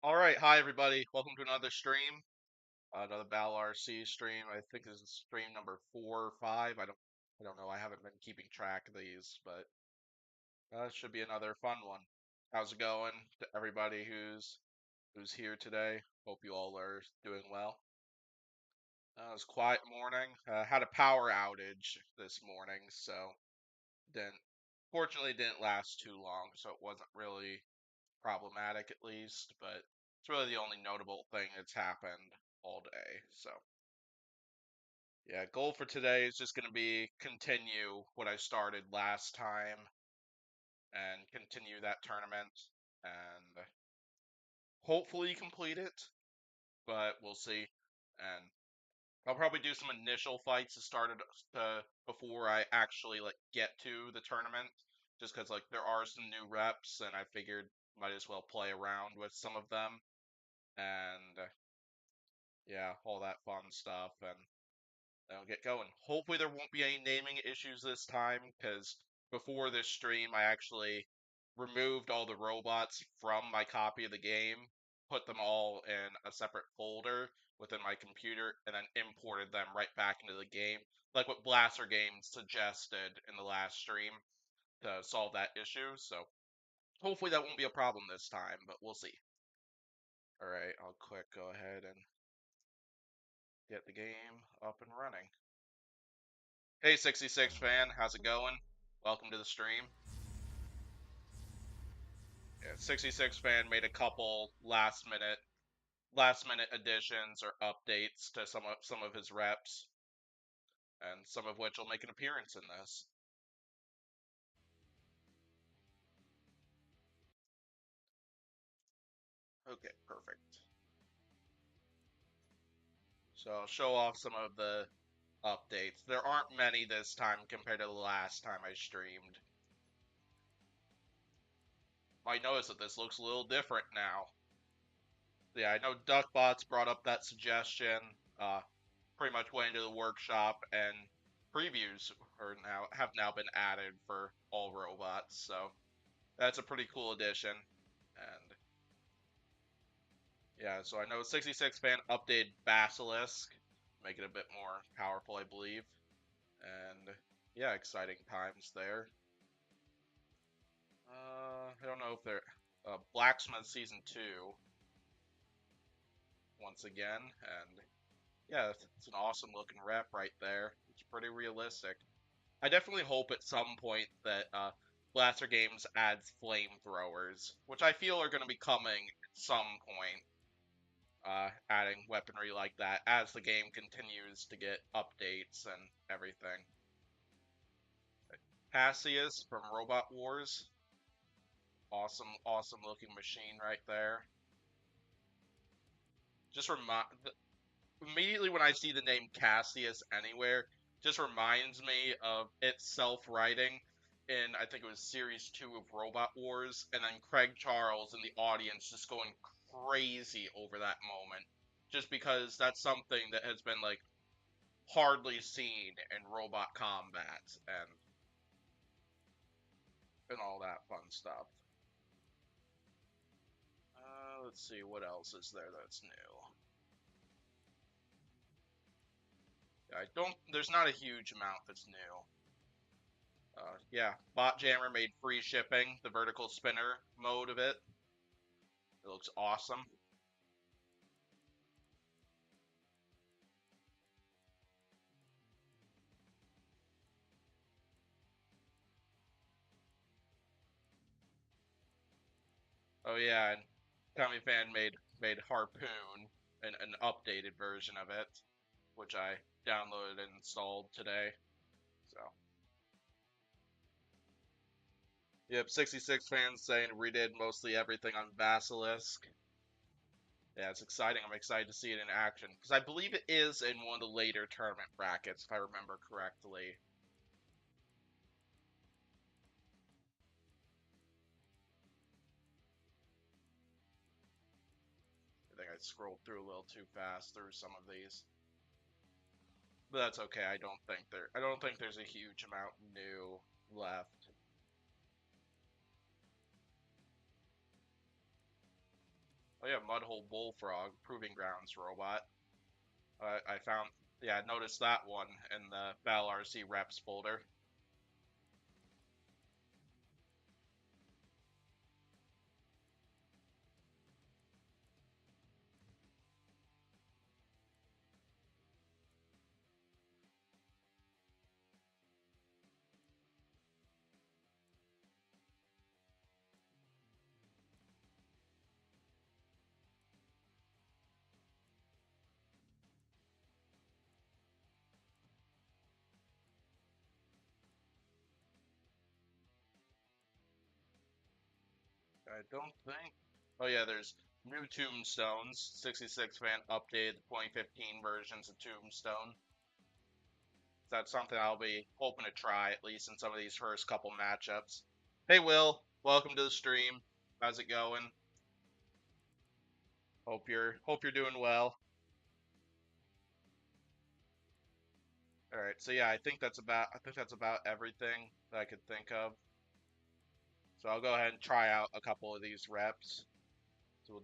All right, hi everybody. Welcome to another stream, another Battle RC stream. I think this is stream number 4 or 5. I don't know. I haven't been keeping track of these, but it should be another fun one. How's it going to everybody who's here today? Hope you all are doing well. It was a quiet morning. Had a power outage this morning, so didn't fortunately didn't last too long, so it wasn't really problematic at least, but it's really the only notable thing that's happened all day. So, yeah, goal for today is just going to be continue what I started last time and continue that tournament and hopefully complete it, but we'll see. And I'll probably do some initial fights to start it before I actually get to the tournament, just because there are some new reps and I figured might as well play around with some of them and yeah, all that fun stuff, and then will get going. Hopefully there won't be any naming issues this time, because before this stream, I actually removed all the robots from my copy of the game, put them all in a separate folder within my computer, and then imported them right back into the game, like what Blaster Games suggested in the last stream to solve that issue. So hopefully that won't be a problem this time, but we'll see. All right, I'll quick go ahead and get the game up and running. Hey 66 fan, how's it going? Welcome to the stream. Yeah, 66 fan made a couple last minute additions or updates to some of his reps, and some of which will make an appearance in this. Okay, perfect. So I'll show off some of the updates. There aren't many this time compared to the last time I streamed. Might notice that this looks a little different now. Yeah, I know Duckbots brought up that suggestion. Pretty much went into the workshop, and previews have now been added for all robots. So that's a pretty cool addition. And yeah, so I know 66 fan updated Basilisk, make it a bit more powerful, I believe. And yeah, exciting times there. I don't know if they're Blacksmith Season 2 once again, and yeah, it's an awesome looking rep right there. It's pretty realistic. I definitely hope at some point that Blaster Games adds flamethrowers, which I feel are going to be coming at some point. Adding weaponry like that as the game continues to get updates and everything. Cassius from Robot Wars. Awesome, awesome looking machine right there. Just immediately when I see the name Cassius anywhere, just reminds me of it self-writing in, I think it was Series 2 of Robot Wars, and then Craig Charles in the audience just going crazy over that moment. Just because that's something that has been, hardly seen in robot combat, and all that fun stuff. Let's see, what else is there that's new? There's not a huge amount that's new. Yeah, Bot Jammer made free shipping, the vertical spinner mode of it. It looks awesome. Oh yeah, and Tommy Fan made Harpoon, an updated version of it, which I downloaded and installed today. So, yep, 66 fans saying redid mostly everything on Basilisk. Yeah, it's exciting. I'm excited to see it in action, because I believe it is in one of the later tournament brackets, if I remember correctly. I think I scrolled through a little too fast through some of these. But that's okay. I don't think there's a huge amount new left. Oh yeah, Mudhole Bullfrog, Proving Grounds robot. I found, yeah, I noticed that one in the Battle RC reps folder. I don't think. Oh yeah, there's new Tombstones. 66 fan updated 2015 versions of Tombstone. That's something I'll be hoping to try at least in some of these first couple matchups. Hey Will, welcome to the stream. How's it going? Hope you're doing well. All right, so yeah, I think that's about everything that I could think of. So I'll go ahead and try out a couple of these reps. So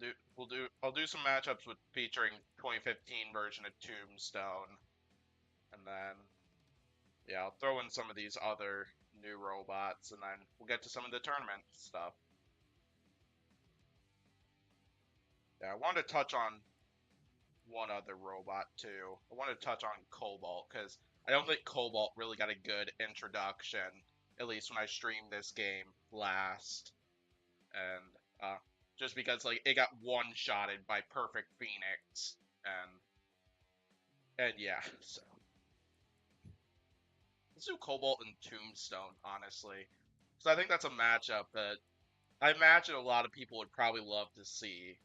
I'll do some matchups with featuring 2015 version of Tombstone, and then yeah, I'll throw in some of these other new robots, and then we'll get to some of the tournament stuff. Yeah, I wanted to touch on one other robot too. I wanted to touch on Cobalt because I don't think Cobalt really got a good introduction, at least when I streamed this game last, and just because like it got one-shotted by Perfect Phoenix, and yeah, so let's do Cobalt and Tombstone honestly, because I think that's a matchup that I imagine a lot of people would probably love to see.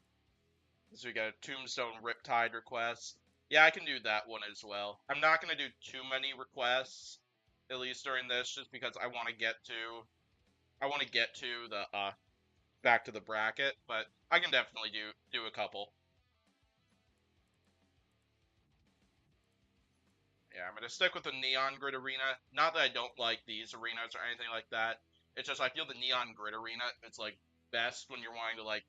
So we got a Tombstone Riptide request. Yeah, I can do that one as well. I'm not going to do too many requests, at least during this, just because I want to get to the back to the bracket, but I can definitely do a couple. Yeah, I'm gonna stick with the Neon Grid Arena. Not that I don't like these arenas or anything like that. It's just I feel the Neon Grid Arena it's like best when you're wanting to like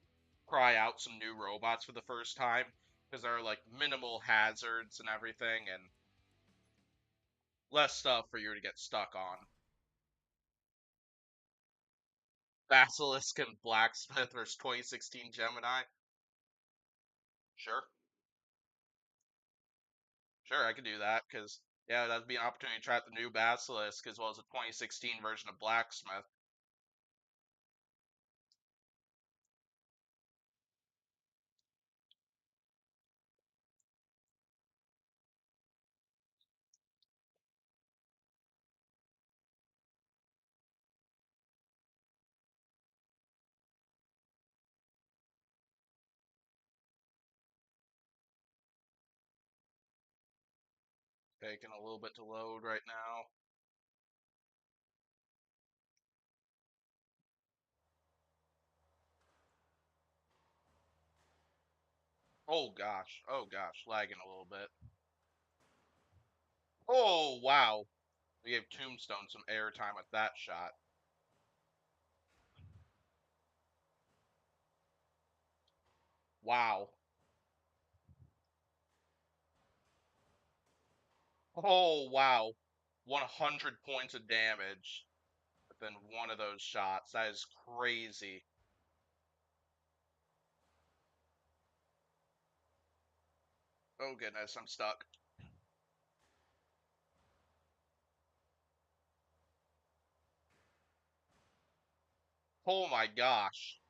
try out some new robots for the first time because there are like minimal hazards and everything and less stuff for you to get stuck on. Basilisk and Blacksmith versus 2016 Gemini. Sure, sure, I could do that because yeah, that'd be an opportunity to try out the new Basilisk as well as a 2016 version of Blacksmith. Taking a little bit to load right now. Oh gosh, lagging a little bit. Oh wow, we gave Tombstone some airtime with that shot. Wow. Oh wow, 100 points of damage within one of those shots. That is crazy. Oh goodness, I'm stuck. Oh my gosh,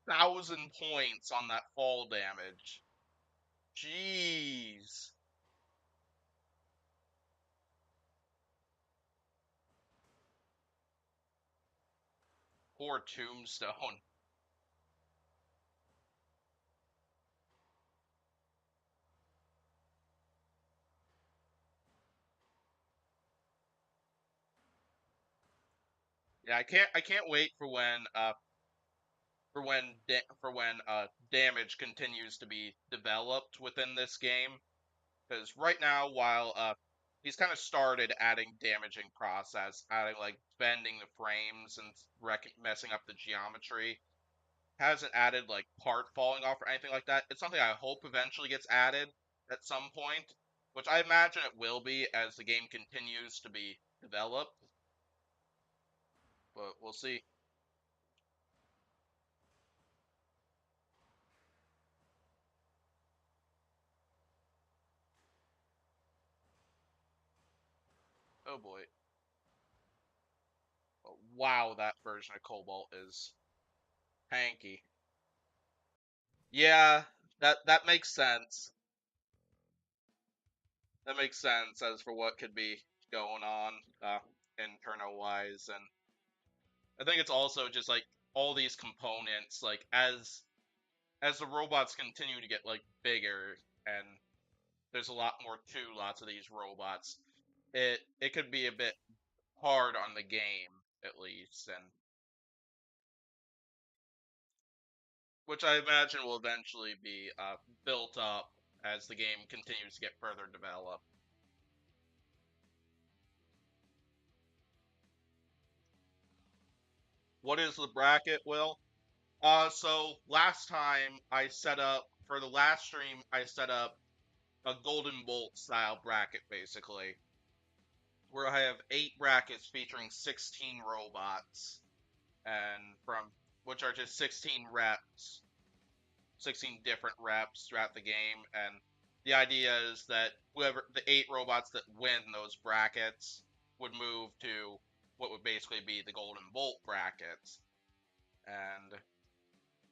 1,000 points on that fall damage. Jeez. Poor Tombstone. Yeah, I can't wait for when damage continues to be developed within this game because right now while he's kind of started adding damaging process, adding like bending the frames and messing up the geometry. hasn't added like part falling off or anything like that. It's something I hope eventually gets added at some point, which I imagine it will be as the game continues to be developed. But we'll see. Oh boy. But wow, that version of Cobalt is hanky. Yeah, that makes sense. That makes sense as for what could be going on internal wise, and I think it's also just like all these components, like as the robots continue to get like bigger, and there's a lot more to lots of these robots. It could be a bit hard on the game at least, and which I imagine will eventually be built up as the game continues to get further developed. What is the bracket, Will? So last time I set up for the last stream, I set up a Golden Bolt style bracket basically, where I have 8 brackets featuring 16 robots, and from which are just 16 reps, 16 different reps throughout the game. And the idea is that whoever the 8 robots that win those brackets would move to what would basically be the Golden Bolt brackets. And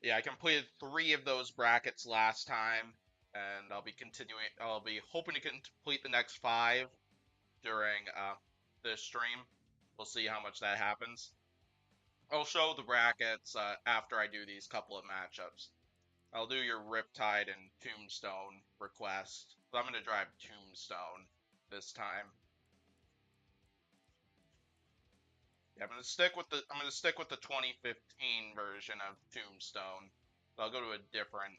yeah, I completed 3 of those brackets last time, and I'll be continuing. I'll be hoping to complete the next 5 during this stream. We'll see how much that happens. I'll show the brackets after I do these couple of matchups. I'll do your Riptide and Tombstone request. So I'm gonna drive Tombstone this time. Yeah, I'm gonna stick with the 2015 version of Tombstone. So I'll go to a different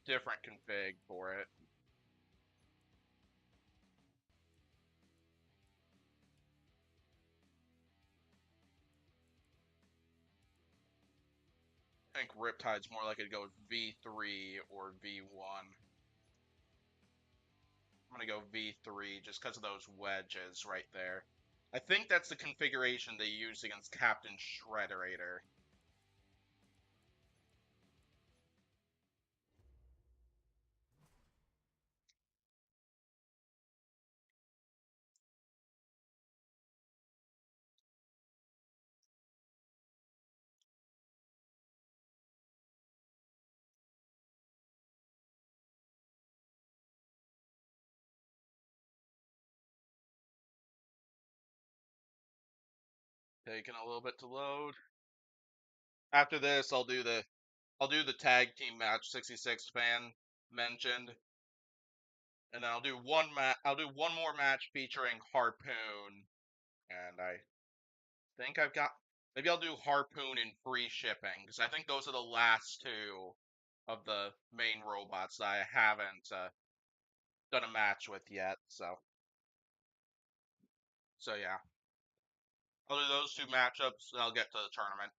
config for it. I think Riptide's more likely to go with V3 or V1. I'm gonna go V3 just because of those wedges right there. I think that's the configuration they used against Captain Shredderator. Taking a little bit to load. After this, I'll do the tag team match 66 fan mentioned, and then I'll do one more match featuring Harpoon, and I think I've got maybe I'll do Harpoon and free shipping because I think those are the last 2 of the main robots that I haven't done a match with yet. So yeah, I'll do those 2 matchups, and I'll get to the tournament.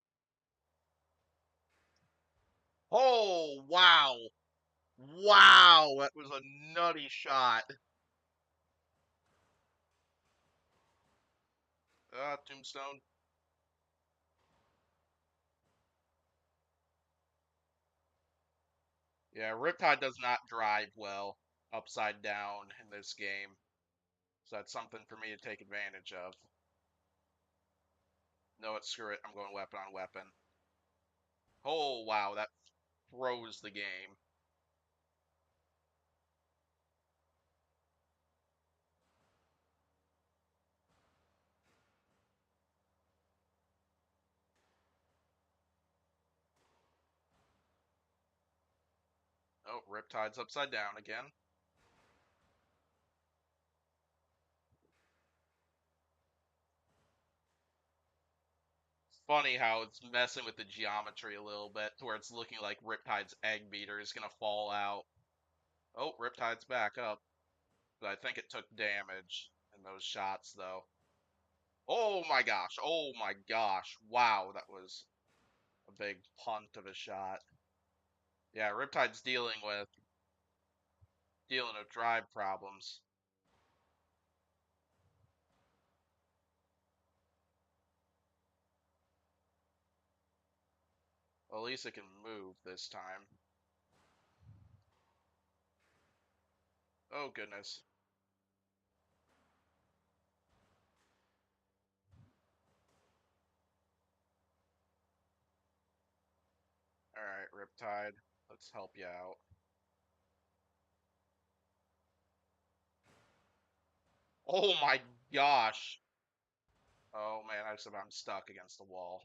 Oh wow, wow, that was a nutty shot. Tombstone. Yeah, Riptide does not drive well upside down in this game, so that's something for me to take advantage of. No, it's screw it. I'm going weapon on weapon. Oh wow, that froze the game. Oh, Riptide's upside down again. Funny how it's messing with the geometry a little bit, to where it's looking like Riptide's egg beater is gonna fall out. Oh, Riptide's back up, but I think it took damage in those shots though. Oh my gosh. Oh my gosh. Wow, that was a big punt of a shot. Yeah, Riptide's dealing with drive problems. Well, at least it can move this time. Oh goodness. All right, Riptide, let's help you out. Oh my gosh. Oh man, I'm stuck against the wall.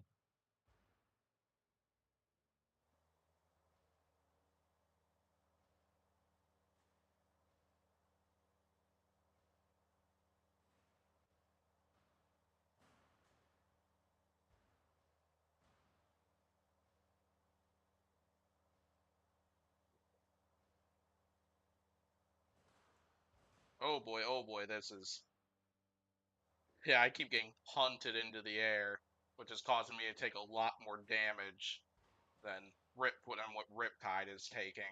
Oh boy, this is. Yeah, I keep getting punted into the air, which is causing me to take a lot more damage than what Riptide is taking.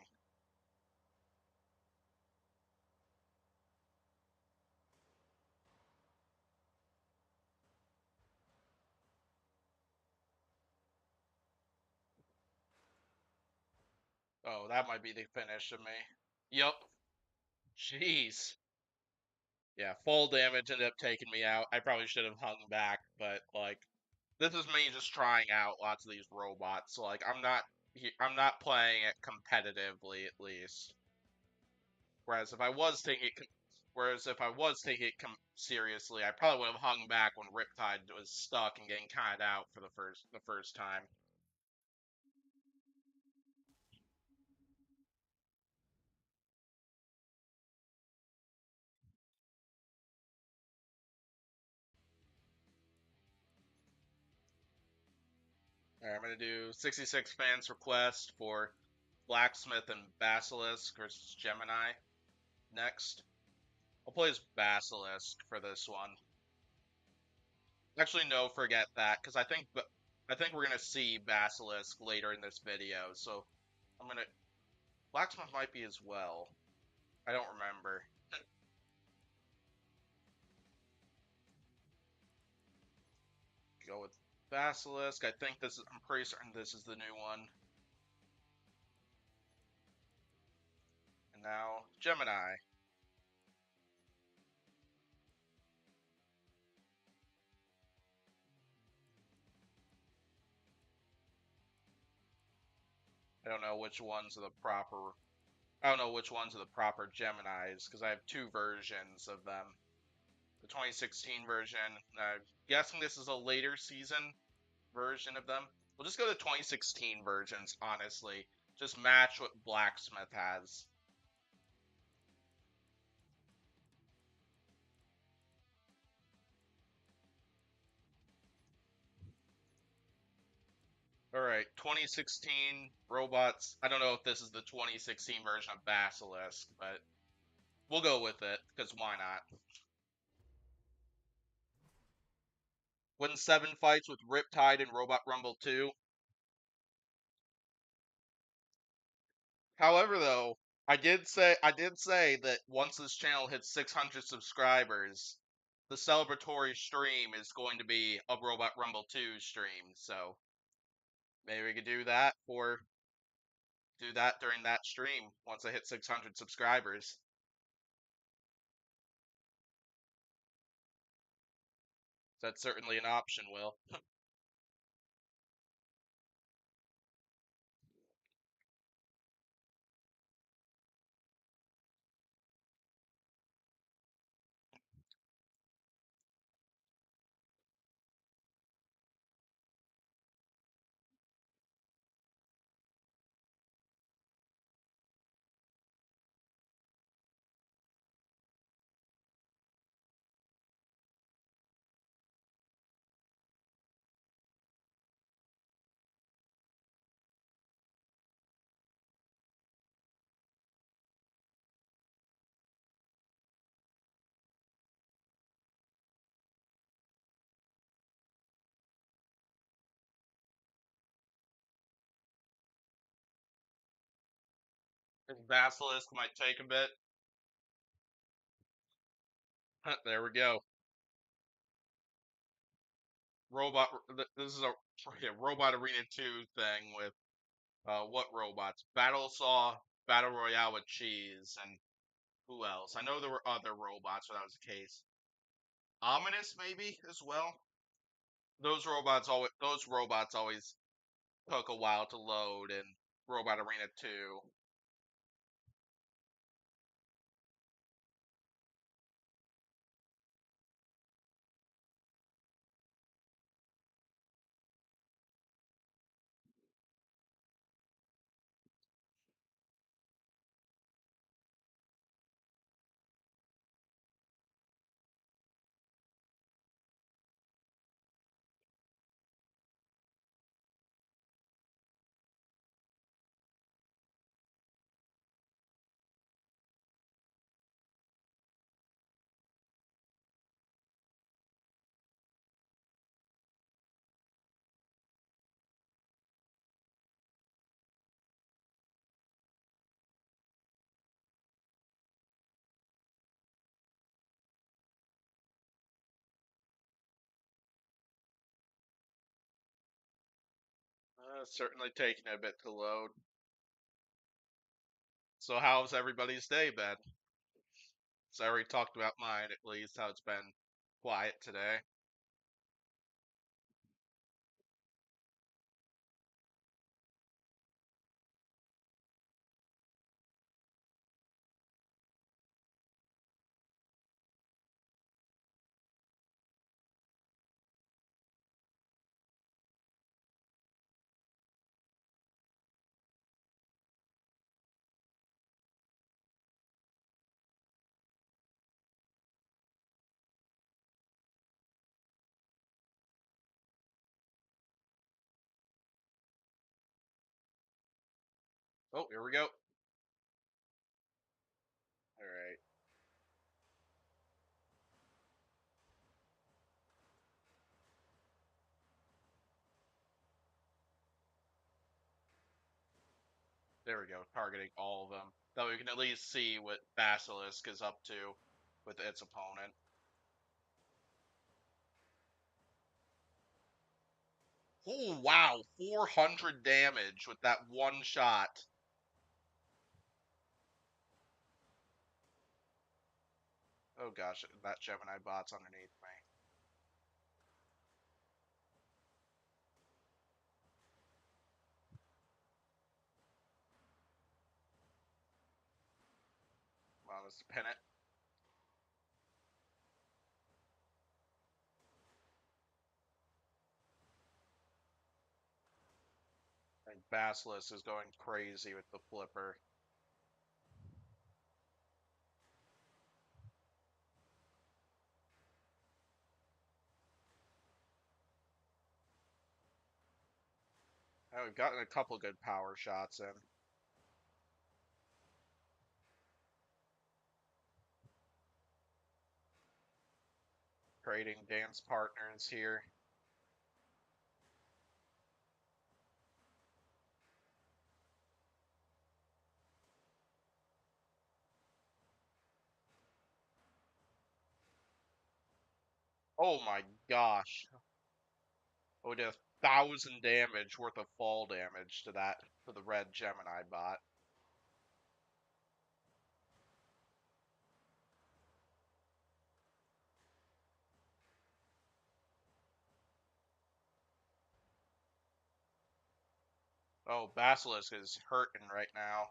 Oh, that might be the finish of me. Yup. Jeez. Yeah, full damage ended up taking me out. I probably should have hung back, but like this is me just trying out lots of these robots. So like I'm not playing it competitively at least. Whereas if I was taking it whereas if I was taking it seriously, I probably would have hung back when Riptide was stuck and getting kited out for the first time. All right, I'm gonna do 66 fans request for Blacksmith and Basilisk versus Gemini next. I'll play as Basilisk for this one. Actually, no, forget that, because I think we're gonna see Basilisk later in this video. So I'm gonna Blacksmith might be as well. I don't remember. Go with Basilisk. I'm pretty certain this is the new one. And now Gemini. I don't know which ones are the proper. I don't know which ones are the proper Geminis because I have two versions of them. The 2016 version. I'm guessing this is a later season version of them. We'll just go to 2016 versions, honestly. Just match what Blacksmith has. Alright, 2016 robots. I don't know if this is the 2016 version of Basilisk, but we'll go with it, because why not? Win 7 fights with Riptide and Robot Rumble 2. However, though, I did say that once this channel hits 600 subscribers, the celebratory stream is going to be a Robot Rumble 2 stream. So maybe we could do that during that stream once I hit 600 subscribers. That's certainly an option, Will. And Basilisk might take a bit. There we go. Robot. This is a yeah, Robot Arena 2 thing with what robots? Battle Saw, Battle Royale with Cheese, and who else? I know there were other robots where that was the case. Ominous maybe as well. Those robots always took a while to load in Robot Arena 2. Certainly taking a bit to load. So how's everybody's day been? So I already talked about mine at least, how it's been quiet today. Oh, here we go. All right. There we go, targeting all of them. That we can at least see what Basilisk is up to with its opponent. Oh, wow, 400 damage with that one shot. Oh gosh, that Gemini bot's underneath me. Well, let's pin it. And Basilisk is going crazy with the flipper. Oh, we've gotten a couple good power shots in. Trading dance partners here. Oh my gosh. Oh, we did 1,000 damage worth of fall damage to that, to the red Gemini bot. Oh, Basilisk is hurting right now.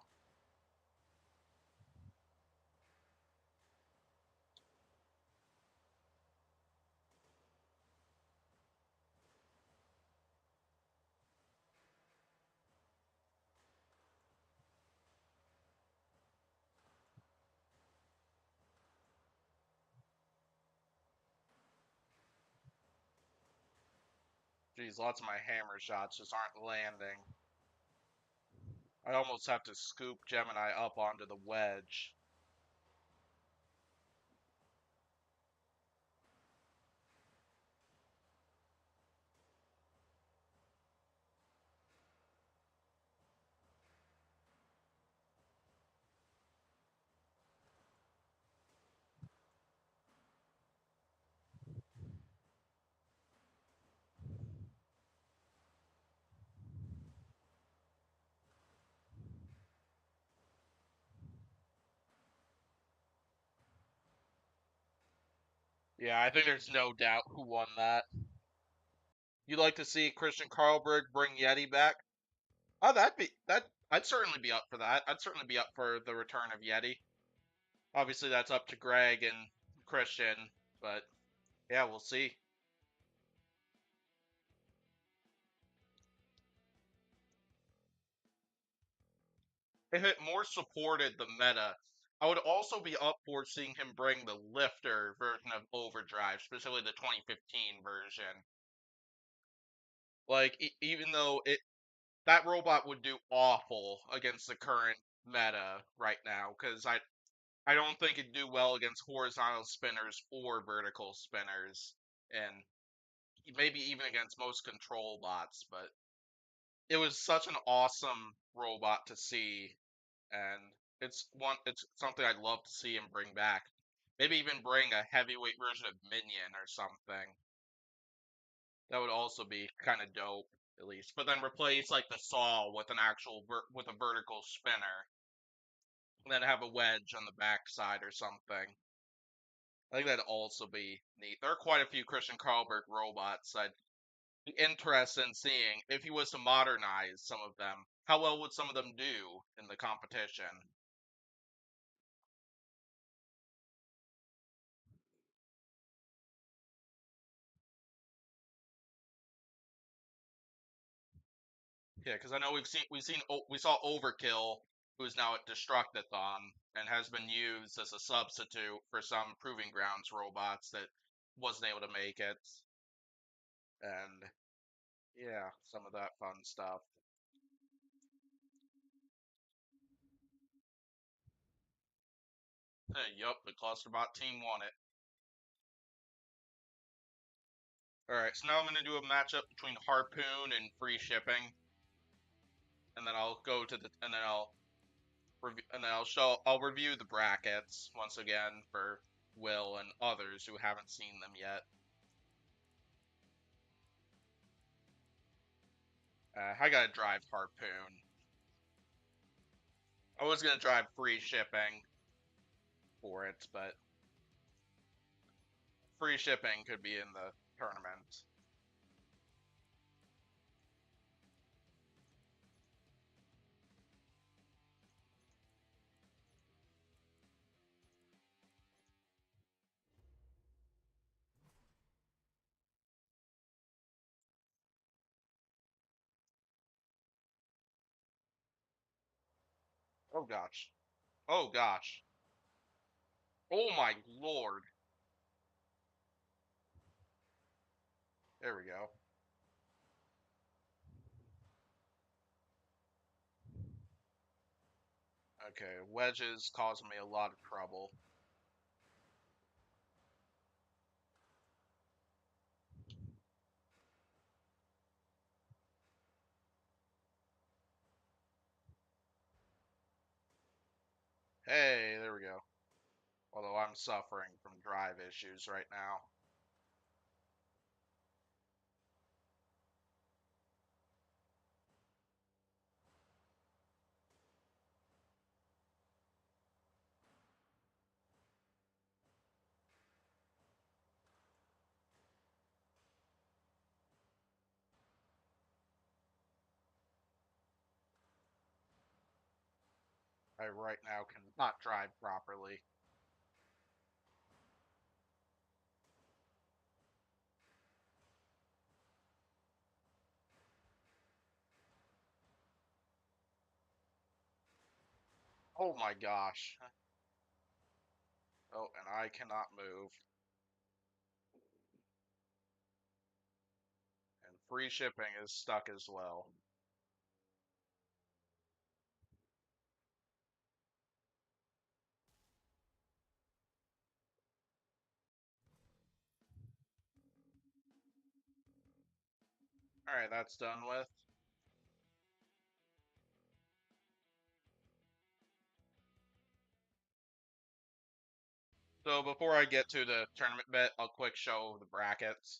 Geez, lots of my hammer shots just aren't landing. I almost have to scoop Gemini up onto the wedge. Yeah, I think there's no doubt who won that. You'd like to see Christian Karlberg bring Yeti back? Oh, that'd be that. I'd certainly be up for that. I'd certainly be up for the return of Yeti. Obviously, that's up to Greg and Christian, but yeah, we'll see. If it more supported the meta, I would also be up for seeing him bring the lifter version of Overdrive, specifically the 2015 version. Like, even though that robot would do awful against the current meta right now, because I don't think it'd do well against horizontal spinners or vertical spinners, and maybe even against most control bots. But it was such an awesome robot to see, and it's something I'd love to see him bring back. Maybe even bring a heavyweight version of Minion or something. That would also be kind of dope, at least. But then replace like the saw with an actual with a vertical spinner, and then have a wedge on the backside or something. I think that'd also be neat. There are quite a few Christian Karlberg robots I'd be interested in seeing if he was to modernize some of them. How well would some of them do in the competition? Yeah, because I know we saw Overkill, who's now at Destructathon and has been used as a substitute for some Proving Grounds robots that wasn't able to make it, and yeah, some of that fun stuff. Yup, the Clusterbot team won it. All right, so now I'm gonna do a matchup between Harpoon and Free Shipping, and then I'll go to the and then I'll review the brackets once again for Will and others who haven't seen them yet. I gotta drive Harpoon. I was gonna drive Free Shipping for it, but Free Shipping could be in the tournament. Oh gosh. Oh gosh. Oh my lord. There we go. Okay, wedges causing me a lot of trouble. Hey, there we go. Although I'm suffering from drive issues right now. I right now cannot drive properly. Oh my gosh. Oh, and I cannot move. And free shipping is stuck as well. Alright, that's done with. So before I get to the tournament bet, I'll quick show the brackets.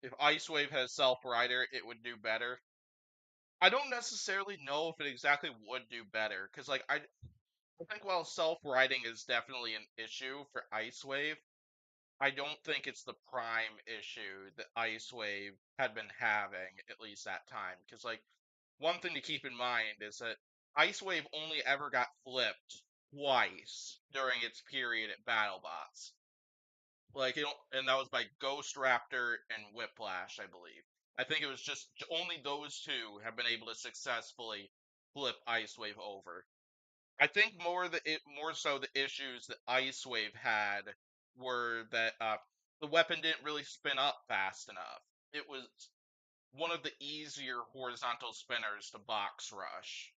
If Ice Wave has Self Rider, it would do better. I don't necessarily know if it exactly would do better, because like I think while self-writing is definitely an issue for Ice Wave, I don't think it's the prime issue that Ice Wave had been having, at least that time. Because, like, one thing to keep in mind is that Ice Wave only ever got flipped twice during its period at BattleBots. Like, and that was by Ghost Raptor and Whiplash, I believe. I think it was just only those two have been able to successfully flip Ice Wave over. I think more so the issues that Ice Wave had were that the weapon didn't really spin up fast enough. It was one of the easier horizontal spinners to box rush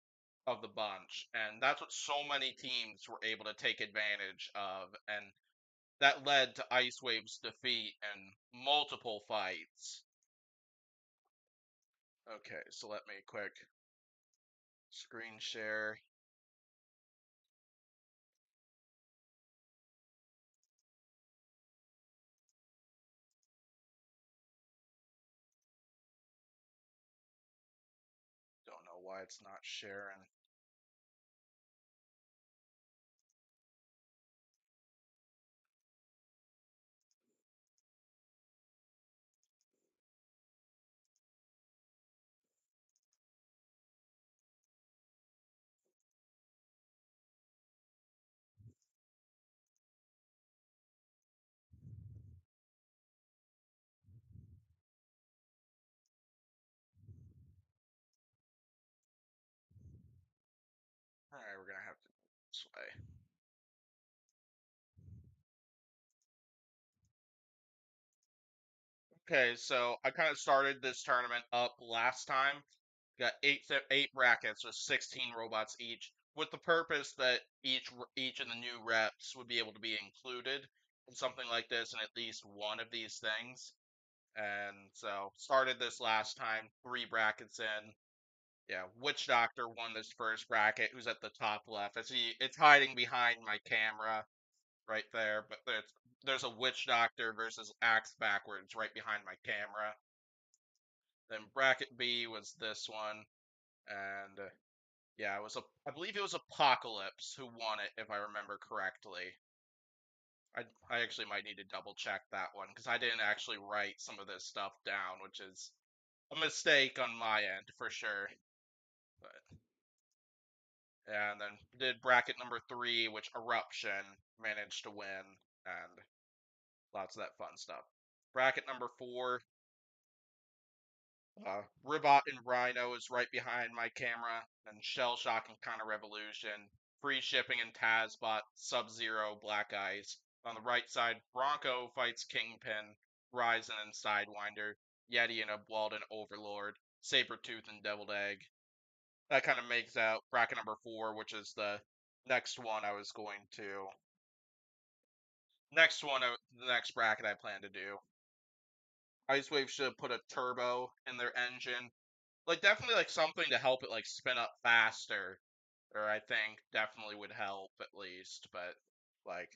of the bunch, and that's what so many teams were able to take advantage of, and that led to Ice Wave's defeat in multiple fights. Okay, so let me quick screen share. Don't know why it's not sharing. All right, we're gonna have to do it this way. Okay, so I kind of started this tournament up last time. Got eight brackets with 16 robots each, with the purpose that each of the new reps would be able to be included in something like this, and at least one of these things. And so started this last time, 3 brackets in. Yeah, Witch Doctor won this first bracket, who's at the top left. I see it's hiding behind my camera right there, but there's a Witch Doctor versus Axe Backwards right behind my camera. Then bracket B was this one, and yeah, I believe it was Apocalypse who won it, if I remember correctly. I actually might need to double check that one because I didn't actually write some of this stuff down, which is a mistake on my end for sure. But yeah, and then did bracket number 3, which Eruption managed to win, and lots of that fun stuff. Bracket number 4, Ribot and Rhino is right behind my camera, and Shell Shock and Counter Revolution. Free shipping and Tazbot, Sub Zero, Black Ice. On the right side, Bronco fights Kingpin, Ryzen and Sidewinder, Yeti and a Walden Overlord, Sabretooth and Deviled Egg. That kind of makes out bracket number 4, which is the next one I was going to. The next bracket I plan to do. Ice Wave should have put a turbo in their engine, like definitely like something to help it like spin up faster, or I think definitely would help at least. Like,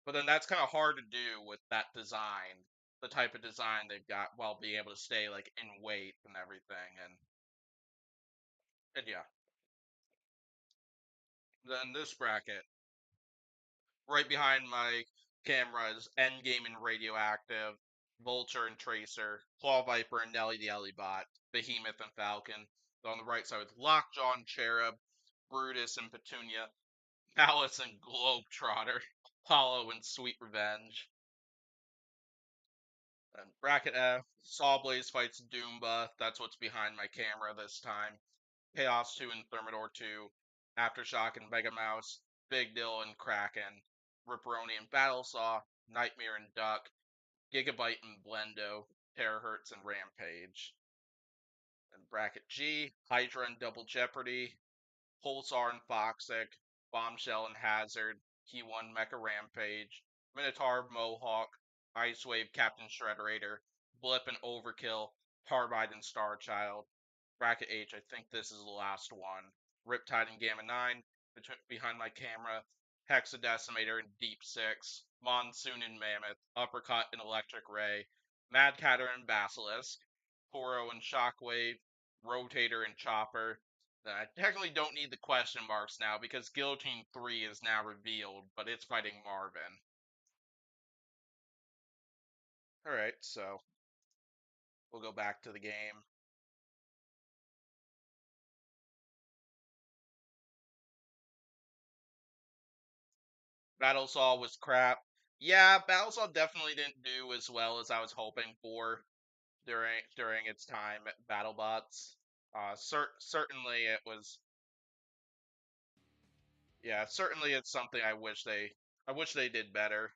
but then that's kind of hard to do with that design, the type of design they've got, while being able to stay like in weight and everything, and yeah. Then this bracket, right behind my camera, is Endgame and Radioactive, Vulture and Tracer, Claw Viper and Nelly the Ellibot, Behemoth and Falcon. On the right side with Lockjaw and Cherub, Brutus and Petunia, Alice and Globetrotter, Hollow and Sweet Revenge. And bracket F, Sawblaze fights Doomba. That's what's behind my camera this time. Chaos 2 and Thermidor 2, Aftershock and Mega Mouse, Big Dill and Kraken, Ripperoni and Battlesaw, Nightmare and Duck, Gigabyte and Blendo, Terahertz and Rampage. And bracket G, Hydra and Double Jeopardy, Pulsar and Foxic, Bombshell and Hazard, P1 Mecha Rampage, Minotaur Mohawk, Ice Wave Captain Shredderator, Blip and Overkill, Carbide and Starchild. Bracket H, I think this is the last one. Riptide and Gamma 9, behind my camera, Hexadecimator and Deep 6, Monsoon and Mammoth, Uppercut and Electric Ray, Mad Catter and Basilisk, Poro and Shockwave, Rotator and Chopper, I technically don't need the question marks now because Guillotine 3 is now revealed, but it's fighting Marvin. Alright, so we'll go back to the game. Battlesaw was crap. Yeah, Battlesaw definitely didn't do as well as I was hoping for during its time at BattleBots. Certainly it was. Yeah, certainly it's something I wish they did better.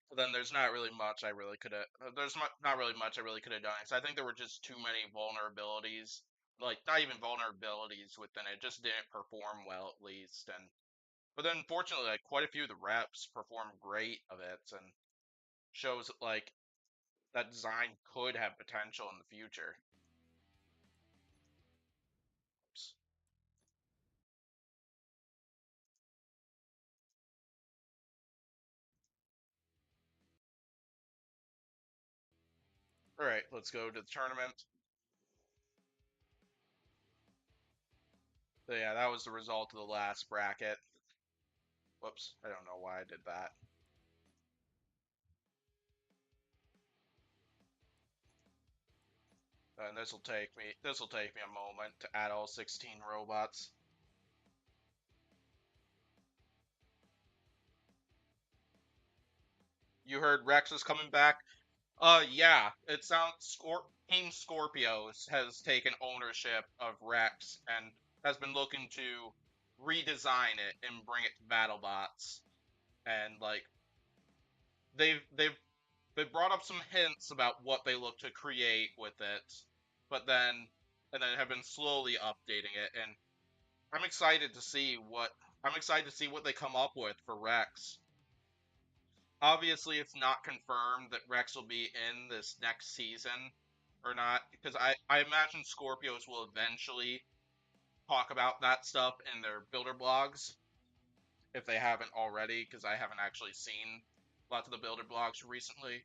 But then there's not really much I really could have. Not really much I really could have done. So I think there were just too many vulnerabilities, like not even vulnerabilities within it. Just didn't perform well at least. And but then fortunately, like quite a few of the reps performed great of it, and shows that like that design could have potential in the future. Oops. All right, let's go to the tournament. So yeah, that was the result of the last bracket. Whoops, I don't know why I did that. And this will take me a moment to add all 16 robots. You heard Rex is coming back? Yeah, it sounds Team Scorpios has taken ownership of Rex and has been looking to redesign it and bring it to BattleBots. And like they've they brought up some hints about what they look to create with it, but then have been slowly updating it. And I'm excited to see what they come up with for Rex. Obviously, it's not confirmed that Rex will be in this next season or not, because I imagine Scorpios will eventually talk about that stuff in their builder blogs if they haven't already, because I haven't actually seen lots of the builder blogs recently.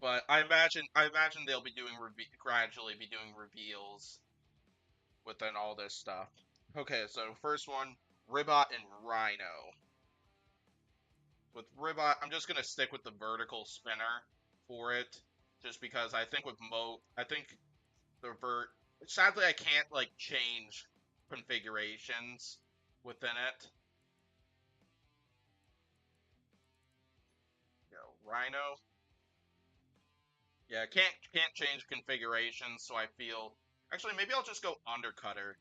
But I imagine they'll be doing gradually be doing reveals within all this stuff. Okay, so first one, Ribot and Rhino. With Ribot, I'm just gonna stick with the vertical spinner for it, just because I think the vert. Sadly, I can't like change configurations within it. Rhino. Yeah, can't change configurations, so I feel actually maybe I'll just go Undercutter,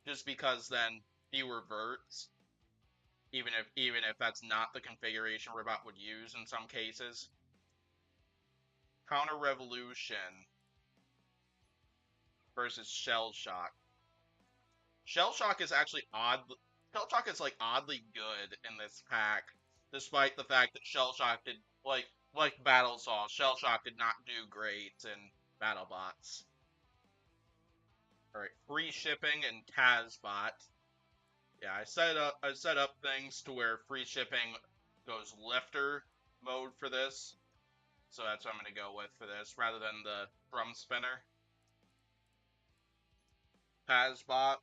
just because then fewer verts, even if that's not the configuration Ribot would use in some cases. Counter Revolution versus Shell Shock. Shell Shock is actually odd. Shell Shock is like oddly good in this pack, despite the fact that Shell Shock did like Battle Saw. Shell Shock did not do great in BattleBots. All right, free shipping and Tazbot. Yeah, I set up things to where free shipping goes lifter mode for this, so that's what I'm gonna go with for this rather than the drum spinner. Tazbot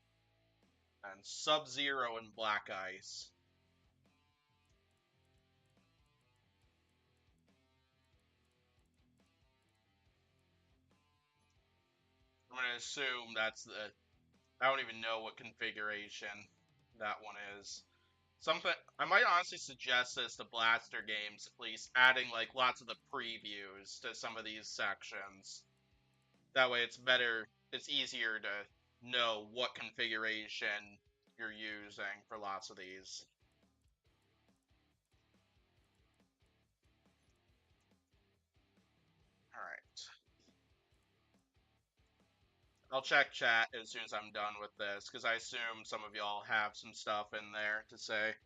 and Sub Zero and Black Ice. I'm gonna assume that's the. I don't even know what configuration that one is. Something I might honestly suggest this to Blaster games at least, adding like lots of the previews to some of these sections. That way, it's better. It's easier to know what configuration you're using for lots of these. All right. I'll check chat as soon as I'm done with this because I assume some of y'all have some stuff in there to say.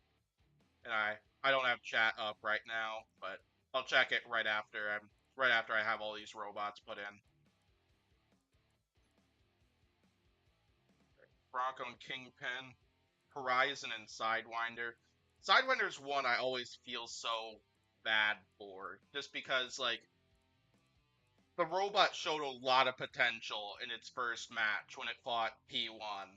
And I don't have chat up right now, but I'll check it right after I have all these robots put in. Bronco and Kingpin, Horizon and Sidewinder. Sidewinder's one I always feel so bad for, just because like the robot showed a lot of potential in its first match when it fought P1.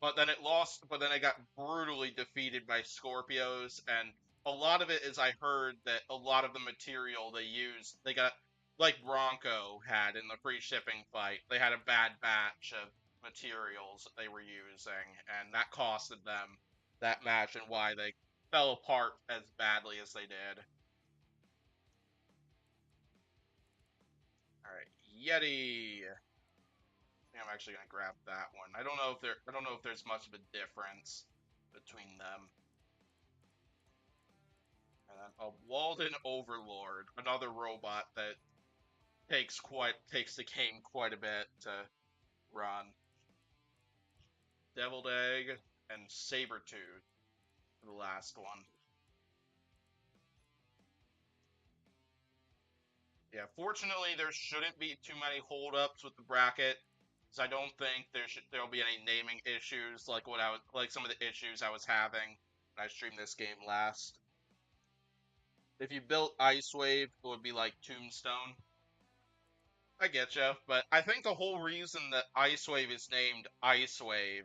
But then it lost, but then it got brutally defeated by Scorpios, and a lot of it is I heard that a lot of the material they used, they got, like Bronco had in the free shipping fight, they had a bad batch of materials that they were using, and that costed them that match and why they fell apart as badly as they did. All right, Yeti. Yeah, I'm actually gonna grab that one. I don't know if there's much of a difference between them. And then a Walden Overlord, another robot that takes the game quite a bit to run. Deviled Egg and Sabertooth for the last one. Yeah, fortunately there shouldn't be too many holdups with the bracket. So I don't think there'll be any naming issues like some of the issues I was having when I streamed this game last. If you built Ice Wave, it would be like Tombstone. I get you, but I think the whole reason that Ice Wave is named Ice Wave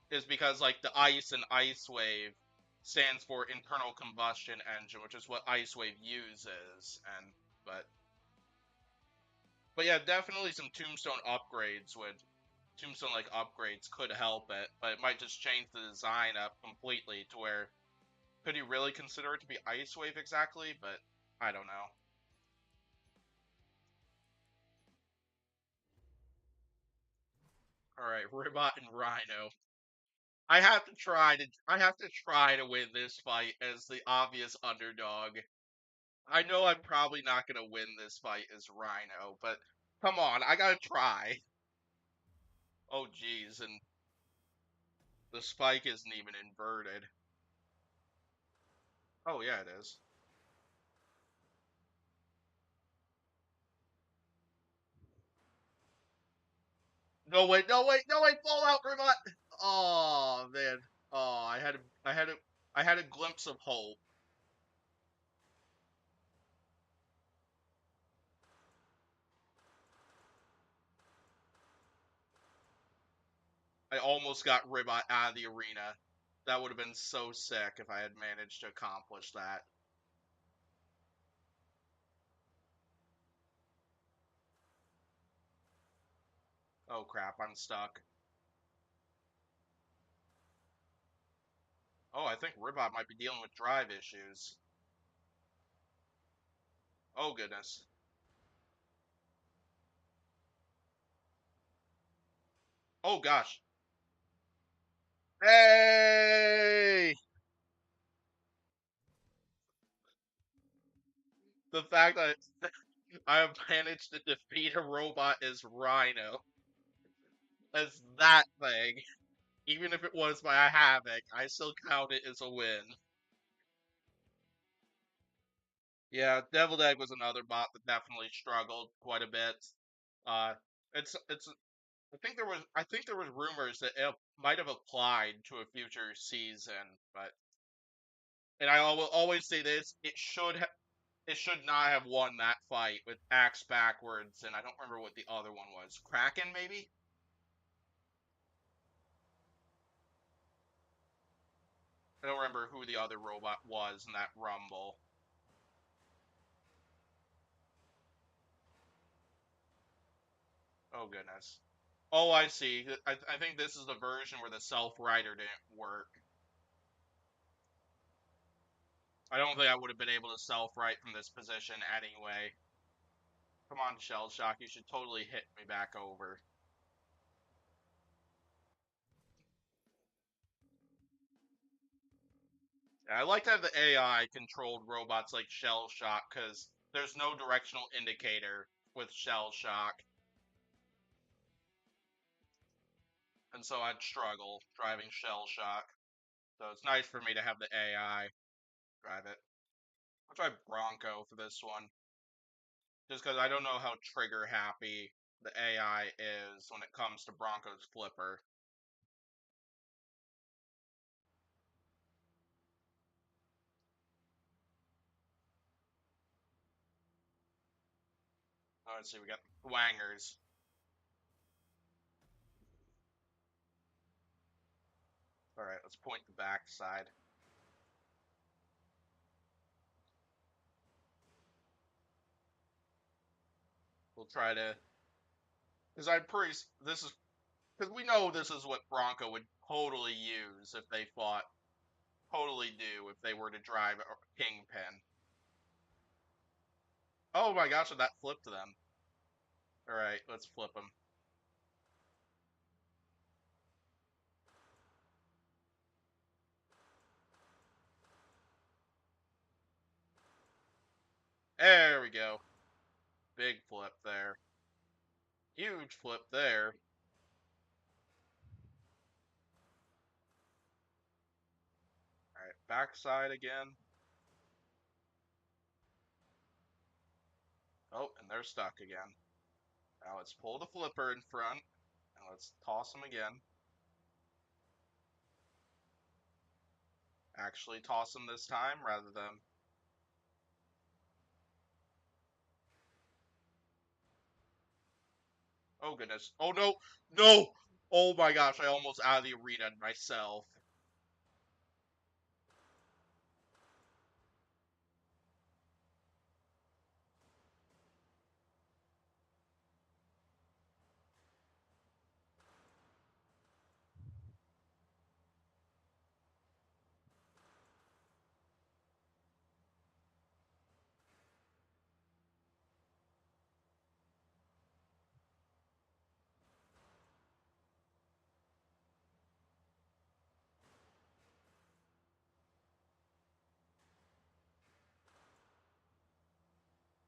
is because like the ice in Ice Wave stands for internal combustion engine, which is what Ice Wave uses. And but yeah, definitely some Tombstone like upgrades could help it, but it might just change the design up completely to where could you really consider it to be Ice Wave exactly? But I don't know. All right, Ribot and Rhino. I have to try to win this fight as the obvious underdog. I know I'm probably not gonna win this fight as Rhino, but come on, I gotta try. Oh geez, and the spike isn't even inverted. Oh yeah, it is. No wait, no wait, no wait, Fallout Ribot! Oh man. Oh, I had a glimpse of hope. I almost got Ribot out of the arena. That would have been so sick if I had managed to accomplish that. Oh crap, I'm stuck. Oh, I think Ribot might be dealing with drive issues. Oh goodness. Oh gosh. Hey! The fact that I have managed to defeat a robot as Rhino, as that thing, even if it was by a Havoc, I still count it as a win. Yeah, Deviled Egg was another bot that definitely struggled quite a bit. Uh, it's I think there was rumors that it might have applied to a future season, but and I will always say this: it should not have won that fight with axe backwards, and I don't remember what the other one was. Kraken, maybe? I don't remember who the other robot was in that rumble. Oh goodness. Oh, I see. I think this is the version where the self-rider didn't work. I don't think I would have been able to self-right from this position anyway. Come on, Shell Shock, you should totally hit me back over. Yeah, I like to have the AI controlled robots like Shell Shock because there's no directional indicator with Shell Shock, and so I'd struggle driving Shell Shock. So it's nice for me to have the AI drive it. I'll try Bronco for this one, just because I don't know how trigger happy the AI is when it comes to Bronco's flipper. Let's see, we got Wangers. All right, let's point the backside. We'll try to, because this is, because we know this is what Bronco would totally use if they fought, totally do if they were to drive a Kingpin. Oh my gosh, and that flipped them. All right, let's flip them. There we go. Big flip there. Huge flip there. All right, backside again. Oh, and they're stuck again. Now let's pull the flipper in front, and let's toss them again. Actually toss them this time, rather than... Oh, goodness. Oh, no! No! Oh, my gosh, I almost out of the arena myself.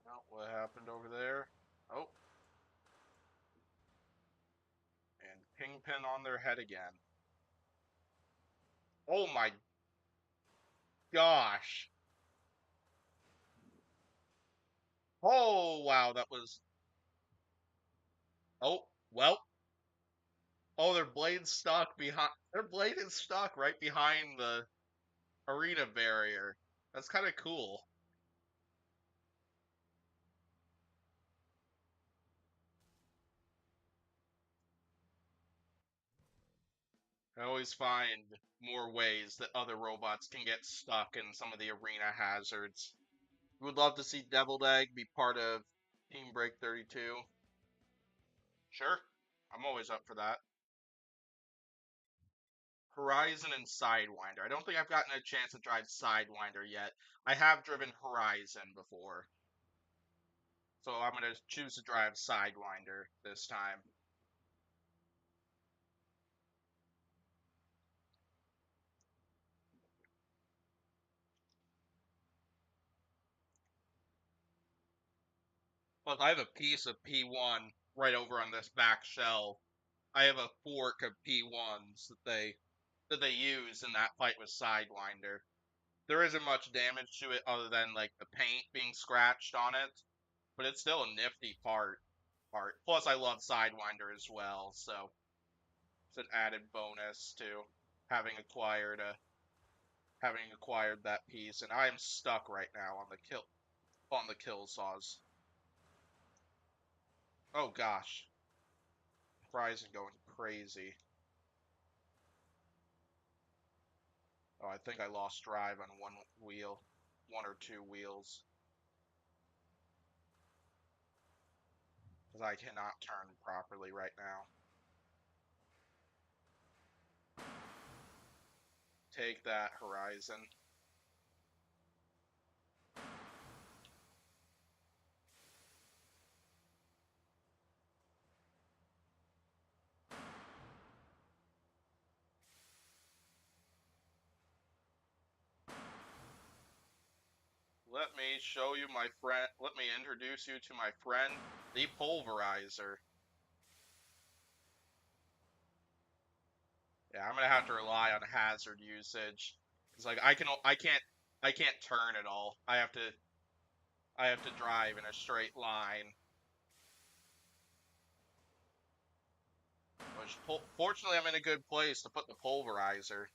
Oh, what happened over there? Oh, and Kingpin on their head again. Oh, my gosh. Oh, wow, that was... Oh, well. Oh, their blade's stuck behind... Their blade is stuck right behind the arena barrier. That's kind of cool. I always find more ways that other robots can get stuck in some of the arena hazards. Would love to see Deviled Egg be part of Team Break 32. Sure, I'm always up for that. Horizon and Sidewinder. I don't think I've gotten a chance to drive Sidewinder yet. I have driven Horizon before. So I'm going to choose to drive Sidewinder this time. Plus, I have a piece of P1 right over on this back shelf. I have a fork of P1s that they use in that fight with Sidewinder. There isn't much damage to it other than like the paint being scratched on it, but it's still a nifty part. Plus, I love Sidewinder as well, so it's an added bonus to having acquired a having acquired that piece. And I'm stuck right now on the kill saws. Oh gosh, Horizon going crazy. Oh, I think I lost drive on one or two wheels, because I cannot turn properly right now. Take that, Horizon. Let me show you my friend. Let me introduce you to my friend, the Pulverizer. Yeah, I'm gonna have to rely on hazard usage. It's like I can't turn at all. I have to drive in a straight line. Which fortunately I'm in a good place to put the Pulverizer.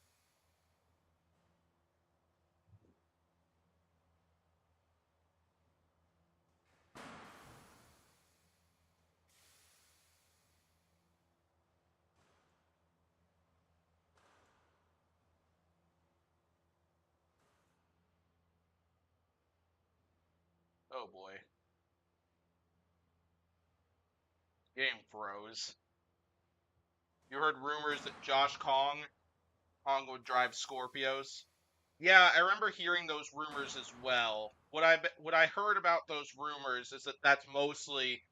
Oh boy. Game froze. You heard rumors that Kong would drive Scorpios? Yeah, I remember hearing those rumors as well. What I heard about those rumors is that that's mostly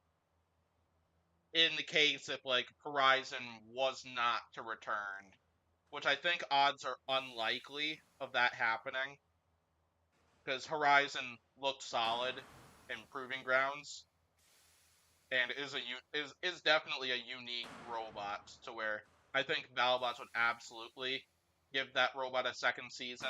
in the case if like Horizon was not to return, which I think odds are unlikely of that happening because Horizon looked solid in Proving Grounds and is definitely a unique robot to where I think BattleBots would absolutely give that robot a second season.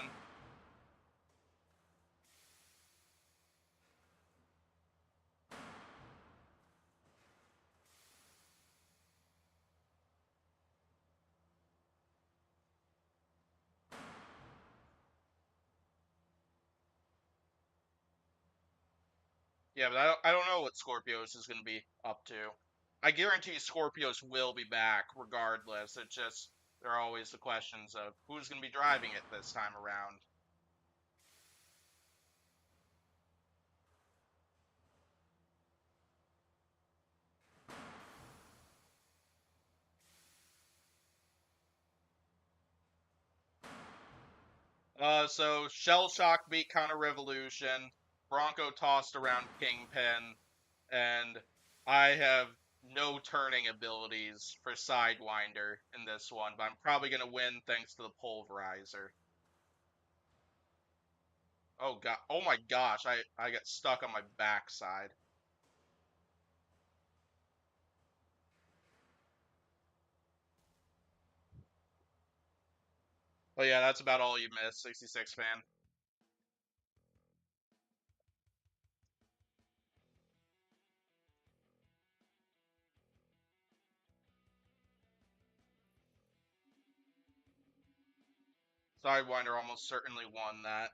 Yeah, but I don't know what Scorpios is going to be up to. I guarantee Scorpios will be back regardless. It's just there are always the questions of who's going to be driving it this time around. So Shell Shock beat Counter Revolution, Bronco tossed around Kingpin, and I have no turning abilities for Sidewinder in this one, but I'm probably going to win thanks to the Pulverizer. Oh god! Oh my gosh! I got stuck on my backside. But yeah, that's about all you missed, 66 fan. Sidewinder almost certainly won that.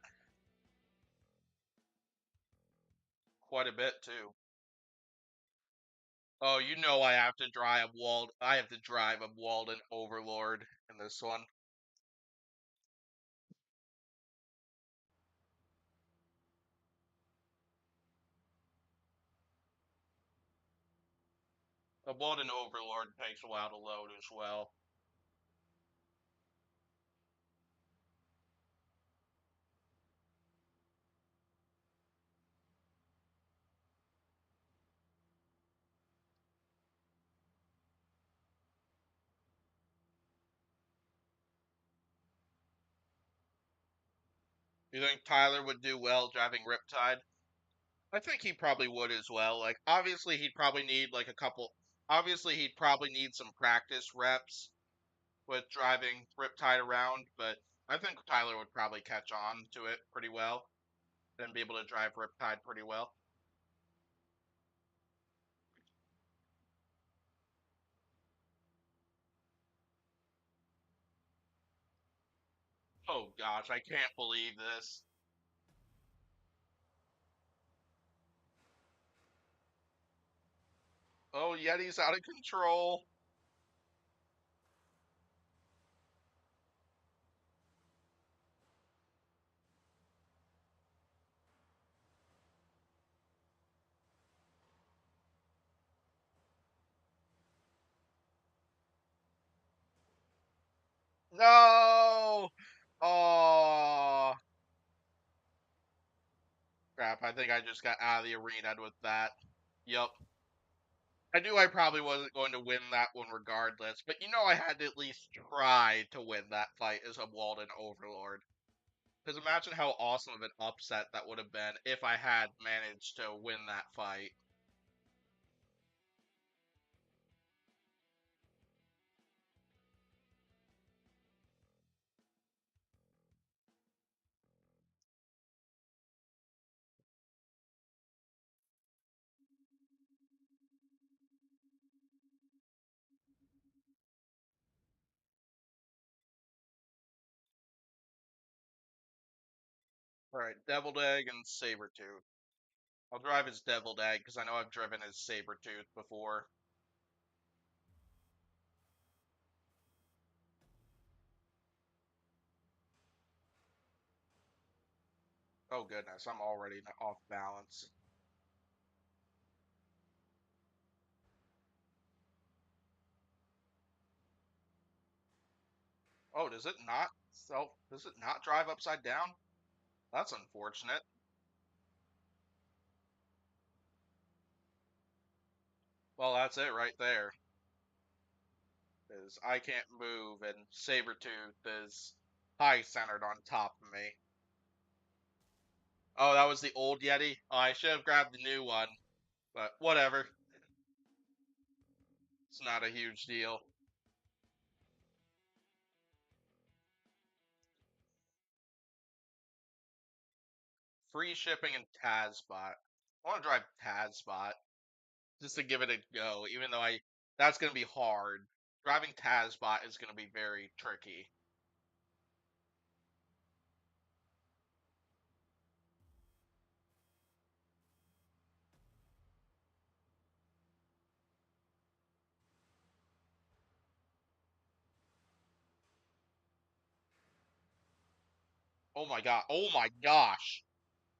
Quite a bit too. Oh, you know I have to drive a Walden Overlord in this one. A Walden Overlord takes a while to load as well. You think Tyler would do well driving Riptide? I think he probably would as well. Like obviously he'd probably need like a couple obviously he'd probably need some practice reps with driving Riptide around, but I think Tyler would probably catch on to it pretty well and be able to drive Riptide pretty well. Oh gosh, I can't believe this. Oh, Yeti's out of control. No! Oh, crap. I think I just got out of the arena with that. Yep. I knew I probably wasn't going to win that one regardless, but you know I had to at least try to win that fight as a Walden Overlord. Because imagine how awesome of an upset that would have been if I had managed to win that fight. Alright, Deviled Egg and Sabretooth. I'll drive his Deviled Egg because I know I've driven his Sabretooth before. Oh goodness, I'm already off balance. Oh, does it not? So, does it not drive upside down? That's unfortunate. Well, that's it right there. Is I can't move and Sabretooth is high centered on top of me. Oh, that was the old Yeti? Oh, I should have grabbed the new one, but whatever. It's not a huge deal. Free shipping and Tazbot. I want to drive Tazbot just to give it a go, even though that's going to be hard. Driving Tazbot is going to be very tricky. Oh my god. Oh my gosh.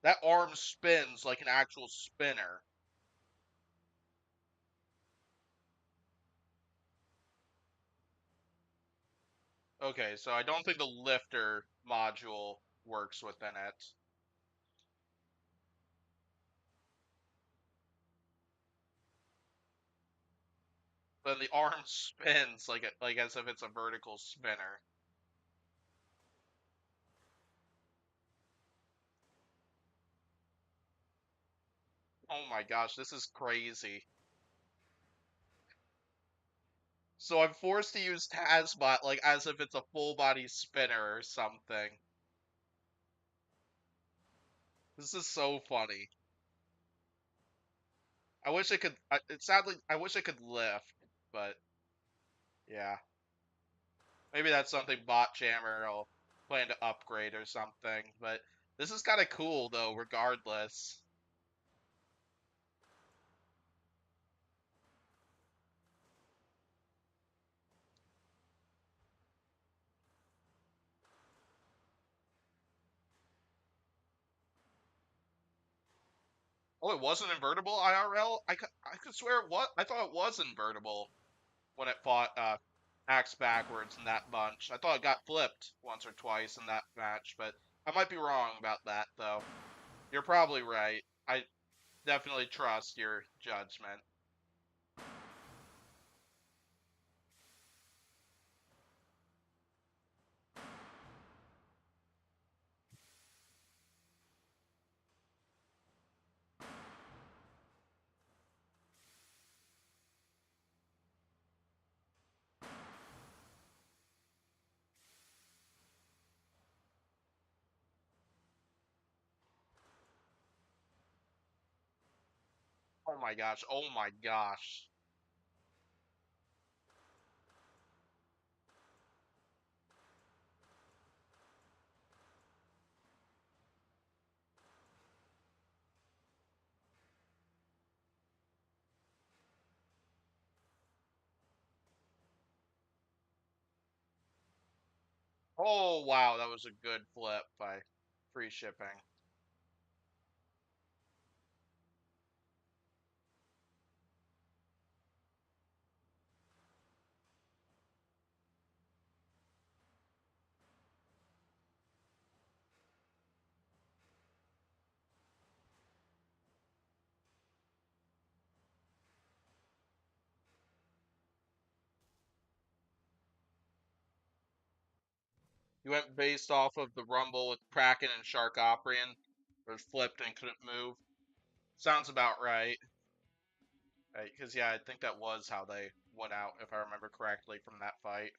That arm spins like an actual spinner. Okay, so I don't think the lifter module works within it. But the arm spins like as if it's a vertical spinner. Oh my gosh, this is crazy. So I'm forced to use Tazbot like as if it's a full body spinner or something. This is so funny. I wish I could. Sadly, I wish I could lift, but yeah, maybe that's something Bot Jammer will plan to upgrade or something. But this is kind of cool though, regardless. Oh, it wasn't invertible IRL. I could swear it was. I thought it was invertible when it fought Axe backwards in that bunch. I thought it got flipped once or twice in that match, but I might be wrong about that though. You're probably right. I definitely trust your judgment. Oh my gosh. Oh my gosh. Oh wow, that was a good flip by free shipping. You went based off of the rumble with Kraken and Shark Oprian, where it flipped and couldn't move. Sounds about right. Because yeah, I think that was how they went out, if I remember correctly from that fight.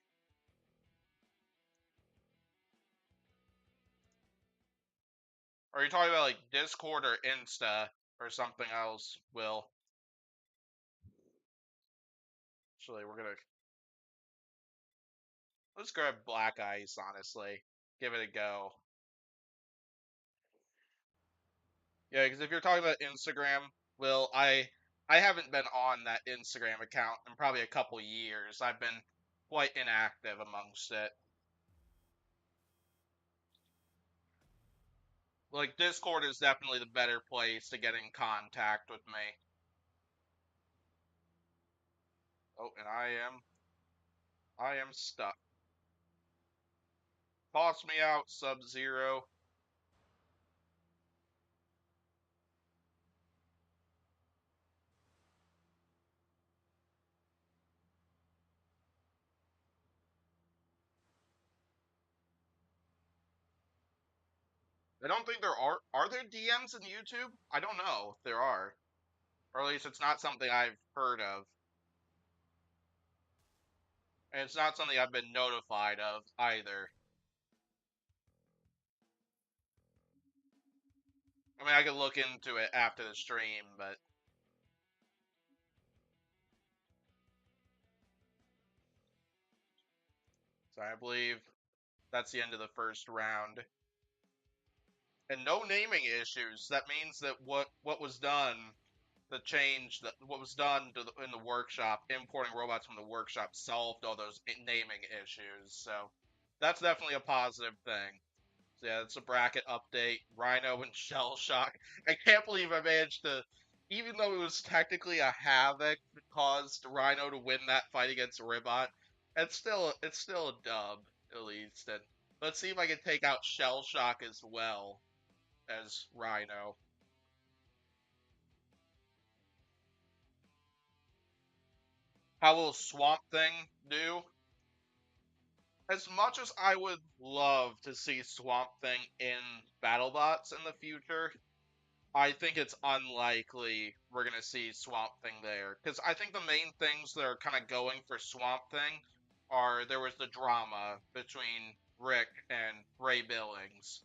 Or are you talking about like Discord or Insta or something else, Will? Actually, let's grab Black Ice, honestly. Give it a go. Yeah, because if you're talking about Instagram, Will, I haven't been on that Instagram account in probably a couple years. I've been quite inactive amongst it. Like Discord is definitely the better place to get in contact with me. Oh, and I am stuck. Toss me out, Sub-Zero. I don't think there are there DMs in YouTube? I don't know if there are. Or at least it's not something I've heard of. And it's not something I've been notified of either. I mean, I could look into it after the stream, but so I believe that's the end of the first round. And no naming issues. That means that what was done, the change that what was done in the workshop, importing robots from the workshop, solved all those naming issues. So that's definitely a positive thing. So yeah, it's a bracket update. Rhino and Shell Shock. I can't believe I managed to, even though it was technically a havoc that caused Rhino to win that fight against Ribot. It's still a dub at least. And let's see if I can take out Shell Shock as well as Rhino. How will Swamp Thing do? As much as I would love to see Swamp Thing in BattleBots in the future, I think it's unlikely we're gonna see Swamp Thing there. Because I think the main things that are kind of going for Swamp Thing are there was the drama between Rick and Ray Billings.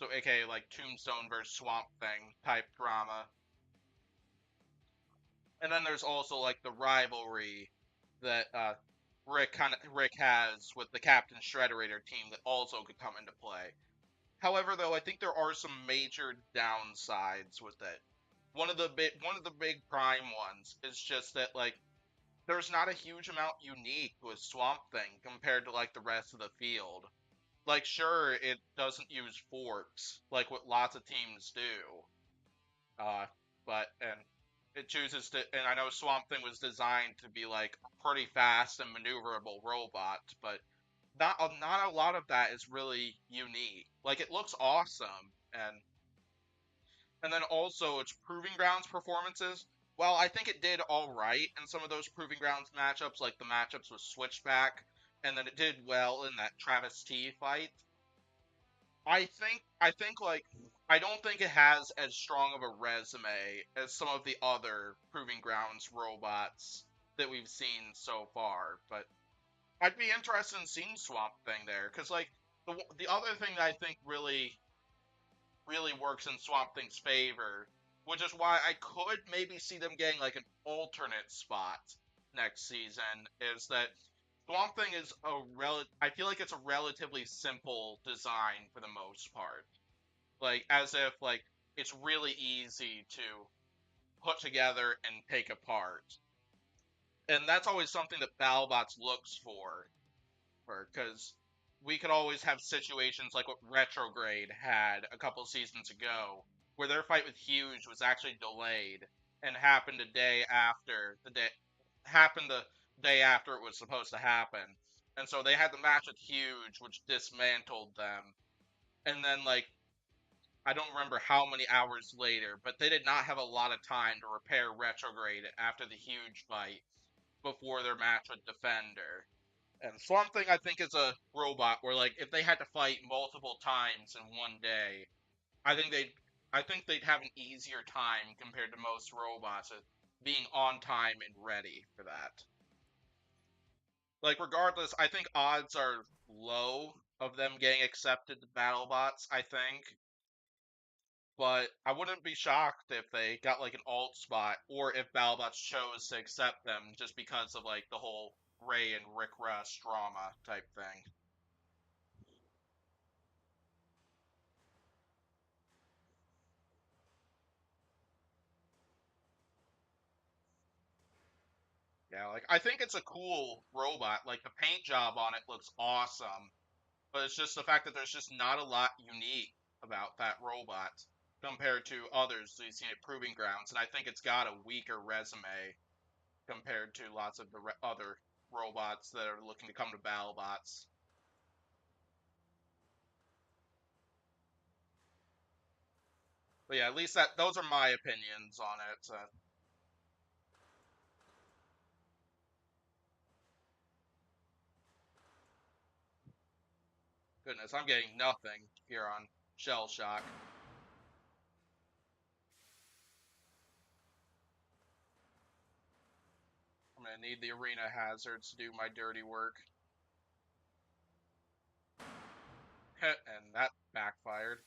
So aka like Tombstone versus Swamp Thing type drama. And then there's also like the rivalry that Rick has with the Captain Shredderator team that also could come into play. However, though, I think there are some major downsides with it. One of the big prime ones is just that like there's not a huge amount unique with Swamp Thing compared to like the rest of the field. Like sure, it doesn't use forks like what lots of teams do. Uh, but it chooses to, and I know Swamp Thing was designed to be like a pretty fast and maneuverable robot, but not a lot of that is really unique. Like it looks awesome, and then also its Proving Grounds performances. Well, I think it did all right in some of those Proving Grounds matchups, like the matchups with Switchback, and then it did well in that Travis T fight. I think like I don't think it has as strong of a resume as some of the other Proving Grounds robots that we've seen so far, but I'd be interested in seeing Swamp Thing there because like the other thing that I think really works in Swamp Thing's favor, which is why I could maybe see them getting like an alternate spot next season, is that Swamp Thing is I feel like it's a relatively simple design for the most part. Like as if like it's really easy to put together and take apart. And that's always something that BattleBots looks for because we could always have situations like what Retrograde had a couple seasons ago, where their fight with Huge was actually delayed and happened the day after it was supposed to happen, and so they had the match with Huge, which dismantled them, and then like I don't remember how many hours later, but they did not have a lot of time to repair Retrograde after the Huge fight before their match with Defender. And Swamp Thing, I think, is a robot where, like, if they had to fight multiple times in one day, I think they'd, I think they'd have an easier time compared to most robots at being on time and ready for that. Like, regardless, I think odds are low of them getting accepted to BattleBots. I think, but I wouldn't be shocked if they got like an alt spot or if BattleBots chose to accept them just because of like the whole Ray and Rick Russ drama type thing. Yeah, like I think it's a cool robot. Like the paint job on it looks awesome, but it's just the fact that there's just not a lot unique about that robot compared to others we've seen at Proving Grounds, and I think it's got a weaker resume compared to lots of the other robots that are looking to come to BattleBots. But yeah, at least that those are my opinions on it. Goodness, I'm getting nothing here on Shell Shock. I'm gonna need the arena hazards to do my dirty work. And that backfired.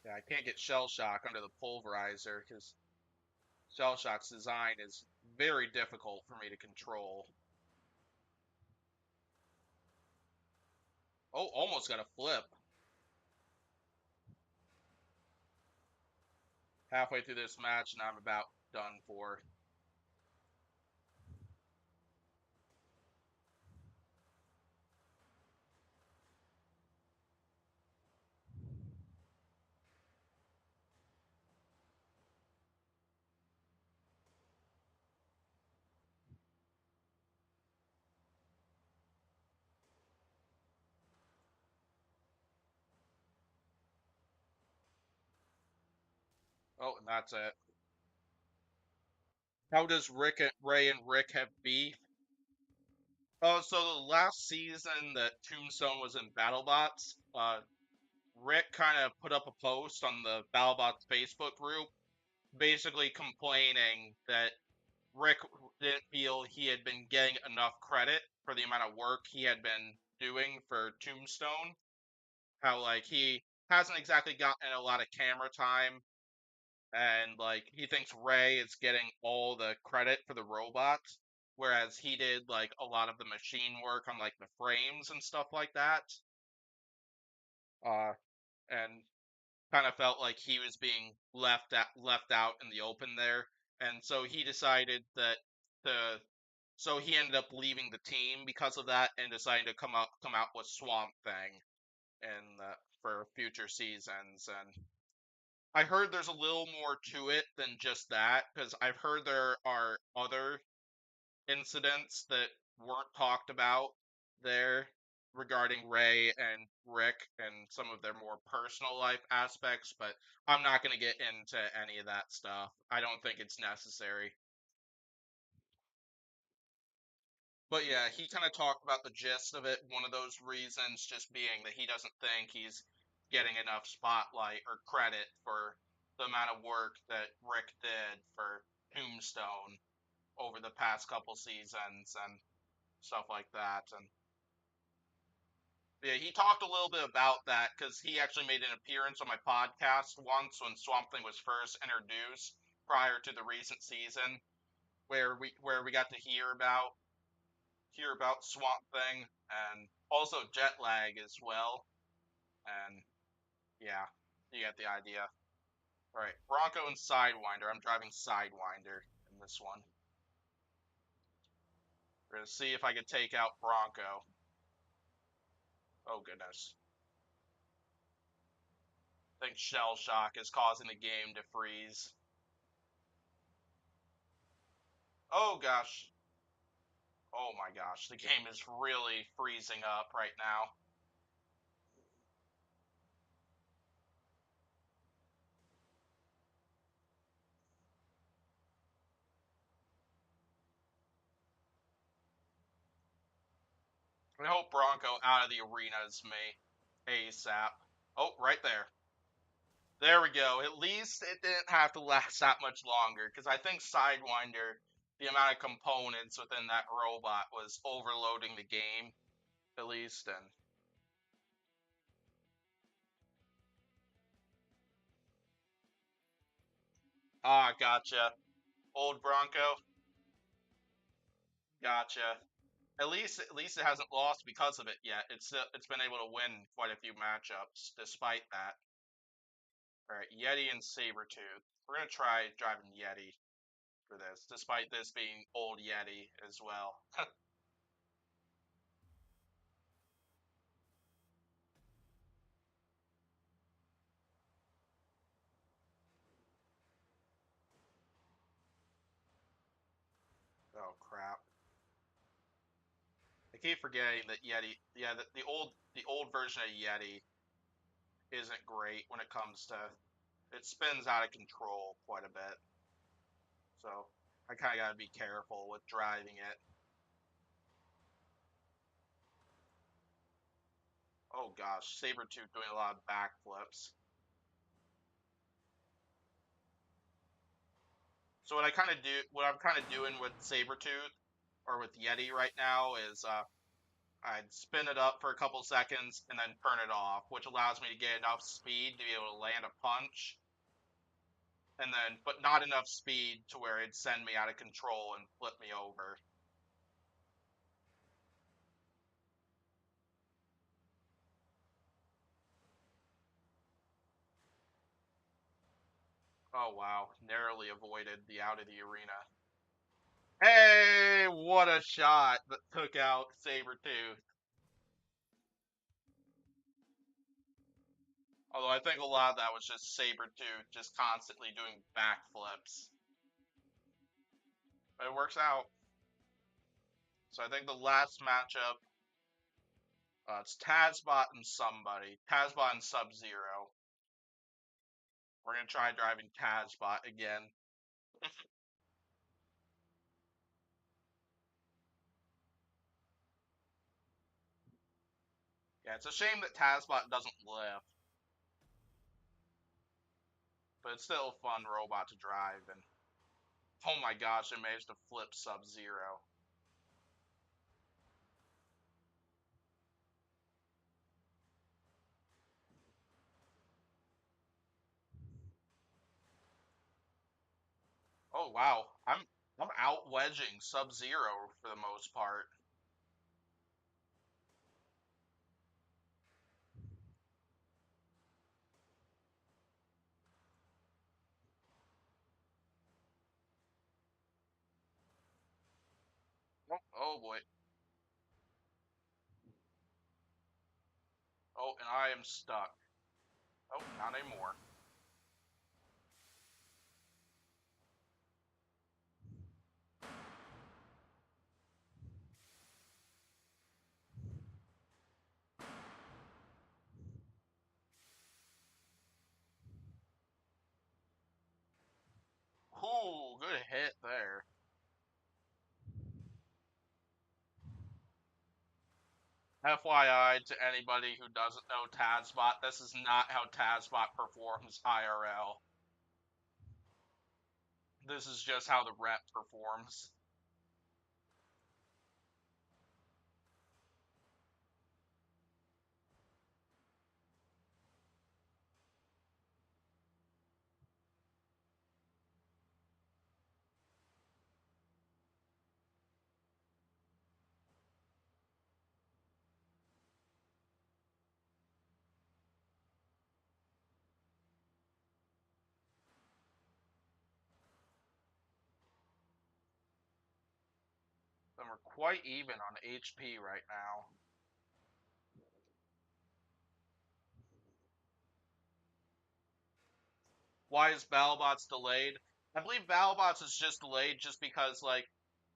Yeah, I can't get Shell Shock under the pulverizer because Shell Shock's design is very difficult for me to control. Oh, almost got a flip. Halfway through this match, and I'm about done for. Oh, and that's it. How does Ray and Rick have beef? Oh, so the last season that Tombstone was in BattleBots, Rick kind of put up a post on the BattleBots Facebook group, basically complaining that Rick didn't feel he had been getting enough credit for the amount of work he had been doing for Tombstone. How like he hasn't exactly gotten a lot of camera time, and like he thinks Ray is getting all the credit for the robots, whereas he did like a lot of the machine work on like the frames and stuff like that. Uh, and kind of felt like he was being left out in the open there, and so he decided that the so he ended up leaving the team because of that and deciding to come out with Swamp Thing and for future seasons. And I heard there's a little more to it than just that because I've heard there are other incidents that weren't talked about there regarding Ray and Rick and some of their more personal life aspects, but I'm not going to get into any of that stuff. I don't think it's necessary. But yeah, he kind of talked about the gist of it. One of those reasons just being that he doesn't think he's getting enough spotlight or credit for the amount of work that Rick did for Tombstone over the past couple seasons and stuff like that. And yeah, he talked a little bit about that because he actually made an appearance on my podcast once when Swamp Thing was first introduced prior to the recent season, where we got to hear about Swamp Thing and also jet lag as well. And yeah, you get the idea. All right, Bronco and Sidewinder. I'm driving Sidewinder in this one. We're gonna see if I can take out Bronco. Oh goodness. I think Shell Shock is causing the game to freeze. Oh gosh. Oh my gosh. The game is really freezing up right now. I hope Bronco out of the arena is me ASAP. Oh, right there. There we go. At least it didn't have to last that much longer, because I think Sidewinder, the amount of components within that robot was overloading the game, at least. And gotcha. Old Bronco, gotcha. At least it hasn't lost because of it yet. It's been able to win quite a few matchups despite that. All right, Yeti and Sabretooth. We're gonna try driving Yeti for this, despite this being old Yeti as well. Oh crap. keep forgetting that Yeti. Yeah, the old version of Yeti isn't great when it comes to it spins out of control quite a bit. So I kind of got to be careful with driving it. Oh gosh, Sabretooth doing a lot of backflips. So what I'm kind of doing with Sabretooth or with Yeti right now is I'd spin it up for a couple seconds and then turn it off, which allows me to get enough speed to be able to land a punch, and then but not enough speed to where it'd send me out of control and flip me over. Oh wow, narrowly avoided the out of the arena. Hey, what a shot that took out Sabretooth. Although I think a lot of that was just Sabretooth just constantly doing backflips. But it works out. So I think the last matchup, it's Tazbot and somebody. Tazbot and Sub-Zero. We're going to try driving Tazbot again. Yeah, it's a shame that Tazbot doesn't lift, but it's still a fun robot to drive. And oh my gosh, it managed to flip Sub-Zero. Oh wow, I'm out wedging Sub-Zero for the most part. Oh, oh boy. Oh, and I am stuck. Oh, not anymore. Ooh, good hit there. FYI to anybody who doesn't know Tazbot, this is not how Tazbot performs IRL. This is just how the rep performs. And we're quite even on HP right now. Why is BattleBots delayed? I believe BattleBots is just delayed just because, like,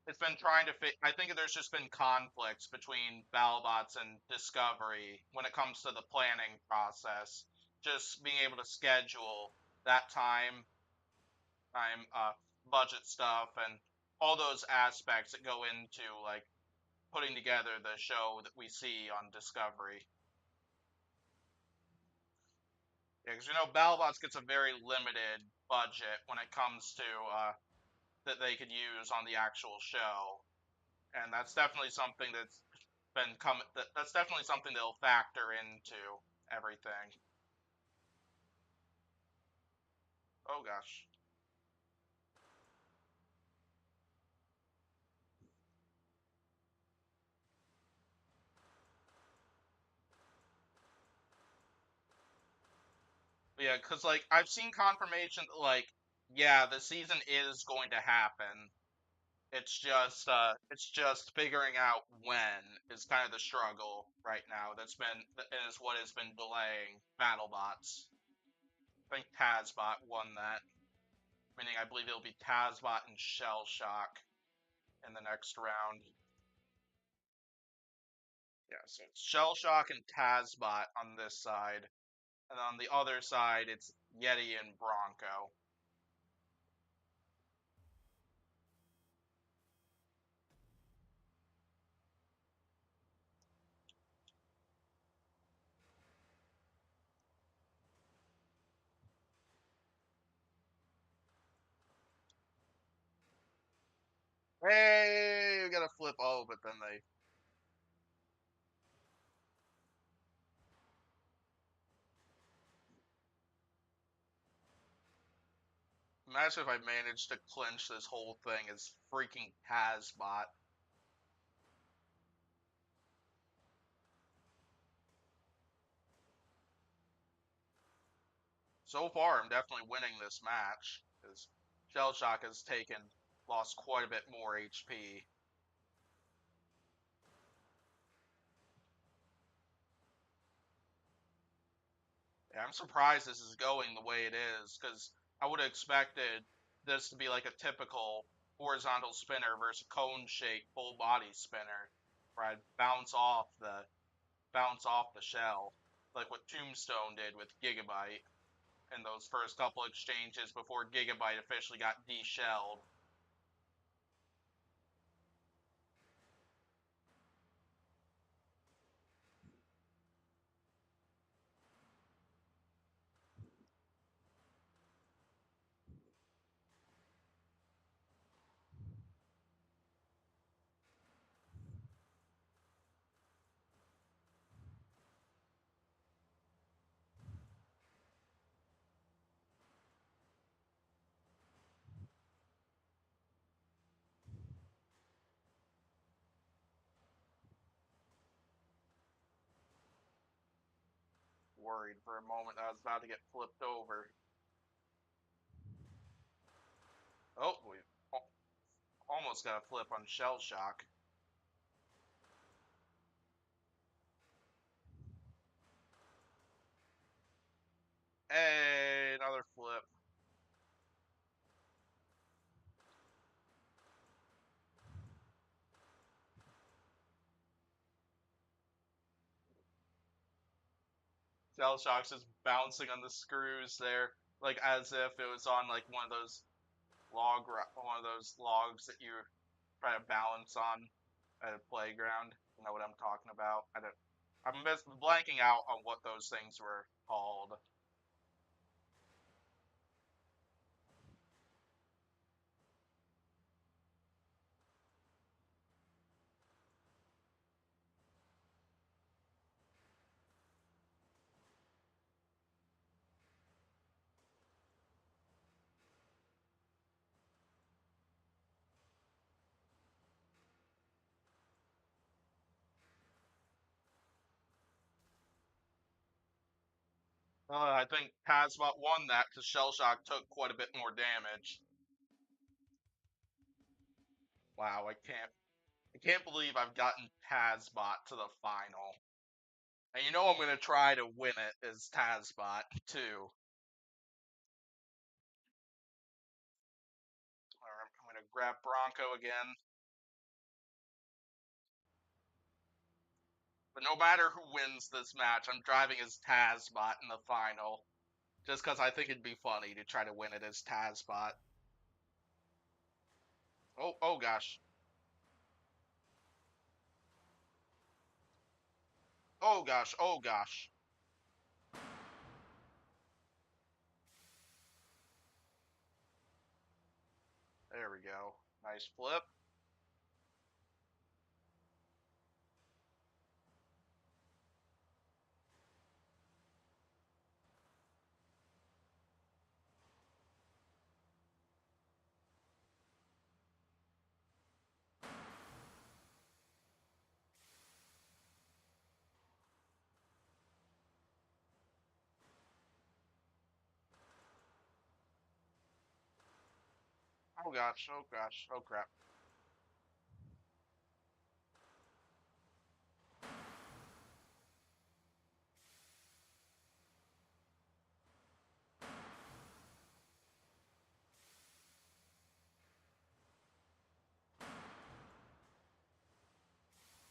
it's been trying to fit. I think there's just been conflicts between BattleBots and Discovery when it comes to the planning process. Just being able to schedule that time, budget stuff, and all those aspects that go into like putting together the show that we see on Discovery. Yeah, because BattleBots gets a very limited budget when it comes to that they could use on the actual show, and that's definitely something that's definitely something they'll factor into everything. Oh gosh. Yeah, because like I've seen confirmation that like yeah, the season is going to happen. It's just figuring out when is kind of the struggle right now. That is what has been delaying BattleBots. I think Tazbot won that, meaning I believe it'll be Tazbot and Shell Shock in the next round. Yeah, so it's Shell Shock and Tazbot on this side, and on the other side it's Yeti and Bronco. Hey, we got a flip. Oh, but then they. Imagine if I managed to clinch this whole thing as freaking Tazbot. So far, I'm definitely winning this match because Shellshock has lost quite a bit more HP. Yeah, I'm surprised this is going the way it is because I would have expected this to be like a typical horizontal spinner versus cone shake full body spinner, where I'd bounce off the shell, like what Tombstone did with Gigabyte in those first couple exchanges before Gigabyte officially got deshelled. Worried for a moment I was about to get flipped over. Oh, we almost got a flip on Shell Shock. Hey, another flip. Shell Shock's just bouncing on the screws there, like as if it was on like one of those logs that you try to balance on at a playground. You know what I'm talking about? I'm blanking out on what those things were called. I think Tazbot won that because Shellshock took quite a bit more damage. Wow, I can't believe I've gotten Tazbot to the final. And you know I'm gonna try to win it as Tazbot too. I'm gonna grab Bronco again. But no matter who wins this match, I'm driving as Tazbot in the final. Just because I think it'd be funny to try to win it as Tazbot. Oh gosh. Oh gosh, oh gosh. There we go. Nice flip. Oh gosh, oh gosh, oh crap.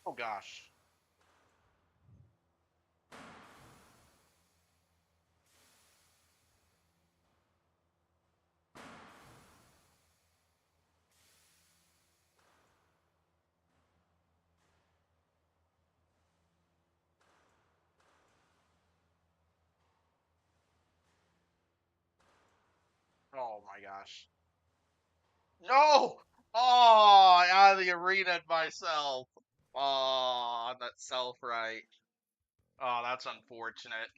Oh gosh. Oh my gosh. No! Oh, out of the arena myself. Oh, that self right. Oh, that's unfortunate.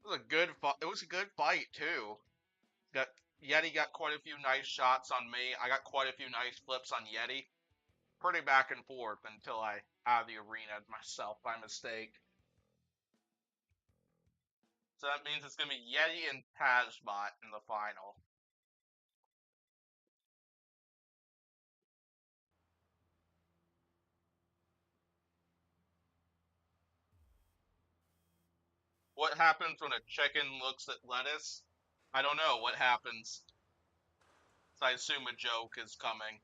It was a good fight. It was a good fight too. Got Yeti got quite a few nice shots on me. I got quite a few nice flips on Yeti. Pretty back and forth until I out of the arena myself by mistake. So that means it's gonna be Yeti and Tazbot in the final. What happens when a chicken looks at lettuce? I don't know what happens. So I assume a joke is coming.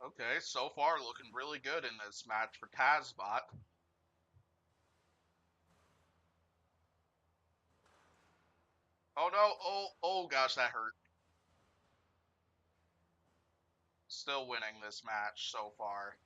Okay, so far looking really good in this match for Tazbot. Oh no, oh gosh, that hurt. Still winning this match so far.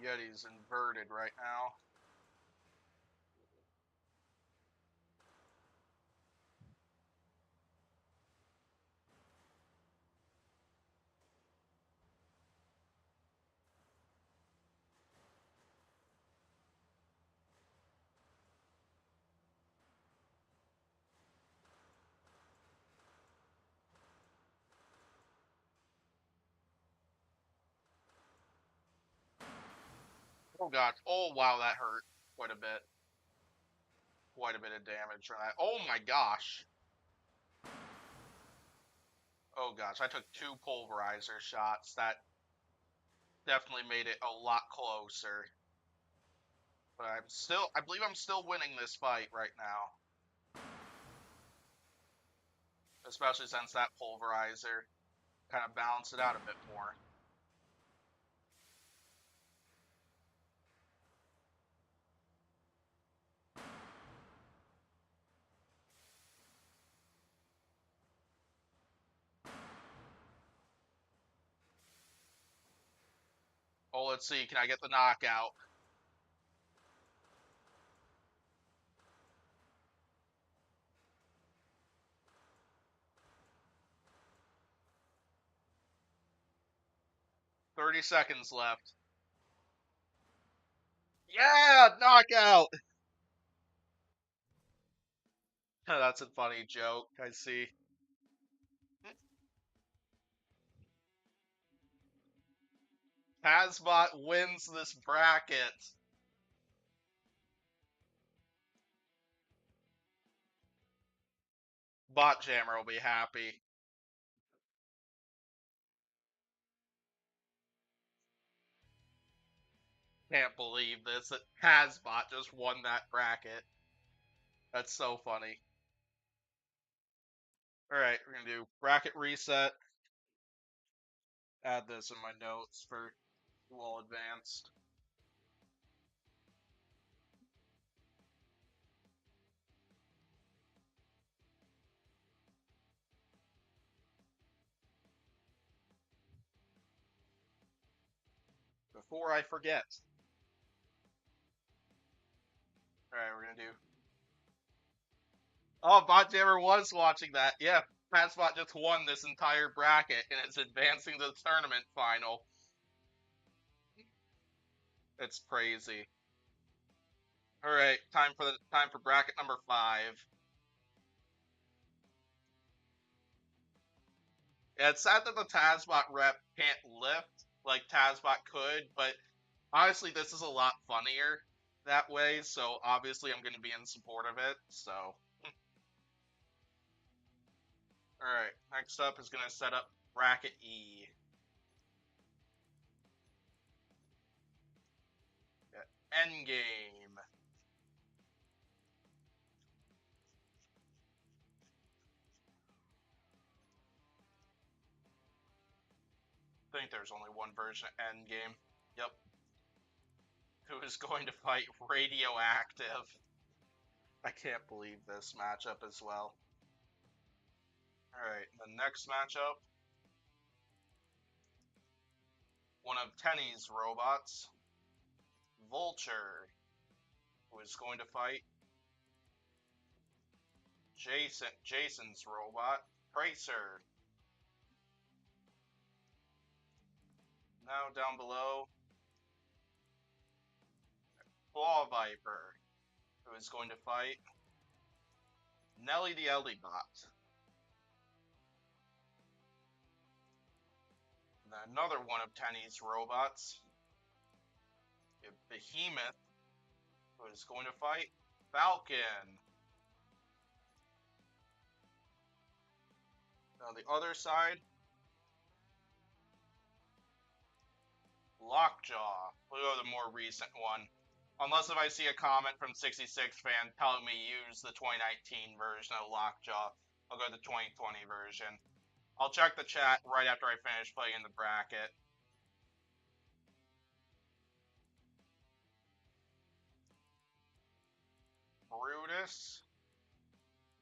Yeti's inverted right now. Oh gosh, oh wow, that hurt quite a bit. Quite a bit of damage from that. Oh my gosh. Oh gosh, I took two pulverizer shots. That definitely made it a lot closer. But I believe I'm still winning this fight right now. Especially since that pulverizer kind of balanced it out a bit more. Oh, let's see. Can I get the knockout? 30 seconds left. Yeah, knockout. That's a funny joke. I see. Hasbot wins this bracket. Bot Jammer will be happy. Can't believe this. That Hasbot just won that bracket. That's so funny. Alright, we're gonna do bracket reset. Add this in my notes for well advanced. Before I forget. Alright, we're gonna do. Oh, Bot Jammer was watching that. Yeah, Hasbot just won this entire bracket and it's advancing to the tournament final. It's crazy. All right, time for bracket number 5. Yeah, it's sad that the Tazbot rep can't lift like Tazbot could, but honestly, this is a lot funnier that way. So obviously, I'm going to be in support of it. So, all Alright, next up is going to set up bracket E. Endgame. I think there's only one version of Endgame. Yep. Who is going to fight Radioactive? I can't believe this matchup as well. Alright, the next matchup. One of Tenny's robots, Vulture, who is going to fight Jason's robot, Tracer. Now down below, Claw Viper, who is going to fight Nelly the Bot. Then another one of Tenny's robots, Behemoth, who is going to fight Falcon. On the other side, Lockjaw. We'll go to the more recent one. Unless if I see a comment from 66 fan telling me use the 2019 version of Lockjaw, I'll go to the 2020 version. I'll check the chat right after I finish playing the bracket. Brutus.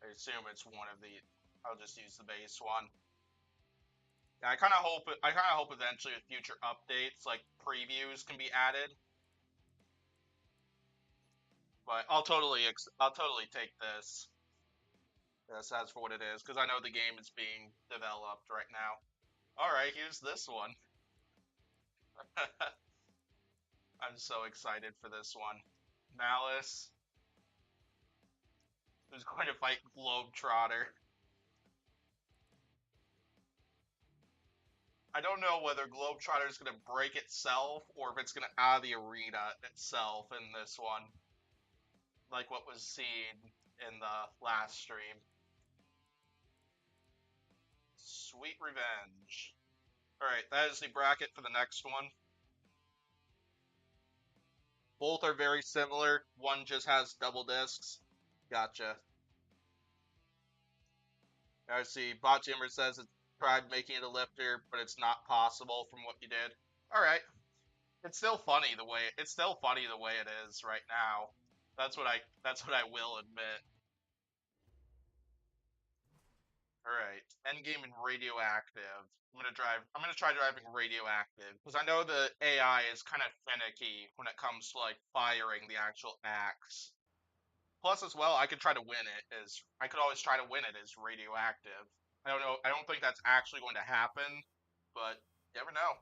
I assume it's one of the. I'll just use the base one. Yeah, I kind of hope eventually with future updates, like previews, can be added. But I'll totally take this. Yes, that's for what it is, because I know the game is being developed right now. All right, here's this one. I'm so excited for this one. Malice, who's going to fight Globetrotter. I don't know whether Globetrotter is going to break itself or if it's going to out of the arena itself in this one, like what was seen in the last stream. Sweet Revenge. Alright, that is the bracket for the next one. Both are very similar. One just has double discs. Gotcha. I see. Bot Jimmer says it tried making it a lifter, but it's not possible from what you did. Alright. It's still funny the way it is right now. That's what I will admit. Alright. Endgame and Radioactive. I'm gonna try driving Radioactive, because I know the AI is kind of finicky when it comes to like firing the actual axe. Plus, as well, I could always try to win it as Radioactive. I don't know. I don't think that's actually going to happen, but you never know.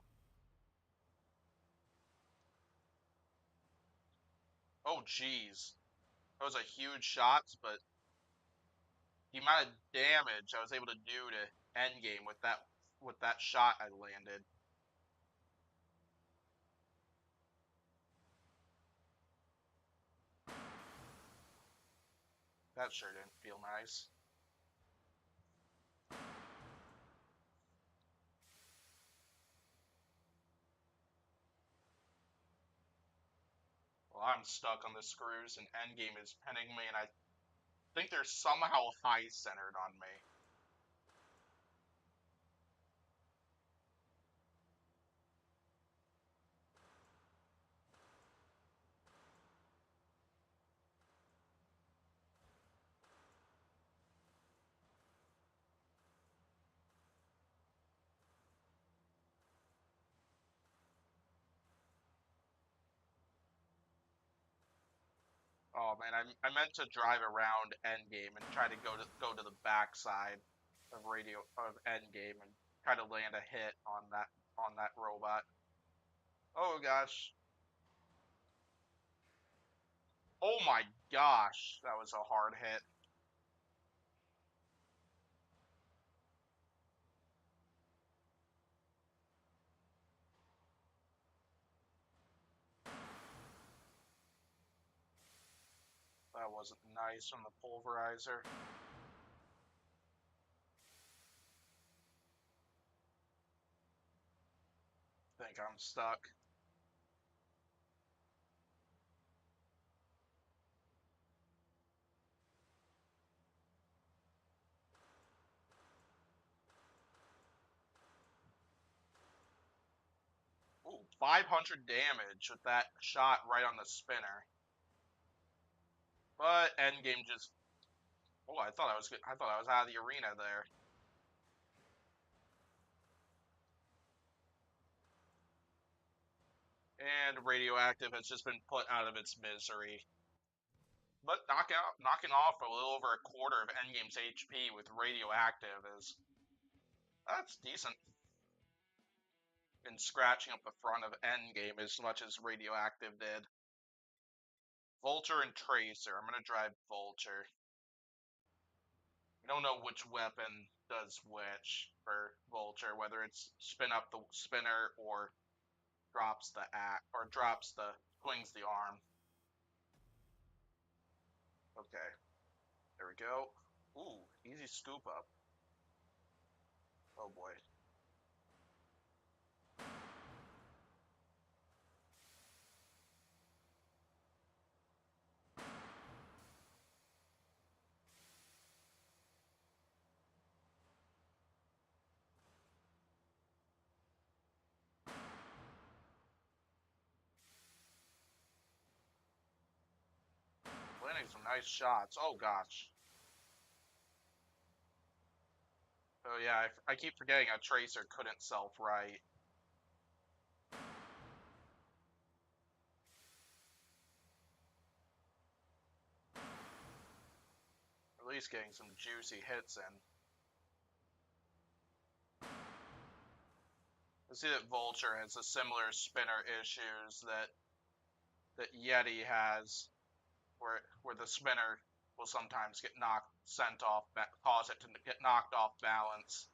Oh, jeez. That was a huge shot, but the amount of damage I was able to do to Endgame with that shot I landed. That sure didn't feel nice. Well, I'm stuck on the screws, and Endgame is pinning me, and I think they're somehow high-centered on me. Oh man, I meant to drive around Endgame and try to go to the backside of Endgame and try to land a hit on that robot. Oh gosh. Oh my gosh, that was a hard hit. That wasn't nice from the pulverizer. think I'm stuck. Ooh, 500 damage with that shot right on the spinner. But endgame just. Oh, I thought I was good. I thought I was out of the arena there. And radioactive has just been put out of its misery. But knocking off a little over a quarter of endgame's HP with radioactive is that's decent. And scratching up the front of endgame as much as radioactive did. Vulture and Tracer. I'm gonna drive Vulture. I don't know which weapon does which for Vulture, whether it's spin up the spinner or drops the act or swings the arm. Okay, there we go. Ooh, easy scoop up. Oh boy. Landing some nice shots. Oh gosh. Oh yeah, I keep forgetting a Tracer couldn't self-right. At least getting some juicy hits in. I see that Vulture has a similar spinner issues that Yeti has, where the spinner will sometimes get sent off, cause it to get knocked off balance.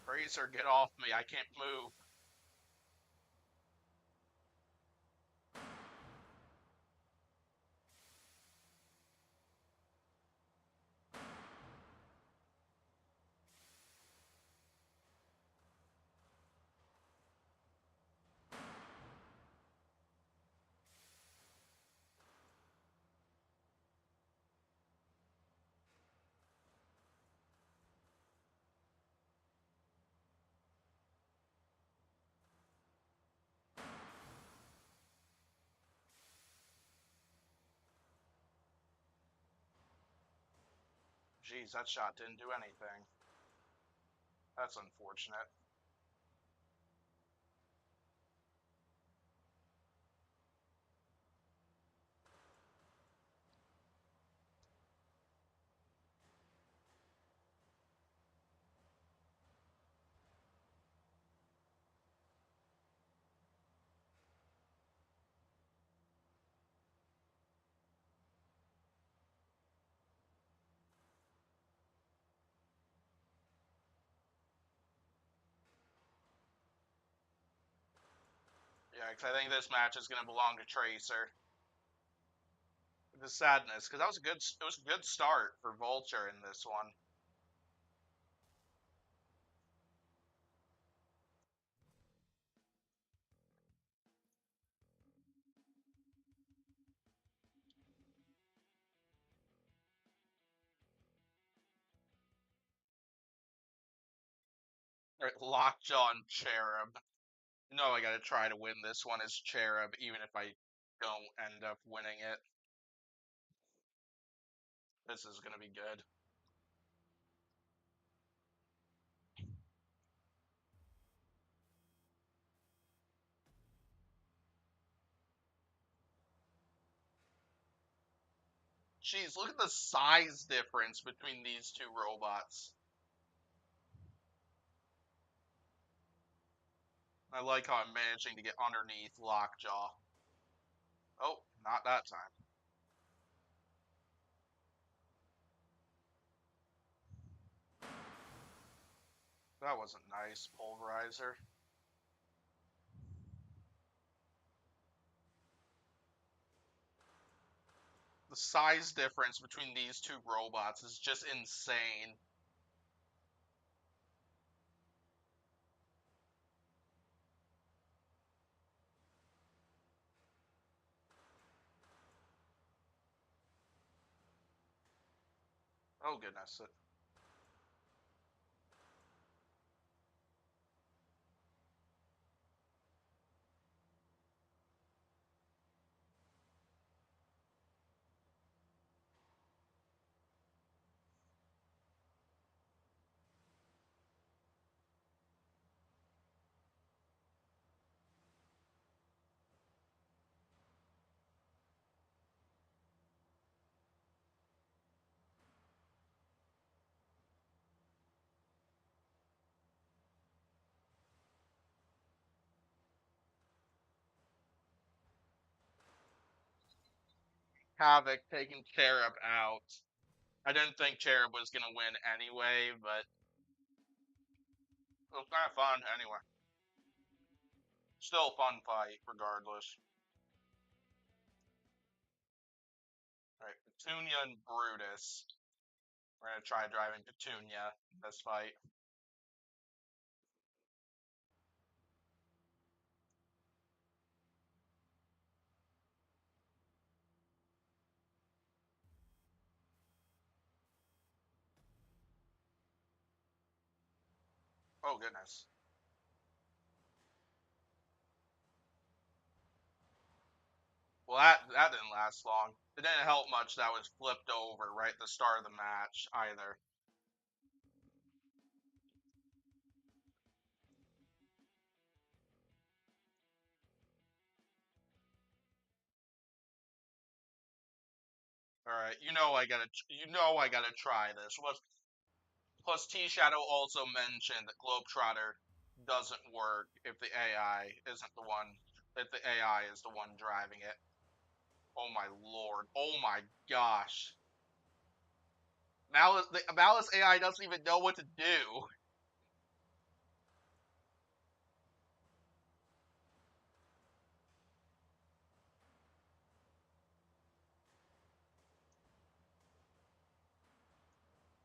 Tracer, get off me! I can't move. Jeez, that shot didn't do anything. That's unfortunate. Yeah, because I think this match is going to belong to Tracer. The sadness, because it was a good start for Vulture in this one. Alright, Lockjaw and Cherub. No, I gotta try to win this one as Cherub, even if I don't end up winning it. This is gonna be good. Jeez, look at the size difference between these two robots. I like how I'm managing to get underneath Lockjaw. Oh, not that time. That wasn't nice, Pulverizer. The size difference between these two robots is just insane. Oh, goodness. Havoc taking Cherub out. I didn't think Cherub was going to win anyway, but it was kind of fun anyway. Still a fun fight, regardless. Alright, Petunia and Brutus. We're going to try driving Petunia in this fight. Oh, goodness. Well, that didn't last long. It didn't help much that was flipped over right at the start of the match, either. Alright, I gotta try this. Plus, T-Shadow also mentioned that Globetrotter doesn't work if the AI isn't the one, if the AI is the one driving it. Oh my lord. Oh my gosh. The Malice AI doesn't even know what to do.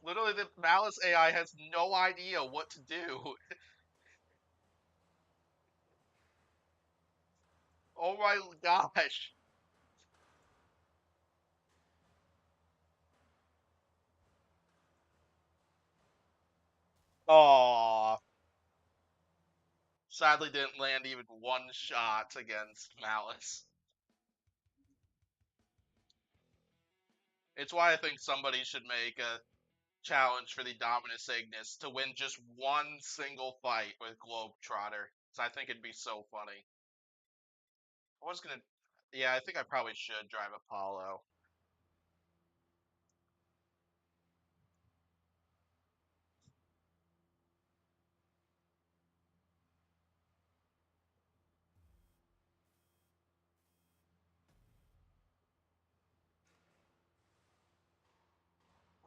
Literally, the Malice AI has no idea what to do. Oh my gosh. Aww. Sadly, didn't land even one shot against Malice. It's why I think somebody should make a challenge for the Dominus Ignis to win just one single fight with Globetrotter. So I think it'd be so funny. I was gonna, yeah, I think I probably should drive Apollo.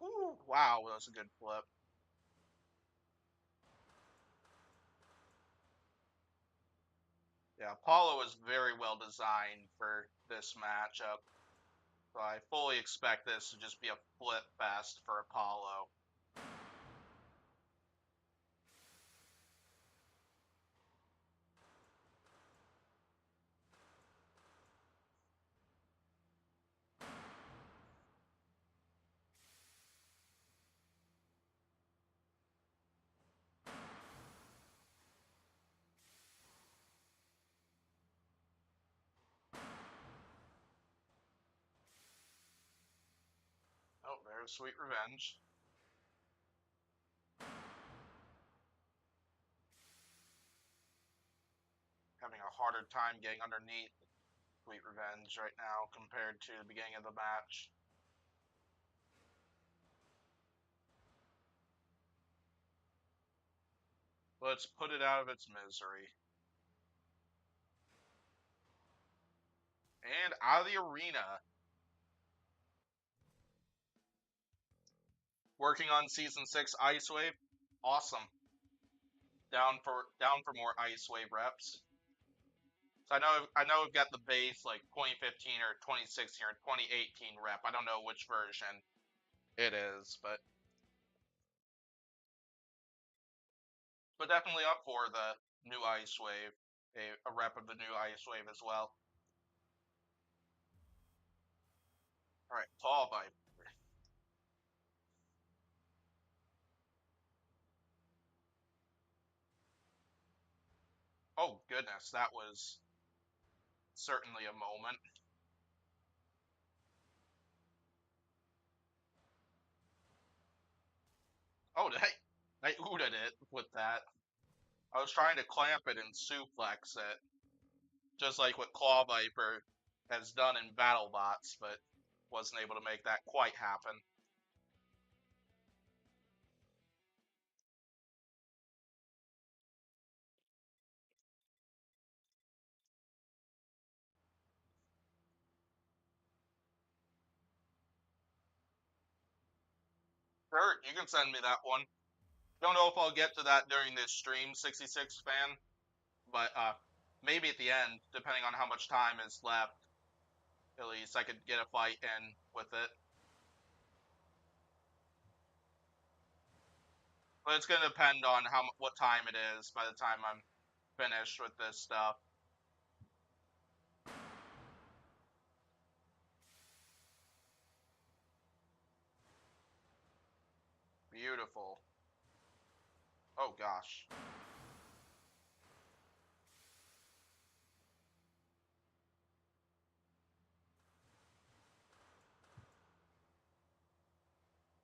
Ooh, wow, that was a good flip. Yeah, Apollo is very well designed for this matchup. So I fully expect this to just be a flip fest for Apollo. Oh, there's Sweet Revenge. Having a harder time getting underneath Sweet Revenge right now compared to the beginning of the match. Let's put it out of its misery. And out of the arena. Working on season 6 Ice Wave. Awesome. Down for more Ice Wave reps. So I know we've got the base like 2015 or 2016 or 2018 rep. I don't know which version it is, but definitely up for the new Ice Wave, a rep of the new Ice Wave as well. All right, Claw Viper. Oh goodness, that was certainly a moment. Oh, I ooted it with that. I was trying to clamp it and suplex it, just like what Claw Viper has done in BattleBots, but wasn't able to make that quite happen. Sure, you can send me that one. Don't know if I'll get to that during this stream, 66 fan, but maybe at the end, depending on how much time is left. At least I could get a fight in with it. But it's gonna depend on what time it is by the time I'm finished with this stuff. Beautiful. Oh gosh.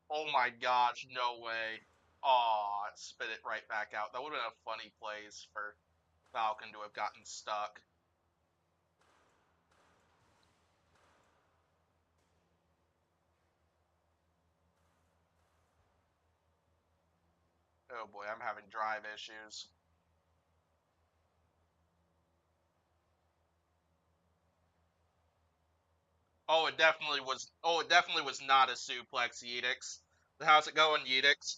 Oh my gosh, no way. Aw, it spit it right back out. That would have been a funny place for Falcon to have gotten stuck. Oh boy, I'm having drive issues. Oh, it definitely was. Oh, it definitely was not a suplex, Yedix. How's it going, Yedix?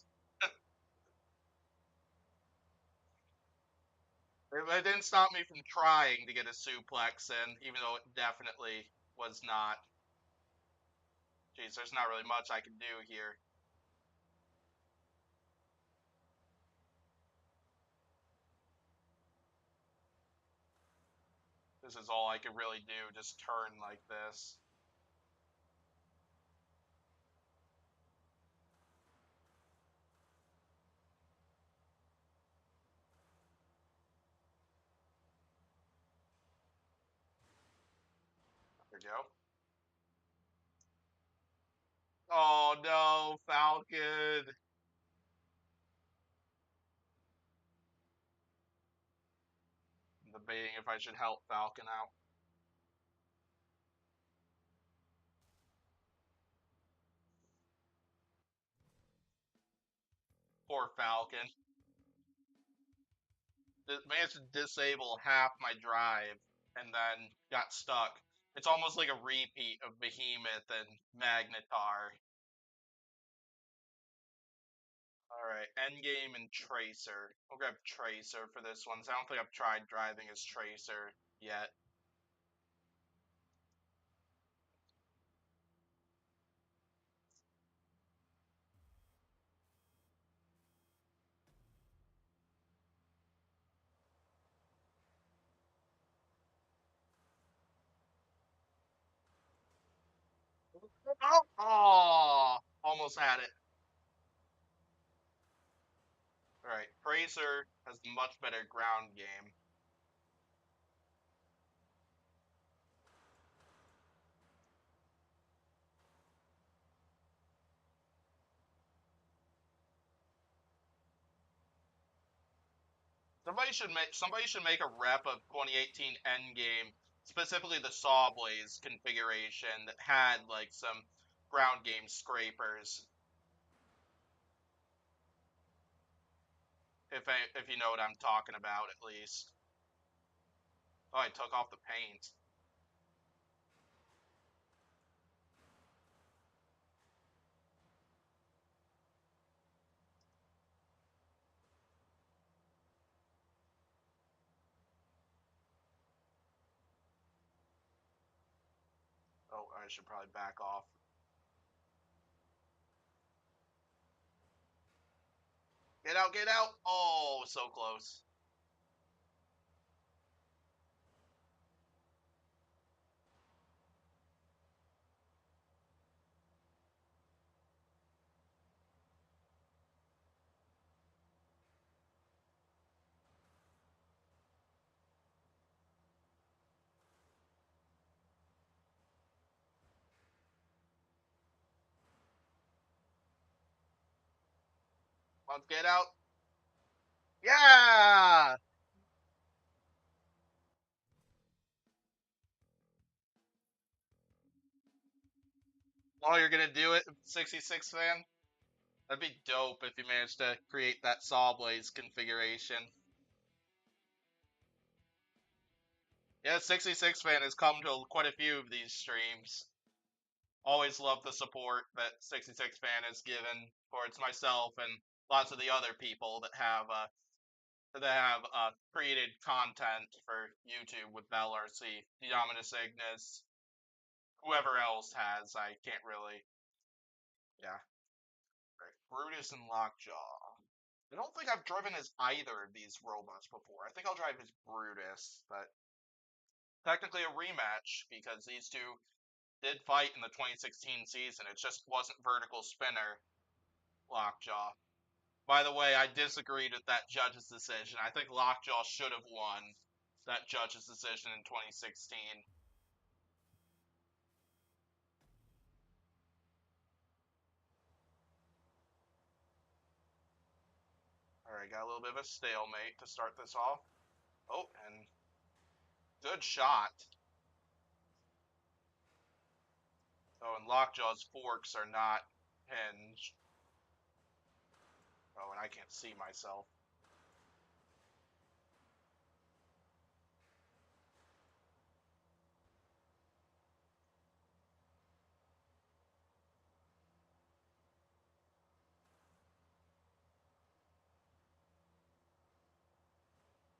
It didn't stop me from trying to get a suplex in, even though it definitely was not. Jeez, there's not really much I can do here. This is all I could really do, just turn like this. There we go. Oh no, Falcon. I'm debating if I should help Falcon out. Poor Falcon. Managed to disable half my drive and then got stuck. It's almost like a repeat of Behemoth and Magnetar. Alright, Endgame and Tracer. We'll grab Tracer for this one. So I don't think I've tried driving as Tracer yet. Oh, almost had it. Alright, Tracer has much better ground game. Somebody should make a rep of 2018 Endgame, specifically the Saw Blaze configuration that had like some ground game scrapers. If you know what I'm talking about, at least. Oh, I took off the paint. I should probably back off. Get out, get out! Oh, so close. Let's get out. Yeah! Oh, you're gonna do it, 66 fan? That'd be dope if you managed to create that Saw Blaze configuration. Yeah, 66 fan has come to quite a few of these streams. Always love the support that 66 fan has given towards myself and lots of the other people that have created content for YouTube with LRC. Dominus Ignis, whoever else has, I can't really. Yeah. Right. Brutus and Lockjaw. I don't think I've driven as either of these robots before. I think I'll drive as Brutus, but technically a rematch because these two did fight in the 2016 season. It just wasn't vertical spinner Lockjaw. By the way, I disagreed with that judge's decision. I think Lockjaw should have won that judge's decision in 2016. All right, got a little bit of a stalemate to start this off. Oh, and good shot. Oh, and Lockjaw's forks are not hinged. Oh, and I can't see myself.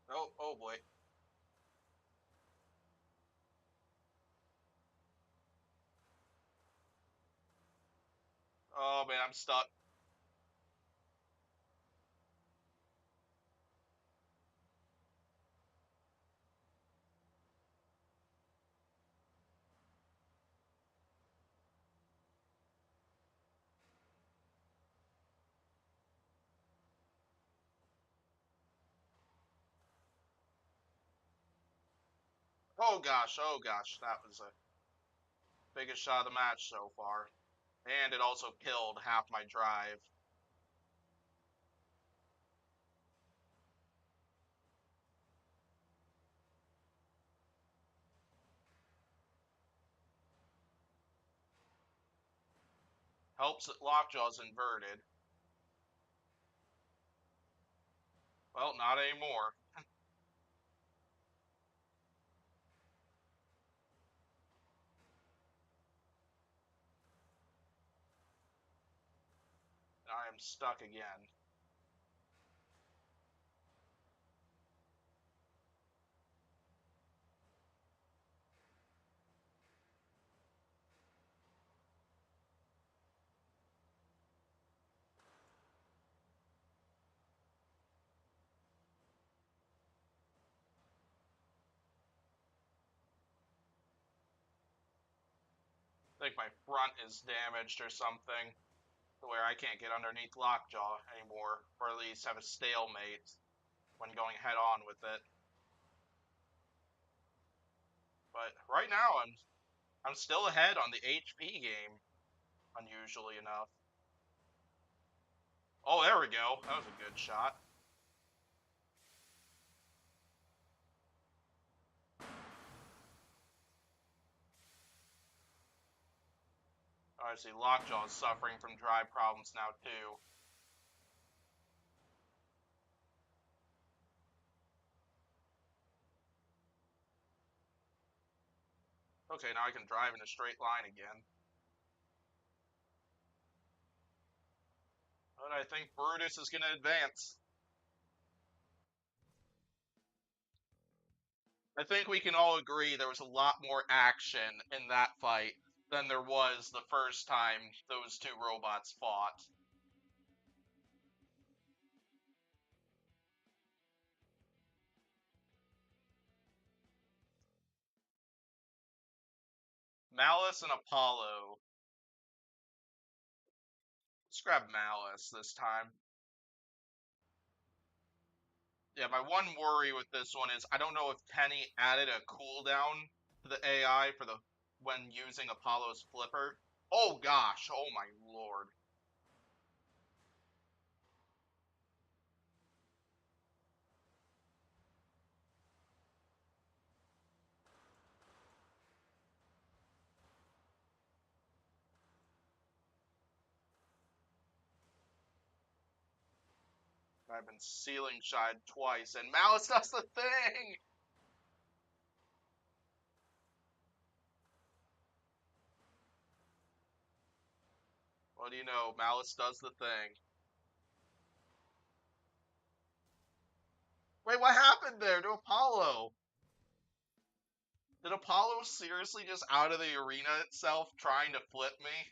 Oh, oh boy. Oh man, I'm stuck. Oh gosh, that was the biggest shot of the match so far. And it also killed half my drive. Helps that Lockjaw's inverted. Well, not anymore. I am stuck again. I think my front is damaged or something, to where I can't get underneath Lockjaw anymore, or at least have a stalemate when going head on with it. But right now, I'm still ahead on the HP game, unusually enough. Oh, there we go. That was a good shot. I see Lockjaw is suffering from drive problems now too. Okay, now I can drive in a straight line again. But I think Brutus is going to advance. I think we can all agree there was a lot more action in that fight than there was the first time those two robots fought. Malice and Apollo. Let's grab Malice this time. Yeah, my one worry with this one is I don't know if Penny added a cooldown to the AI for the when using Apollo's flipper. Oh gosh, oh my lord. I've been ceiling shied twice, and Malice does the thing! What do you know? Malice does the thing. Wait, what happened there to Apollo? Did Apollo seriously just out of the arena itself trying to flip me?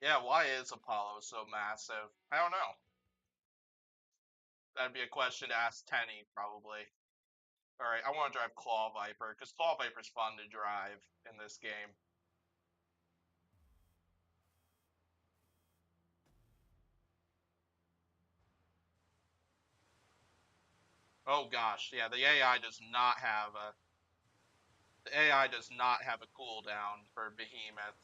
Yeah, why is Apollo so massive? I don't know. That'd be a question to ask Tenny, probably. Alright, I want to drive Claw Viper, because Claw Viper's fun to drive in this game. Oh gosh, yeah, the AI does not have a... The AI does not have a cooldown for Behemoth.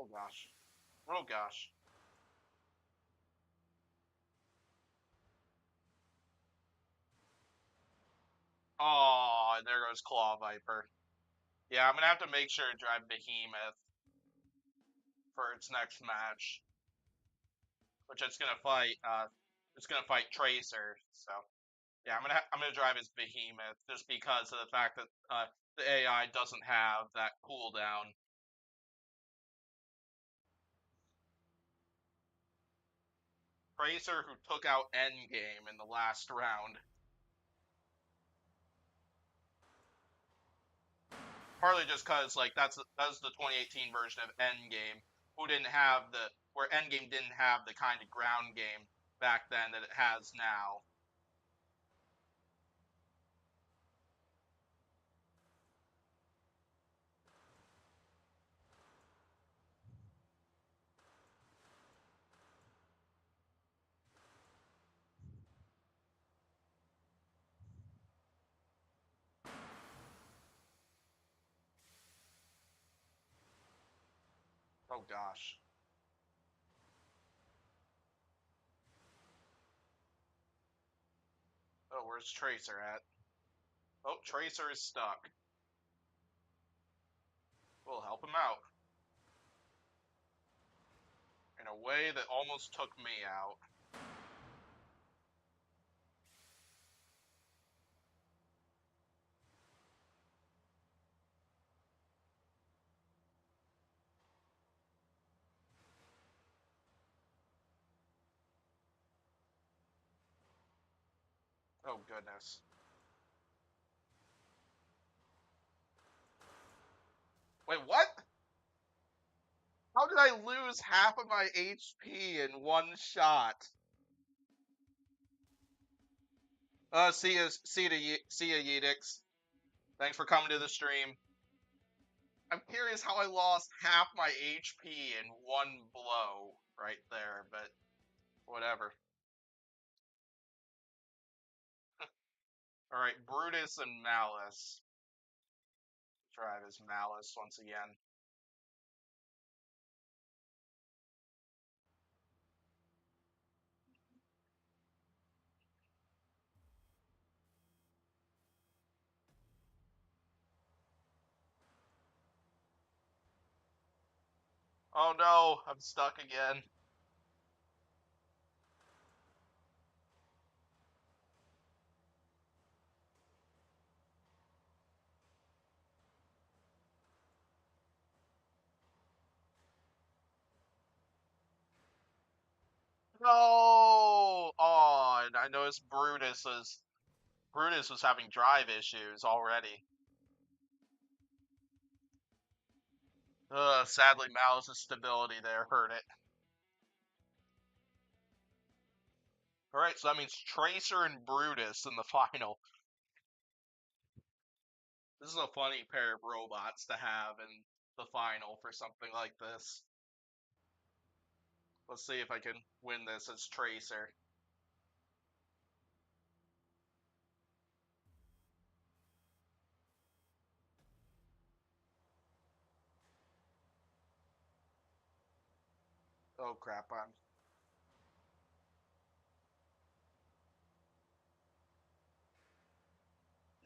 Oh gosh. Oh gosh. Oh, there goes Claw Viper. Yeah, I'm gonna have to make sure to drive Behemoth for its next match, which it's gonna fight Tracer. So yeah, I'm gonna drive as Behemoth just because of the fact that the AI doesn't have that cooldown. Tracer who took out Endgame in the last round. Partly just because like that's the 2018 version of Endgame, who didn't have the where Endgame didn't have the kind of ground game back then that it has now. Oh gosh. Oh, where's Tracer at? Oh, Tracer is stuck. We'll help him out in a way that almost took me out. Oh goodness. Wait, what? How did I lose half of my HP in one shot? See ya, Yedix. Thanks for coming to the stream. I'm curious how I lost half my HP in one blow right there, but whatever. Alright, Brutus and Malice. Try this Malice once again. Oh no, I'm stuck again. No! Oh, and I noticed Brutus was having drive issues already. Sadly, Malice's stability there hurt it. Alright, so that means Tracer and Brutus in the final. This is a funny pair of robots to have in the final for something like this. Let's see if I can win this as Tracer. Oh crap, I'm...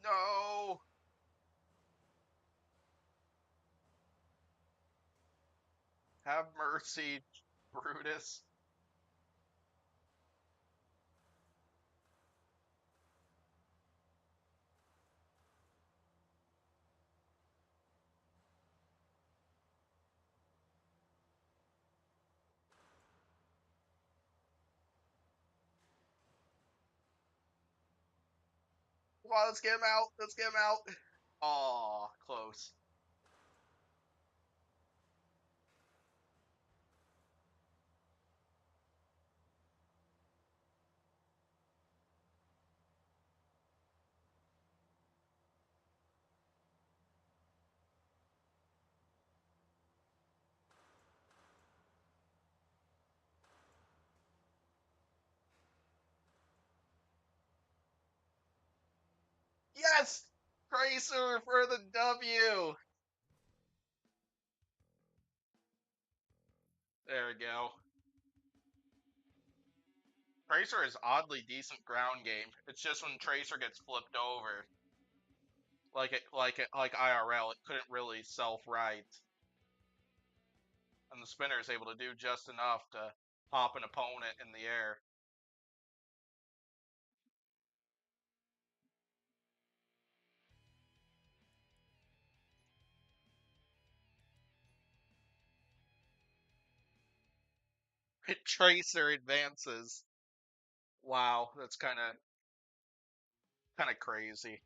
No! Have mercy, Brutus. Come on, let's get him out. Let's get him out. Aw, close. Yes! Tracer for the W! There we go. Tracer is oddly decent ground game. It's just when Tracer gets flipped over, like IRL, it couldn't really self-right, and the spinner is able to do just enough to pop an opponent in the air. Tracer advances. Wow, that's kind of crazy.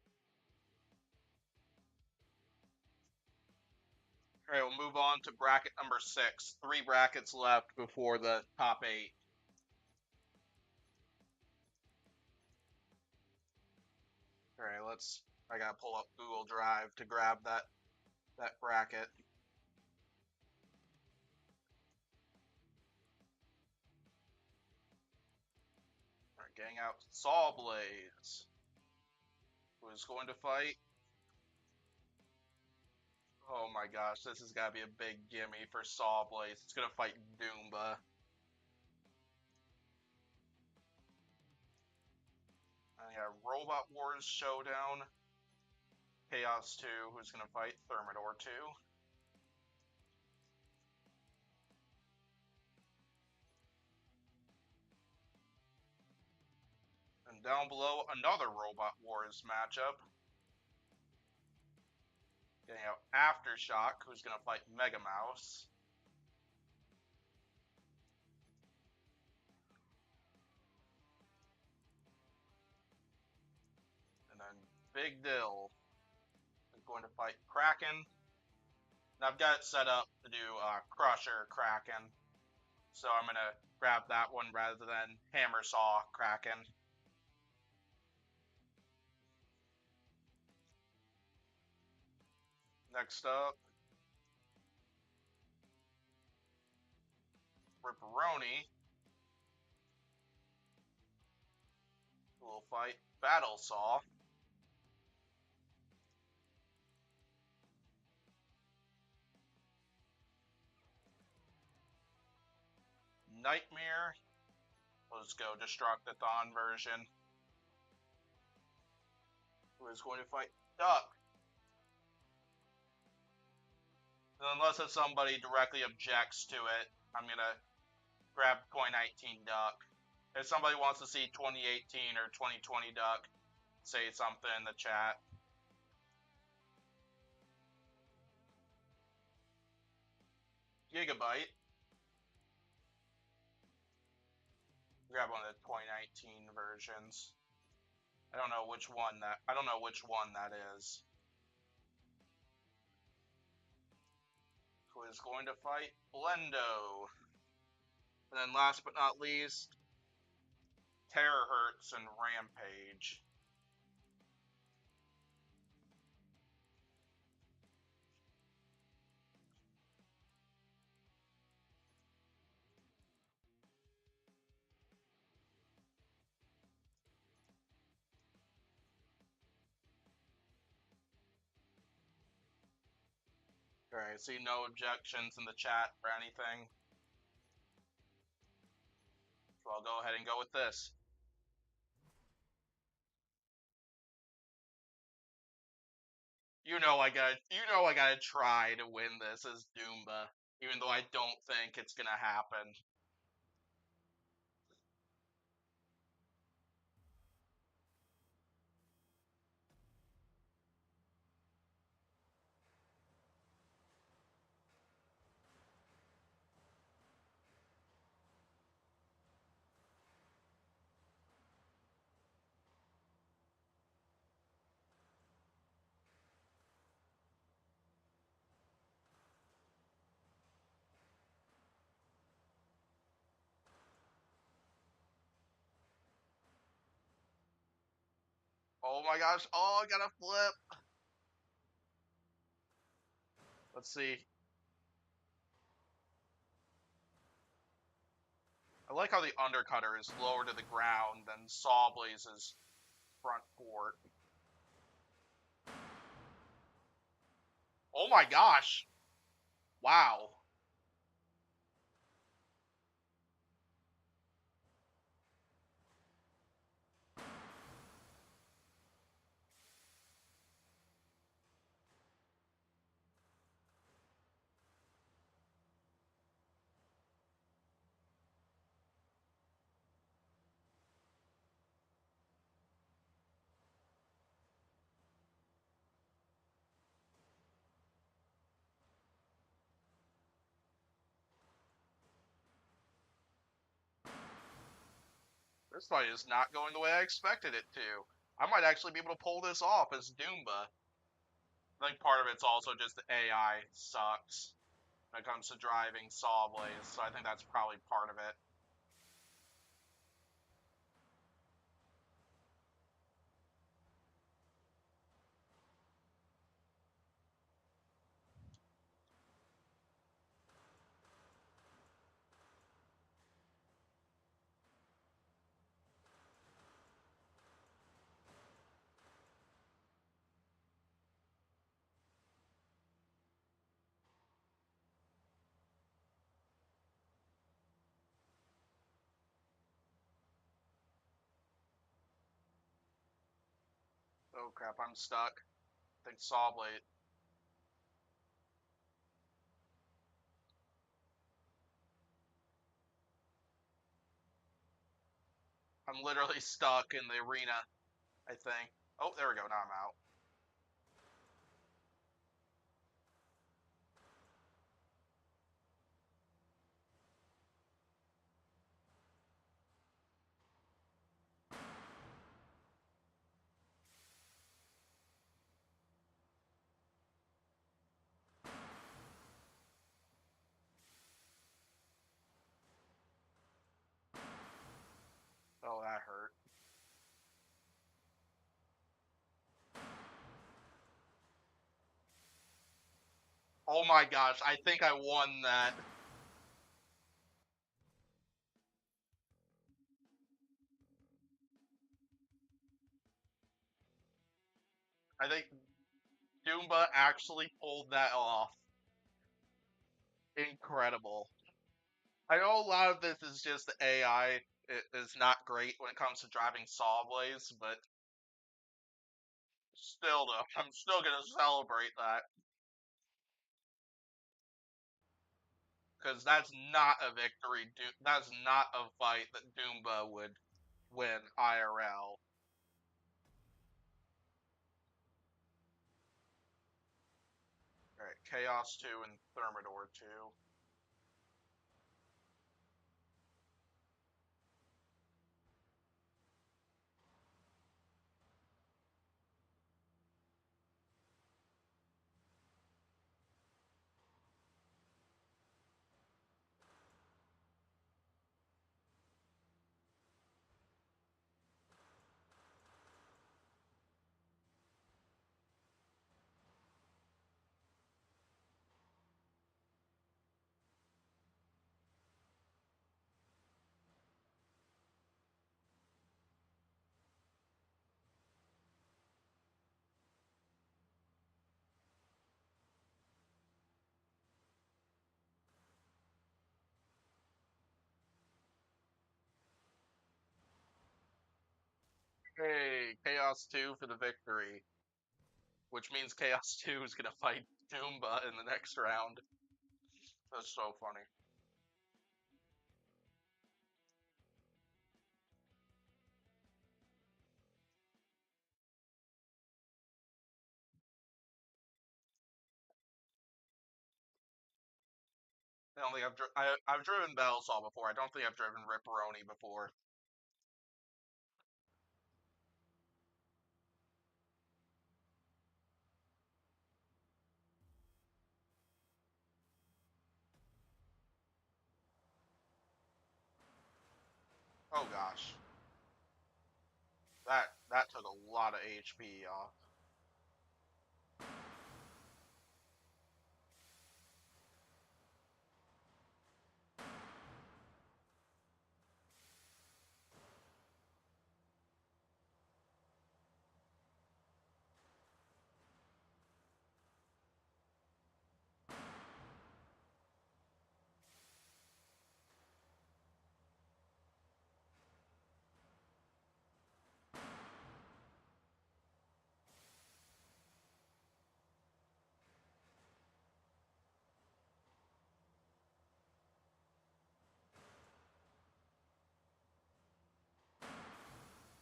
All right, we'll move on to bracket number 6. 3 brackets left before the top 8. All right, let's. I gotta pull up Google Drive to grab that bracket. All right, getting out Sawblaze, who is going to fight. Oh my gosh, this has got to be a big gimme for Sawblaze. It's gonna fight Doomba. I got Robot Wars Showdown. Chaos 2, who's gonna fight Thermidor 2. And down below, another Robot Wars matchup. Getting out Aftershock, who's gonna fight Mega Mouse. And then Big Dill is going to fight Kraken. And I've got it set up to do Crusher Kraken. So I'm gonna grab that one rather than Hammer Saw Kraken. Next up, Ripperoni, who will fight Battle Saw. Nightmare, let's go Destructathon version, who is going to fight Duck. Unless if somebody directly objects to it, I'm gonna grab 2019 Duck. If somebody wants to see 2018 or 2020 Duck, say something in the chat. Gigabyte. Grab one of the 2019 versions. I don't know which one that is. Who is going to fight Blendo? And then last but not least, Terahertz and Rampage. Alright, see no objections in the chat or anything. So I'll go ahead and go with this. You know I gotta try to win this as Doomba, even though I don't think it's gonna happen. Oh my gosh, oh, I gotta flip. Let's see. I like how the undercutter is lower to the ground than Sawblaze's front port. Oh my gosh. Wow. This fight is not going the way I expected it to. I might actually be able to pull this off as Doomba. I think part of it's also just the AI sucks when it comes to driving Sawblaze, so I think that's probably part of it. Oh crap, I'm stuck. I think Sawblade. I'm literally stuck in the arena, I think. Oh, there we go, now I'm out. Oh, that hurt. Oh my gosh, I think I won that. I think Doomba actually pulled that off. Incredible. I know a lot of this is just the AI is not great when it comes to driving Sawblaze, but still though, I'm still gonna celebrate that. because that's not a victory. That's not a fight that Doomba would win IRL. All right, Chaos 2 and Thermidor 2. Hey, Chaos 2 for the victory, which means Chaos 2 is going to fight Doomba in the next round. That's so funny. I don't think I've driven Bellsaw before. I don't think I've driven Ripperoni before. Oh gosh, that took a lot of HP off.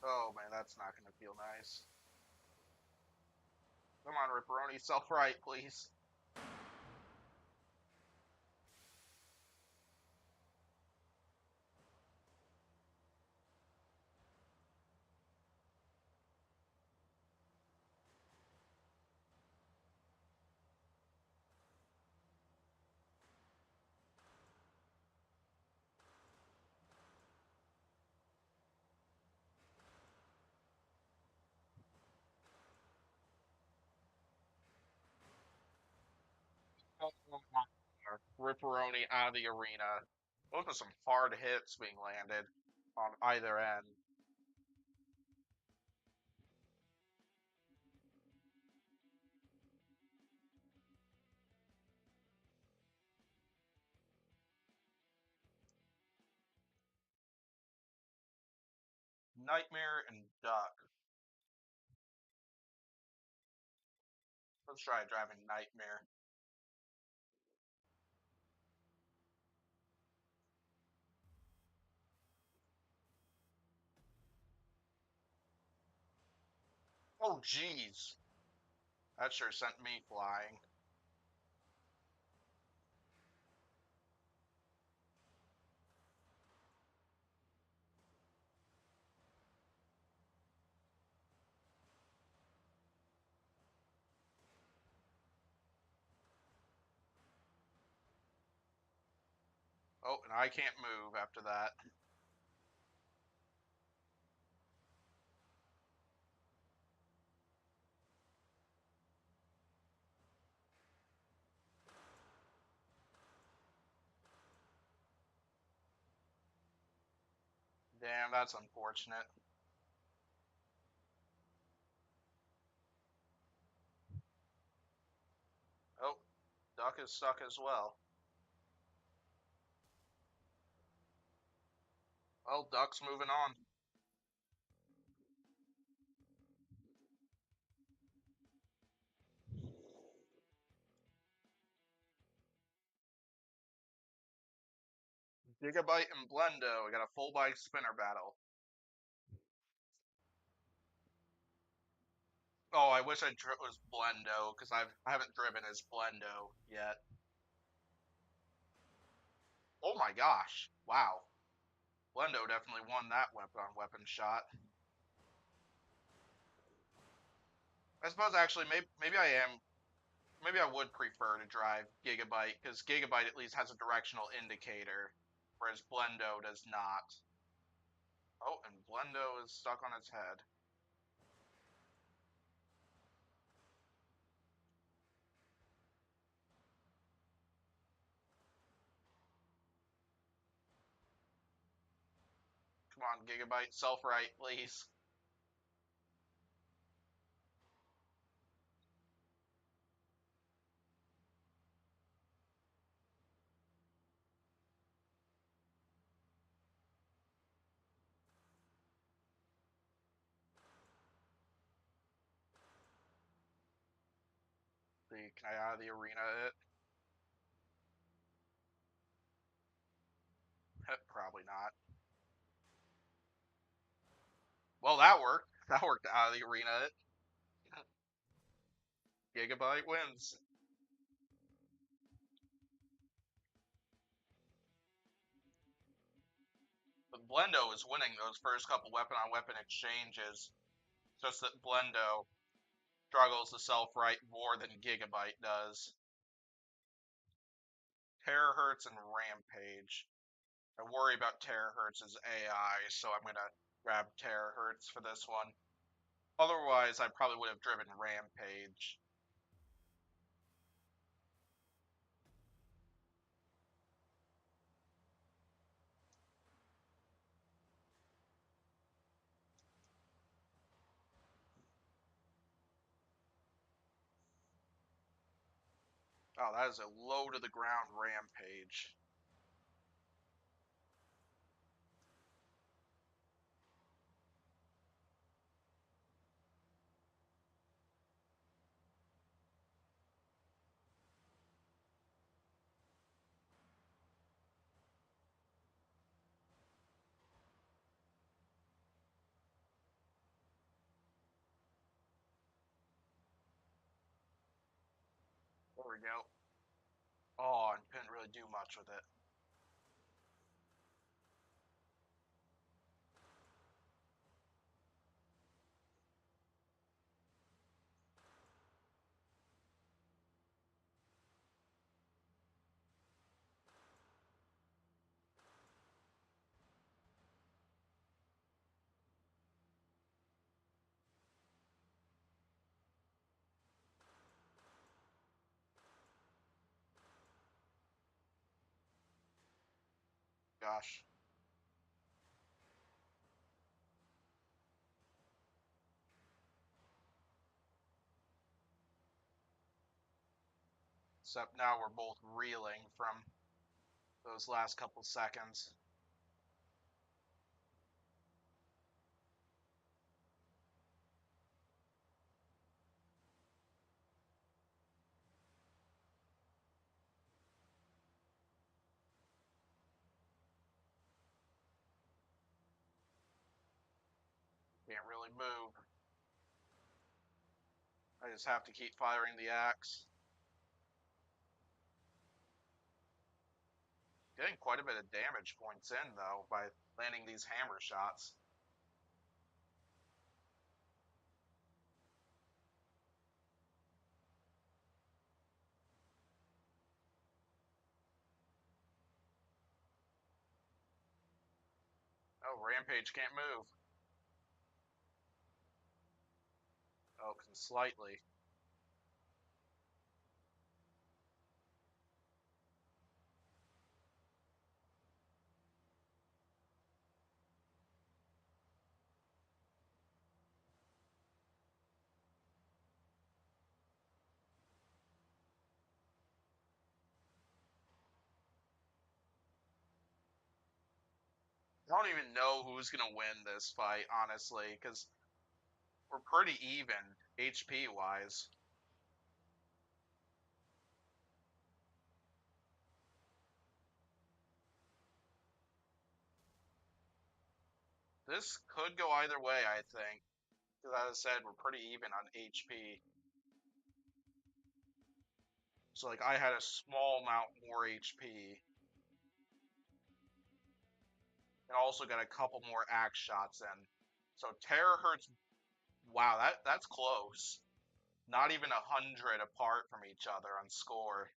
Oh man, that's not gonna feel nice. Come on, Ripperoni, self-right, please. Ripperoni out of the arena. Those were some hard hits being landed on either end. Nightmare and Duck. Let's try driving Nightmare. Oh jeez, that sure sent me flying. Oh, and I can't move after that. Damn, that's unfortunate. Oh, Duck is stuck as well. Well, Duck's moving on. Gigabyte and Blendo. We got a full bike spinner battle. Oh, I wish it was Blendo because I haven't driven as Blendo yet. Oh my gosh! Wow, Blendo definitely won that weapon on weapon shot. I suppose actually maybe maybe I would prefer to drive Gigabyte because Gigabyte at least has a directional indicator, whereas Blendo does not. Oh, and Blendo is stuck on its head. Come on, Gigabyte, self-right, please. See, can I out of the arena it? Probably not. Well, that worked. That worked out of the arena it. Gigabyte wins. But Blendo is winning those first couple weapon on weapon exchanges. Just that Blendo struggles to self-right more than Gigabyte does. Terahertz and Rampage. I worry about Terahertz's AI, so I'm gonna grab Terahertz for this one. Otherwise, I probably would have driven Rampage. Oh, that is a low to the ground Rampage. There we go. Oh, and couldn't really do much with it. Gosh. Except now we're both reeling from those last couple seconds. Can't really move. I just have to keep firing the axe. Getting quite a bit of damage points in, though, by landing these hammer shots. Oh, Rampage can't move. Oh, can slightly. I don't even know who's going to win this fight, honestly, because we're pretty even, HP-wise. This could go either way, I think. Because as I said, we're pretty even on HP. So like I had a small amount more HP. And also got a couple more axe shots in. So terahertz, wow, that's close. Not even 100 apart from each other on score.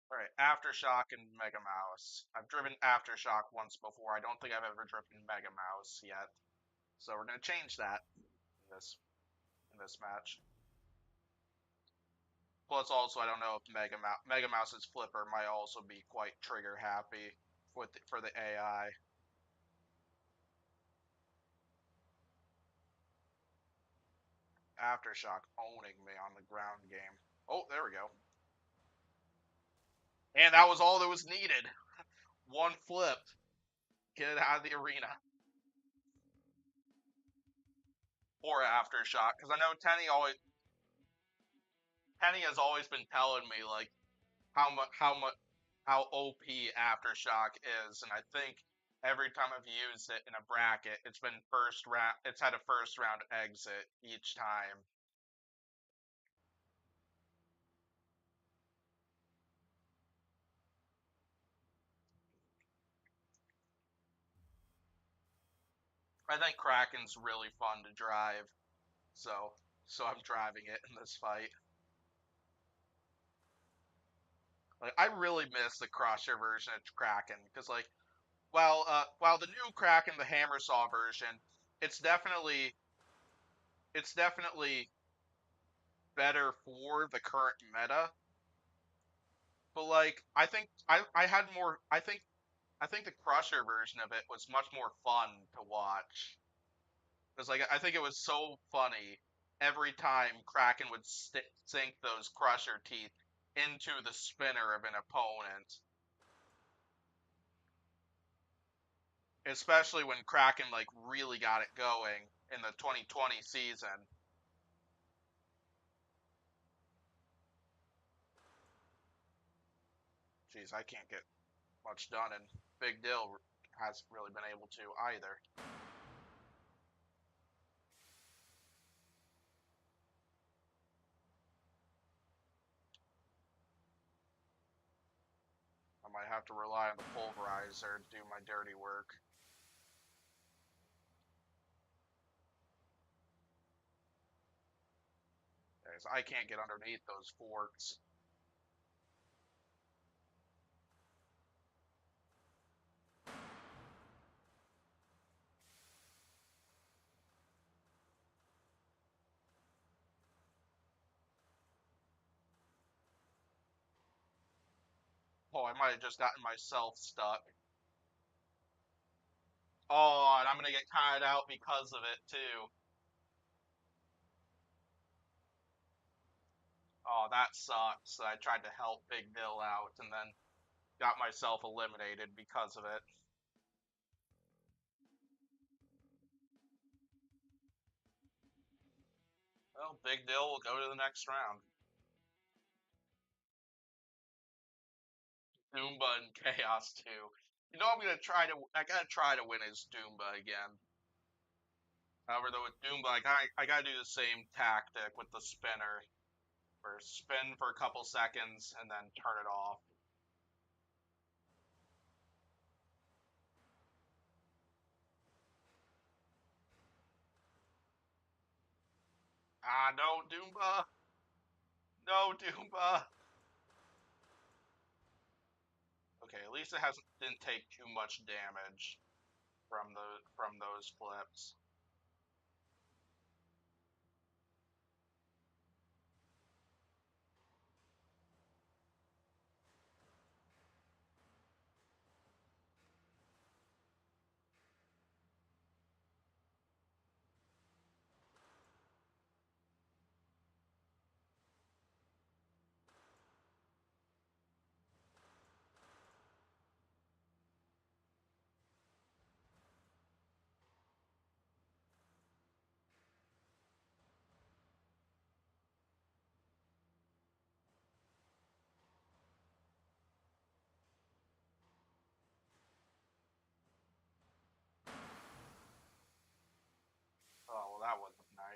All right, Aftershock and Mega Mouse. I've driven Aftershock once before. I don't think I've ever driven Mega Mouse yet. So we're gonna change that in this match. Plus, also, I don't know if Mega Mouse's flipper might also be quite trigger happy for the AI. Aftershock owning me on the ground game. Oh, there we go. And that was all that was needed. One flip. Get it out of the arena. Or Aftershock. Because I know Penny has always been telling me like how OP Aftershock is, and I think every time I've used it in a bracket, it's been first round. It's had a first round exit each time. I think Kraken's really fun to drive, so I'm driving it in this fight. Like I really miss the Crusher version of Kraken because like while the new Kraken, the Hammer Saw version, it's definitely it's definitely better for the current meta. But like I had more I think the Crusher version of it was much more fun to watch. Because like I think it was so funny every time Kraken would sink those Crusher teeth into the spinner of an opponent. Especially when Kraken like really got it going in the 2020 season. Jeez, I can't get much done, and Big Dill hasn't really been able to either. I might have to rely on the pulverizer to do my dirty work. Okay, so I can't get underneath those forks. Oh, I might have just gotten myself stuck. Oh, and I'm gonna get tied out because of it too. Oh, that sucks. I tried to help Big Dill out and then got myself eliminated because of it. Well, Big Dill will go to the next round. Doomba and Chaos too. You know, I gotta try to win as Doomba again. However, though with Doomba, I gotta do the same tactic with the spinner. Or spin for a couple seconds and then turn it off. Ah, no, Doomba! No, Doomba! Okay, at least it hasn't didn't take too much damage from those flips.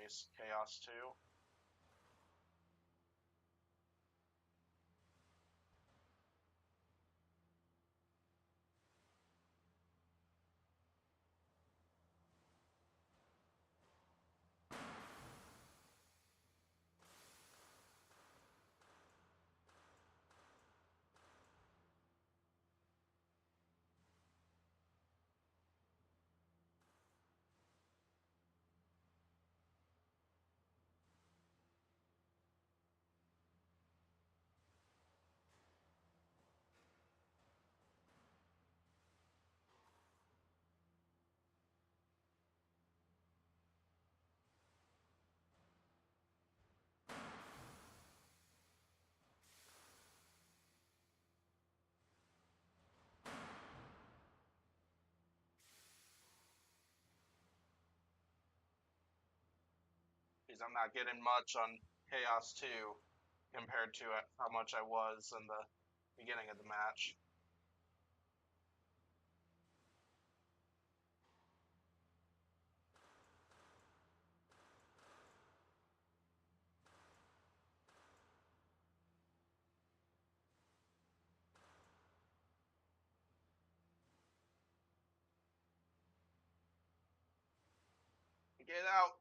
Nice. Chaos 2. Because I'm not getting much on Chaos 2 compared to how much I was in the beginning of the match. Get out.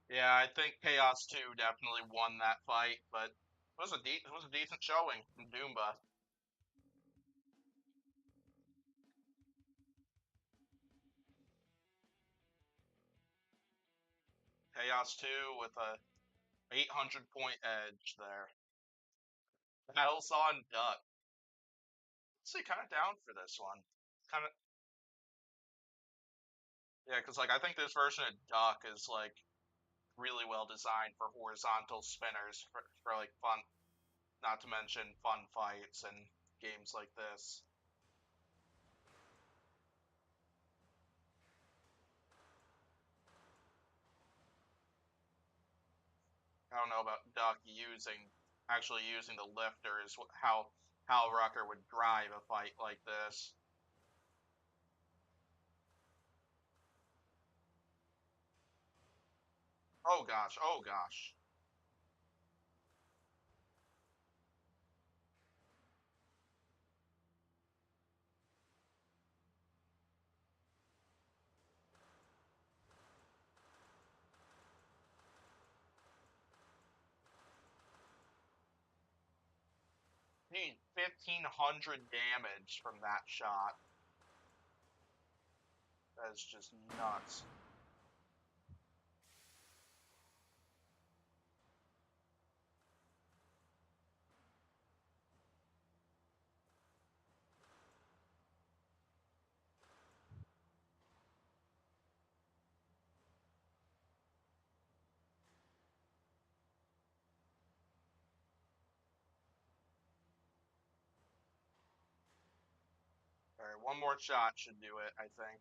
Yeah, I think Chaos 2 definitely won that fight, but it was a decent showing from Doomba. Chaos 2 with a 800 point edge there. Battle and Duck. Actually, kind of down for this one. Kind of, yeah, because like I think this version of Duck is like really well designed for horizontal spinners for like fun, not to mention fun fights and games like this. I don't know about Duck actually using the lifter is how Rucker would drive a fight like this. Oh gosh, oh gosh. Need 1500 damage from that shot. That's just nuts. Alright, one more shot should do it, I think.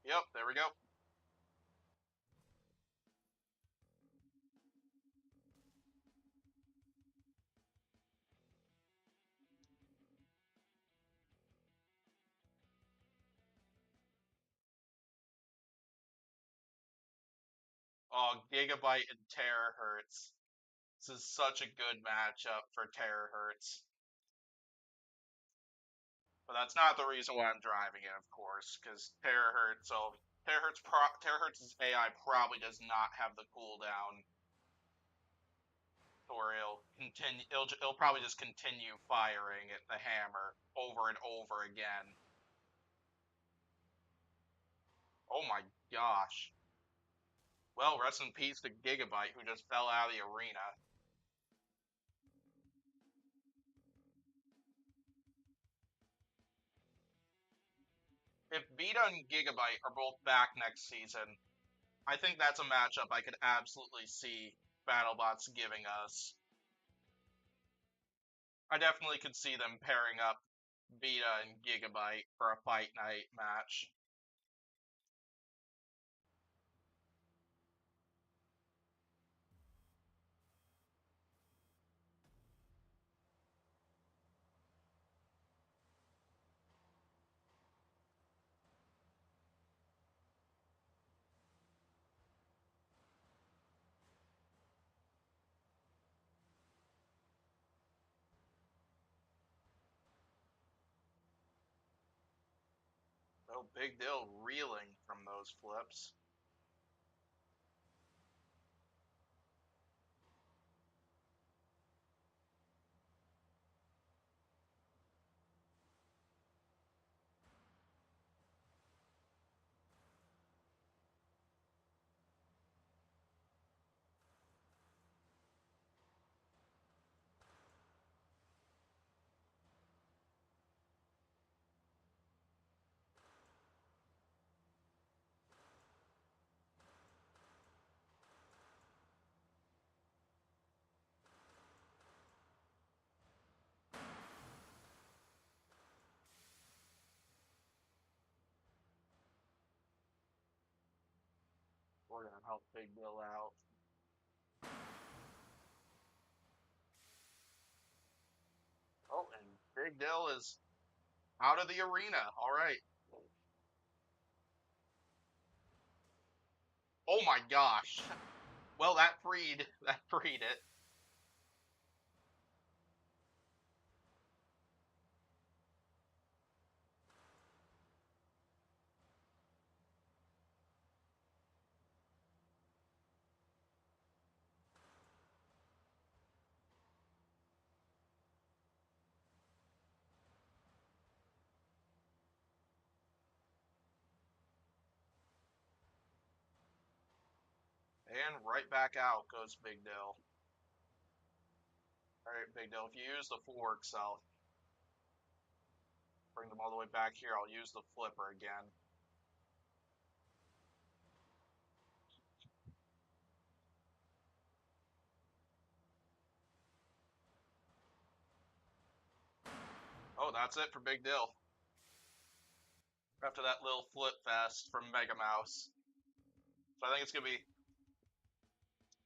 Yep, there we go. Oh, Gigabyte and Terahertz. This is such a good matchup for Terahertz. But that's not the reason why I'm driving it, of course, because Terahertz's AI probably does not have the cooldown, or it'll probably just continue firing at the hammer over and over again. Oh my gosh. Well, rest in peace to Gigabyte, who just fell out of the arena. If Vita and Gigabyte are both back next season, I think that's a matchup I could absolutely see BattleBots giving us. I definitely could see them pairing up Vita and Gigabyte for a fight night match. Oh, Big Dill reeling from those flips. We're gonna help Big Dill out. Oh, and Big Dill is out of the arena. All right. Oh my gosh. Well, that freed it. And right back out goes Big Dill. All right, Big Dill, if you use the forks, I'll bring them all the way back here. I'll use the flipper again. Oh, that's it for Big Dill. After that little flip fest from Mega Mouse. So I think it's gonna be,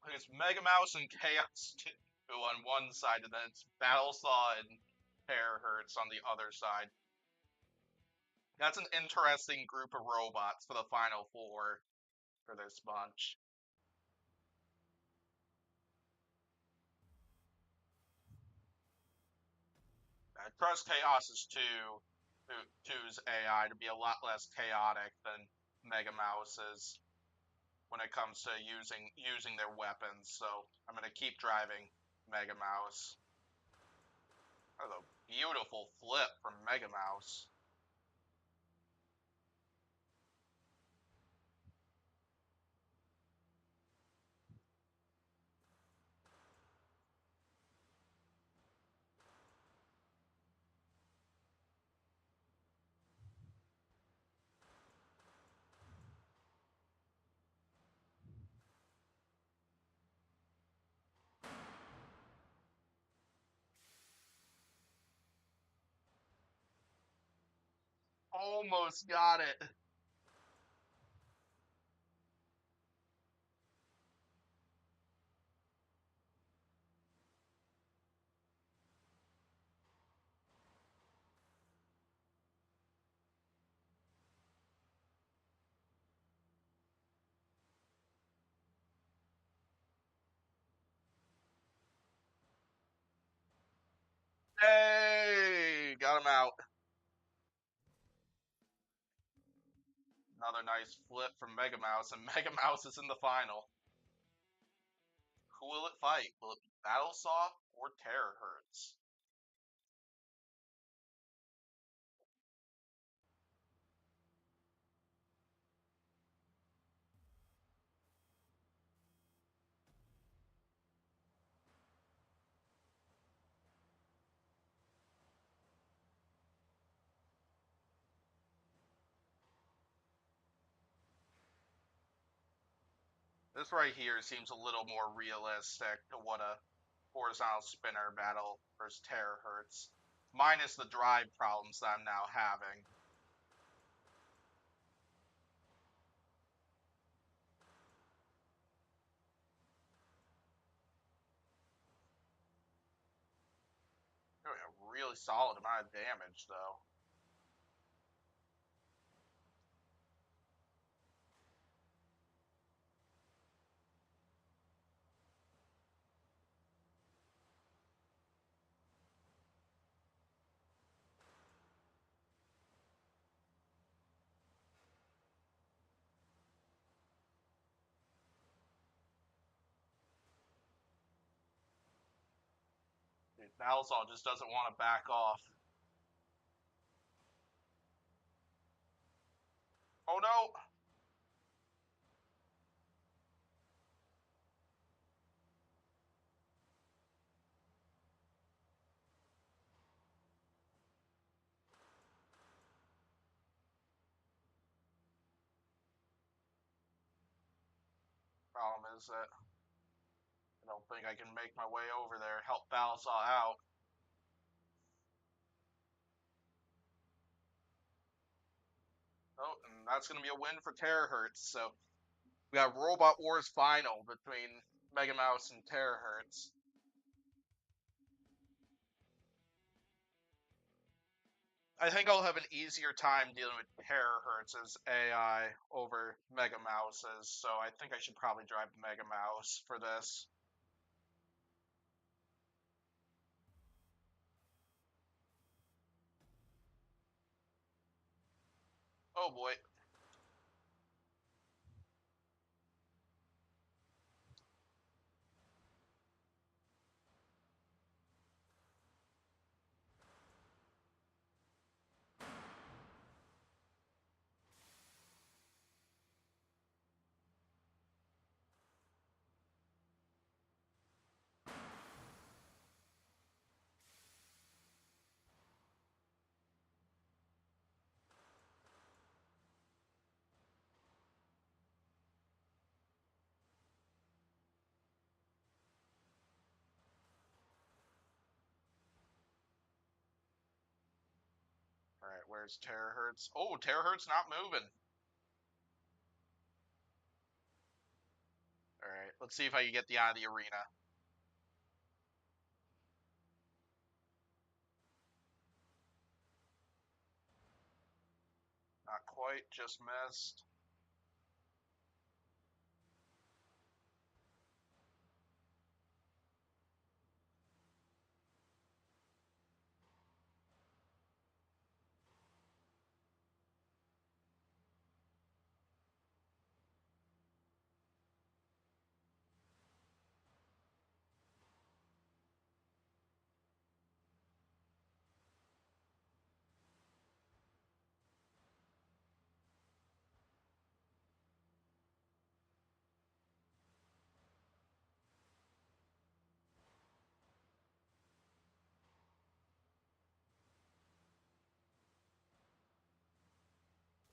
I think it's Mega Mouse and Chaos 2 on one side, and then it's Battle Saw and Terahertz on the other side. That's an interesting group of robots for the final four for this bunch. I trust Chaos's 2's AI to be a lot less chaotic than Mega Mouse's when it comes to using their weapons. So I'm gonna keep driving Mega Mouse. That was a beautiful flip from Mega Mouse. Almost got it. Hey, got him out. Another nice flip from Mega Mouse, and Mega Mouse is in the final. Who will it fight? Will it be Battlesaw or Terahertz? This right here seems a little more realistic to what a horizontal spinner battle versus Terahertz minus the drive problems that I'm now having. Doing a really solid amount of damage, though. Dude, Balzal just doesn't want to back off. Oh no! Problem is that I don't think I can make my way over there, help Balzal out. Oh, and that's going to be a win for Terahertz. So we got Robot Wars final between Mega Mouse and Terahertz. I think I'll have an easier time dealing with Terahertz's AI over Mega Mouse's, so I think I should probably drive Mega Mouse for this. Oh boy. Alright, where's Terahertz? Oh, Terahertz not moving. Alright, let's see if I can get the out of the arena. Not quite, just missed.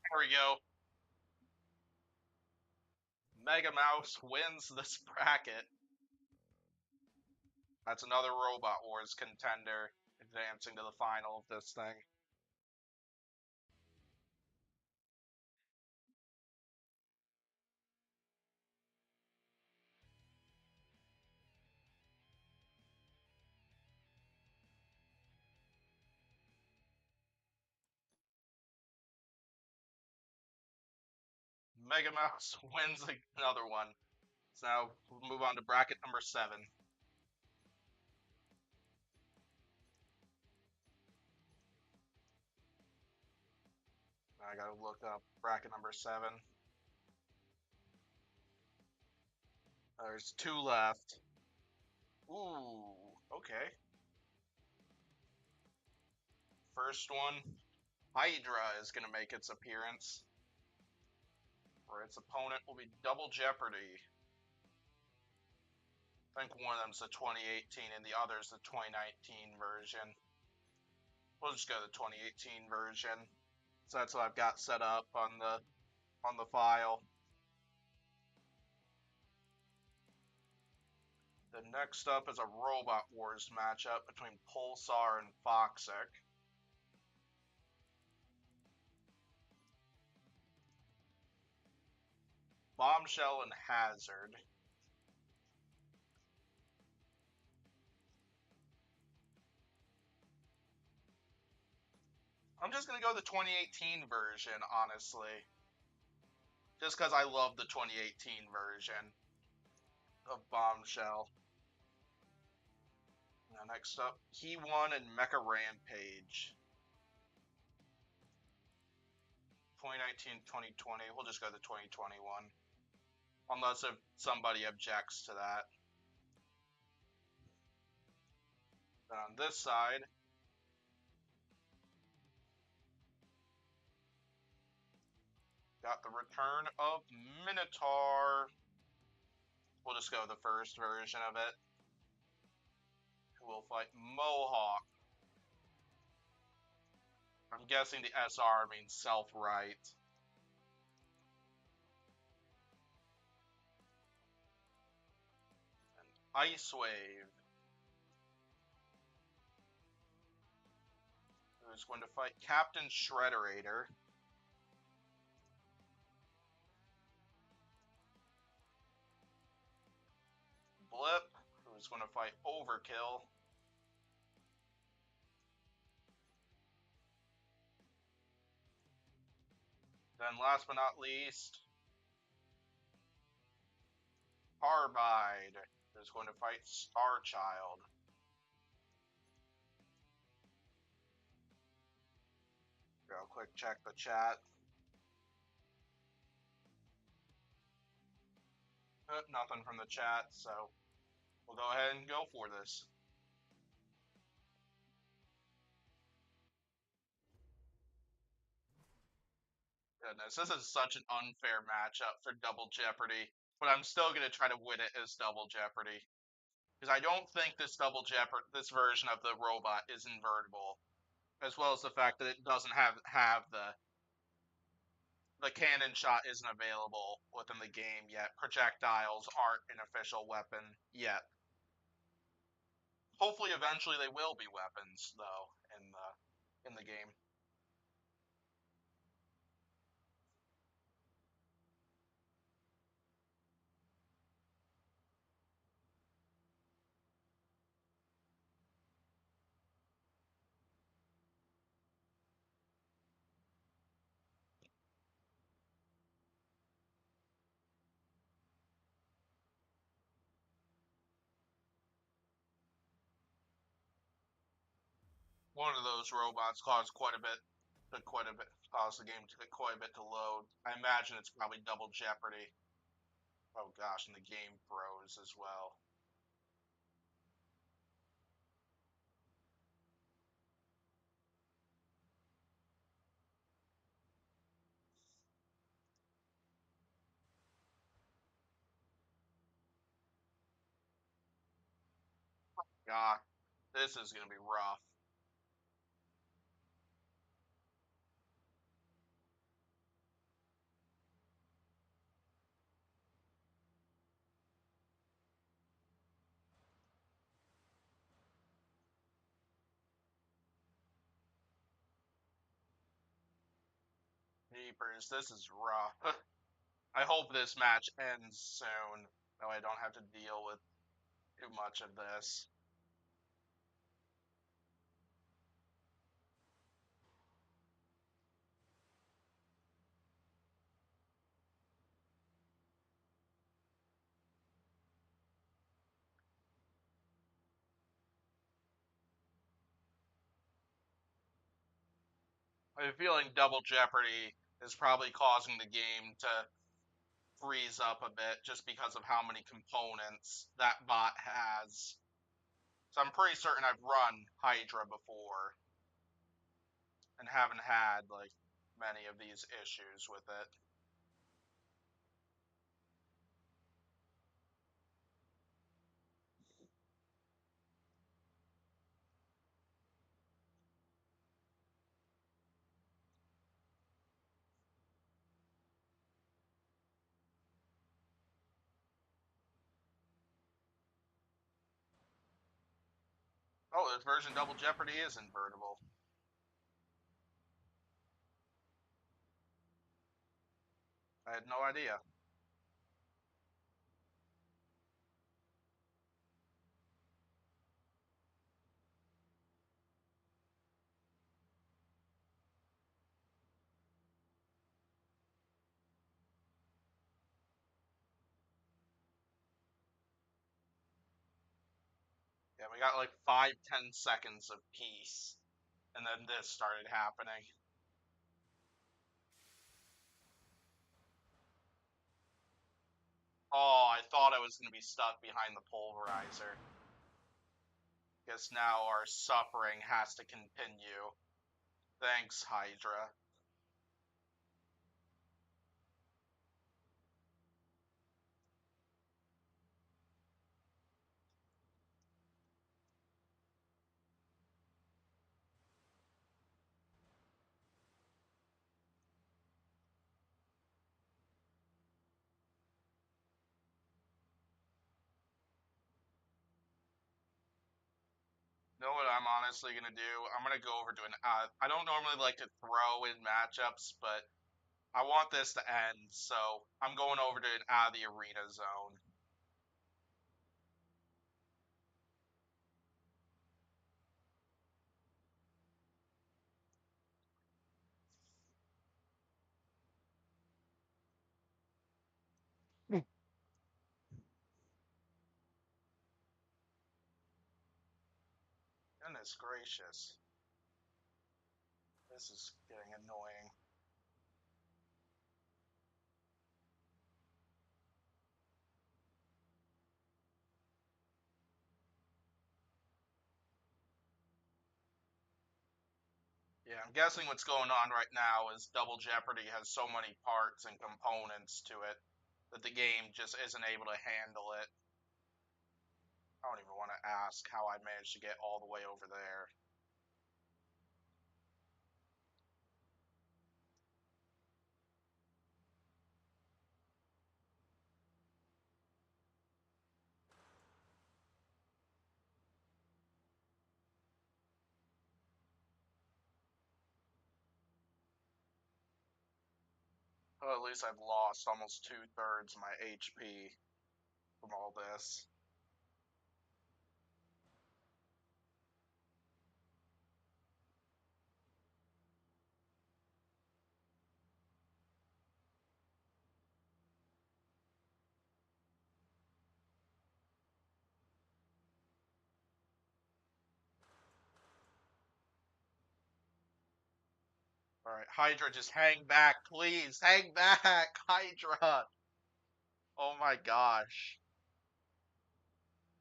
There we go. Mega Mouse wins this bracket. That's another Robot Wars contender advancing to the final of this thing. Mega Mouse wins another one. So now we'll move on to bracket number 7. I gotta look up bracket number 7. There's 2 left. Ooh, okay. First one, Hydra is gonna make its appearance. Where its opponent will be Double Jeopardy. I think one of them's the 2018 and the other's the 2019 version. We'll just go to the 2018 version. So that's what I've got set up on the file. The next up is a Robot Wars matchup between Pulsar and Foxic. Bombshell and Hazard. I'm just going to go the 2018 version, honestly. Just because I love the 2018 version of Bombshell. Now, next up, He-1 and Mecha Rampage. 2019, 2020. We'll just go the 2021. Unless if somebody objects to that. Then on this side, got the return of Minotaur. We'll just go the first version of it. Who will fight Mohawk. I'm guessing the SR means self-right. And Ice Wave. Who's going to fight Captain Shredderator. Blip, who's going to fight Overkill. Then last but not least, Carbide, who's going to fight Starchild. Real quick, check the chat. Nothing from the chat, so we'll go ahead and go for this. Goodness, this is such an unfair matchup for Double Jeopardy, but I'm still going to try to win it as Double Jeopardy. Because I don't think this this version of the robot is invertible, as well as the fact that it doesn't have the cannon shot isn't available within the game yet. Projectiles aren't an official weapon yet. Hopefully, eventually they will be weapons, though, in the game. One of those robots caused caused the game to take quite a bit to load. I imagine it's probably Double Jeopardy. Oh gosh, and the game froze as well. God, this is gonna be rough. Jeepers, this is rough. I hope this match ends soon, so I don't have to deal with too much of this. I have a feeling Double Jeopardy is probably causing the game to freeze up a bit just because of how many components that bot has. So I'm pretty certain I've run Hydra before and haven't had like many of these issues with it. this version of Double Jeopardy is invertible. I had no idea. Yeah, we got like 5-10 seconds of peace, and then this started happening. Oh, I thought I was going to be stuck behind the pulverizer. Guess now our suffering has to continue. Thanks, Hydra. You know what I'm honestly going to do? I'm going to go over to an... I don't normally like to throw in matchups, but I want this to end, so I'm going over to an out of the arena zone. Goodness gracious. This is getting annoying. Yeah, I'm guessing what's going on right now is Double Jeopardy has so many parts and components to it that the game just isn't able to handle it. I don't even want to ask how I managed to get all the way over there. Well, at least I've lost almost 2/3 my HP from all this. Alright, Hydra, just hang back, please. Hang back, Hydra. Oh my gosh.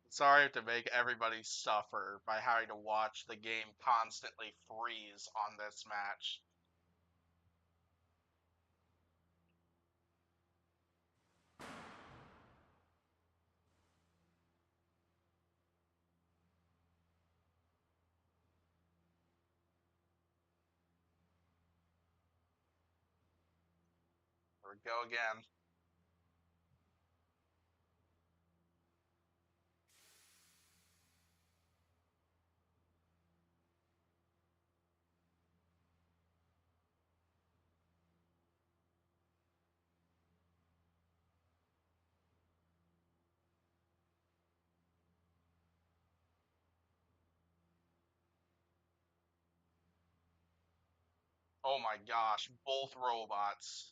Sorry to make everybody suffer by having to watch the game constantly freeze on this match. Here we go again. Oh my gosh, both robots.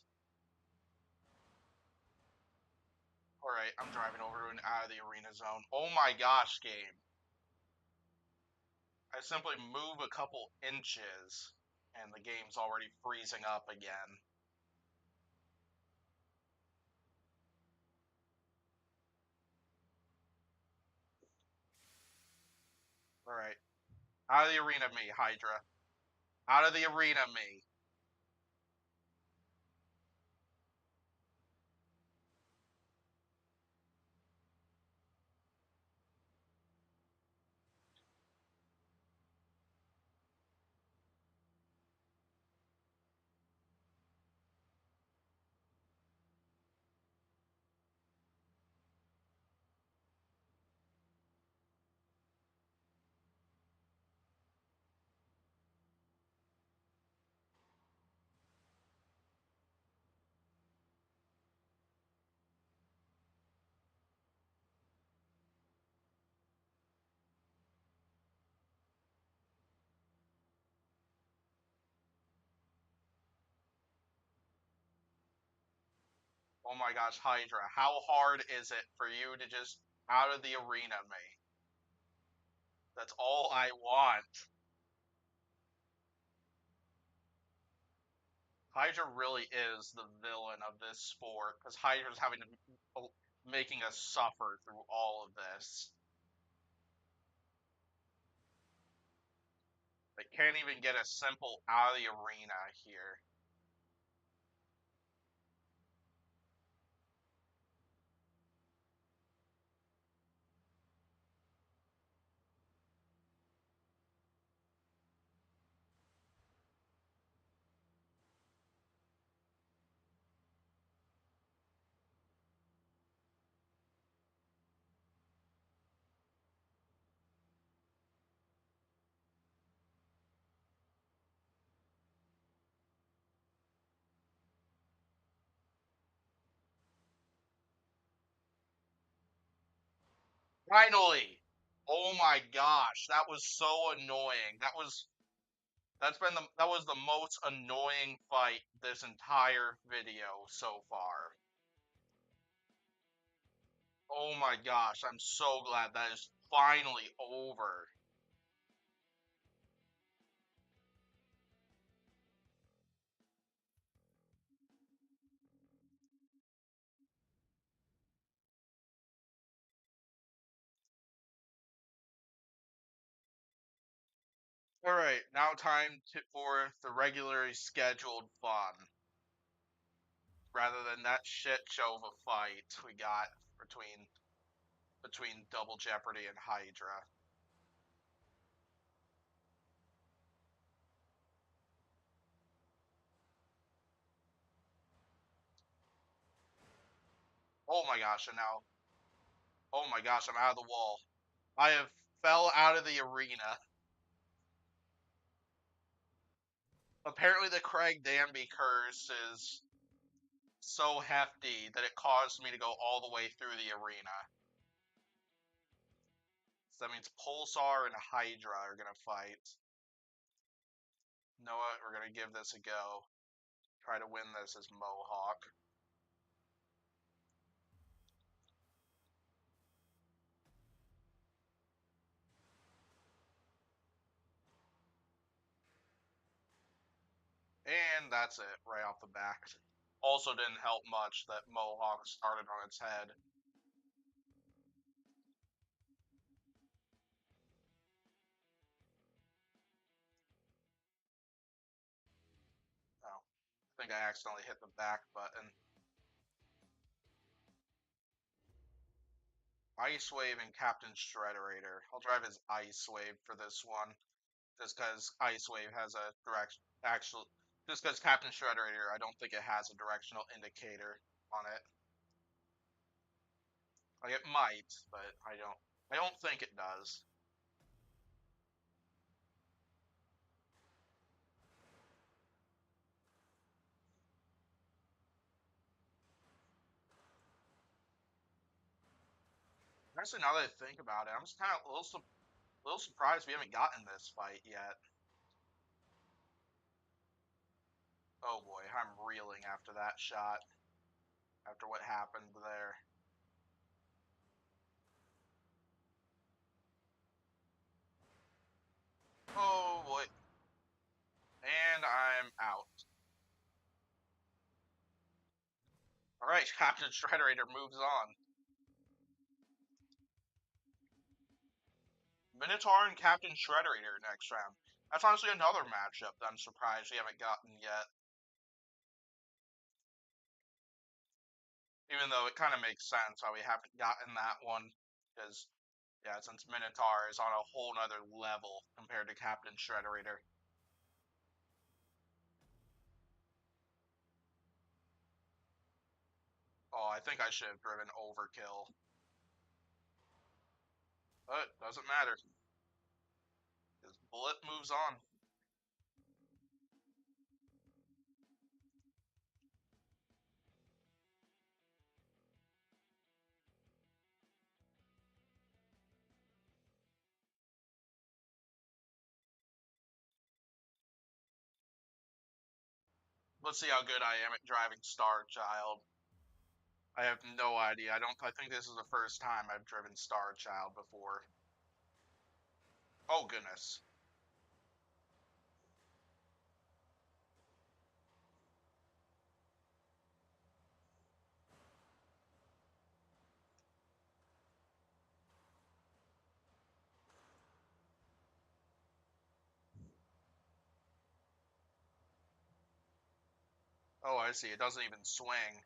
Alright, I'm driving over to an out of the arena zone. Oh my gosh, game. I simply move a couple inches and the game's already freezing up again. Alright. Out of the arena me, Hydra. Out of the arena me. Oh my gosh, Hydra, how hard is it for you to just out of the arena me? That's all I want. Hydra really is the villain of this sport because Hydra's having to making us suffer through all of this. They can't even get a simple out of the arena here. Finally! Oh my gosh, that was so annoying. That was the most annoying fight this entire video so far. Oh my gosh, I'm so glad that is finally over. Alright, now for the regularly scheduled fun. Rather than that shit show of a fight we got between Double Jeopardy and Hydra. Oh my gosh, and now oh my gosh, I'm out of the wall. I have fell out of the arena. Apparently the Craig Danby curse is so hefty that it caused me to go all the way through the arena. So that means Pulsar and Hydra are gonna fight. You know what? We're gonna give this a go. Try to win this as Mohawk. And that's it, right off the back. Also didn't help much that Mohawk started on its head. Oh, I think I accidentally hit the back button. Ice Wave and Captain Shredderator. I'll drive as Ice Wave for this one. Just because Ice Wave has a just because Captain Shredderator, I don't think it has a directional indicator on it. Like it might, but I don't think it does. Actually, now that I think about it, I'm just kind of little surprised we haven't gotten this fight yet. Oh boy, I'm reeling after that shot. After what happened there. Oh boy. And I'm out. Alright, Captain Shredderator moves on. Minotaur and Captain Shredderator next round. That's honestly another matchup that I'm surprised we haven't gotten yet. Even though it kind of makes sense why we haven't gotten that one. Because, yeah, since Minotaur is on a whole nother level compared to Captain Shredderator. Oh, I think I should have driven Overkill. But, doesn't matter. Because Bullet moves on. Let's see how good I am at driving Star Child. I have no idea. I think this is the first time I've driven Star Child before. Oh goodness. Oh, I see. It doesn't even swing.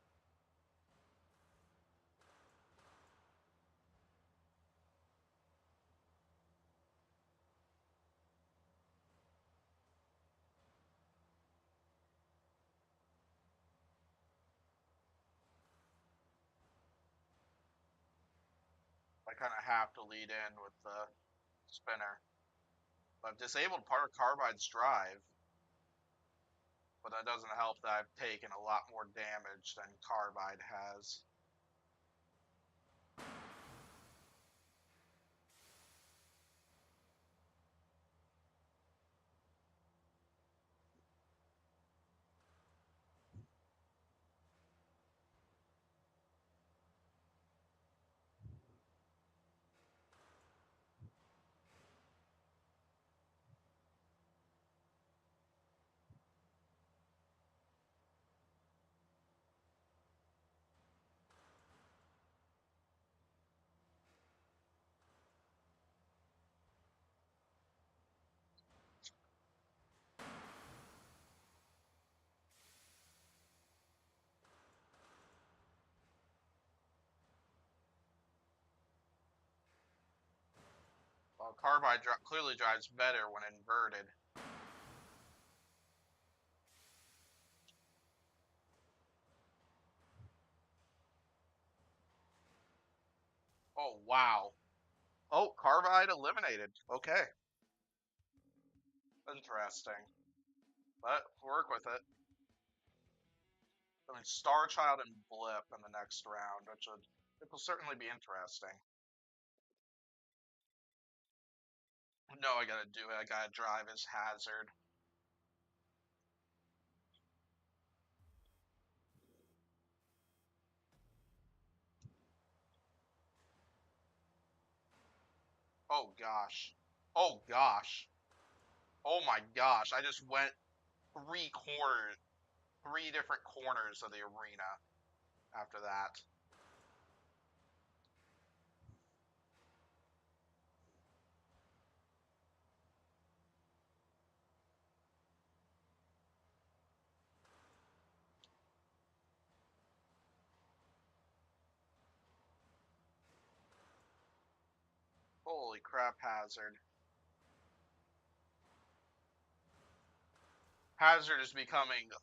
I kind of have to lead in with the spinner. I've disabled part of Carbide's drive, but that doesn't help that I've taken a lot more damage than Carbide has. Well, Carbide clearly drives better when inverted. Oh, wow. Oh, Carbide eliminated. Okay. Interesting. But work with it. I mean, Star Child and Blip in the next round, which would it will certainly be interesting. No, I gotta do it. I gotta drive as Hazard. Oh gosh. Oh gosh. Oh my gosh. I just went three different corners of the arena after that. Holy crap, Hazard. Hazard is becoming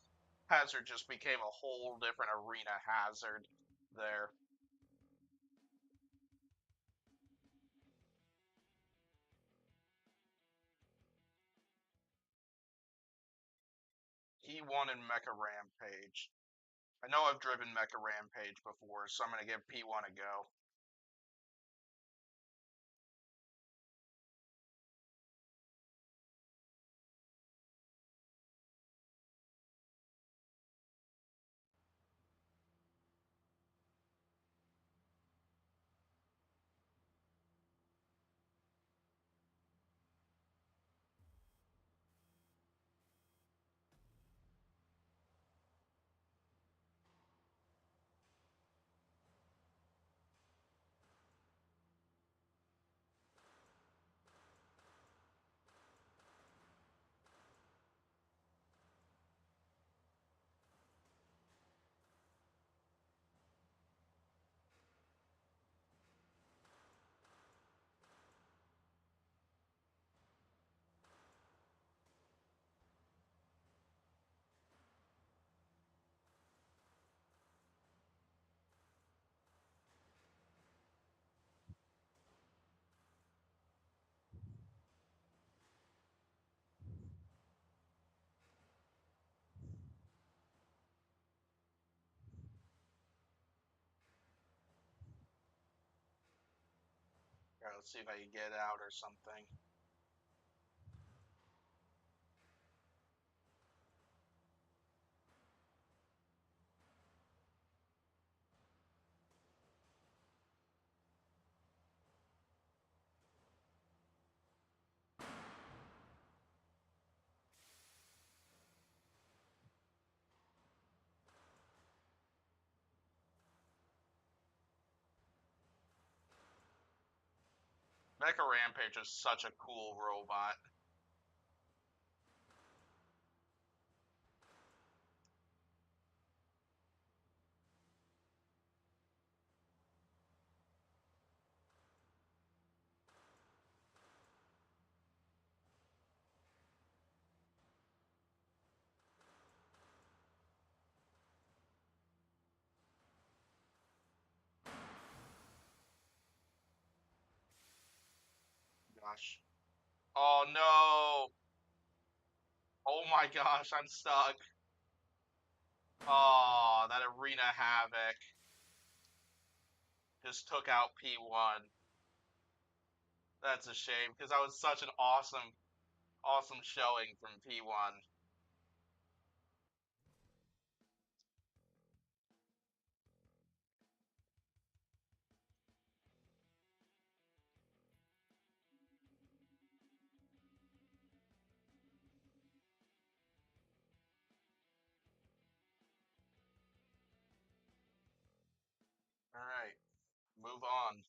Hazard just became a whole different arena Hazard there. He won in Mecha Rampage. I know I've driven Mecha Rampage before, so I'm gonna give P1 a go. Alright, let's see if I can get out or something. Mecha Rampage is such a cool robot. Gosh. Oh no! Oh my gosh, I'm stuck. Oh, that Arena Havoc just took out P1. That's a shame, because that was such an awesome showing from P1. Alright, move on.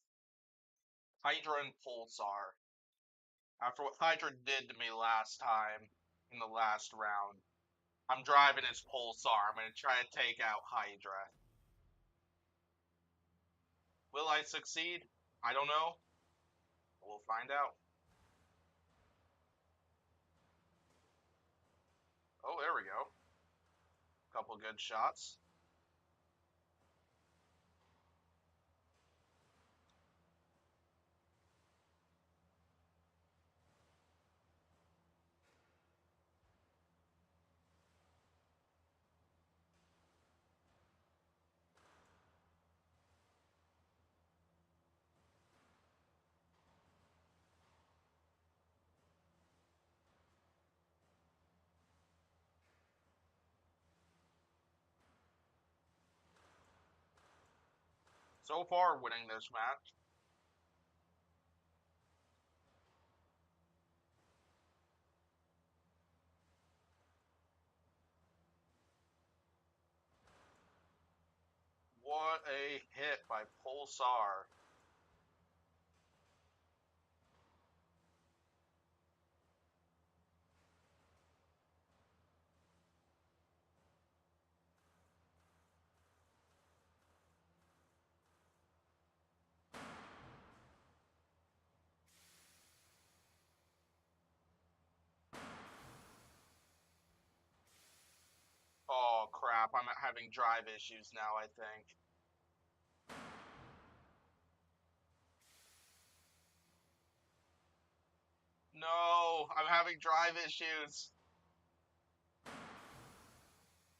Hydra and Pulsar. After what Hydra did to me last time in the last round, I'm driving his Pulsar. I'm going to try to take out Hydra. Will I succeed? I don't know. We'll find out. Oh, there we go. Couple good shots. So far, winning this match. What a hit by Pulsar. Oh crap, I'm having drive issues now, I think. No, I'm having drive issues.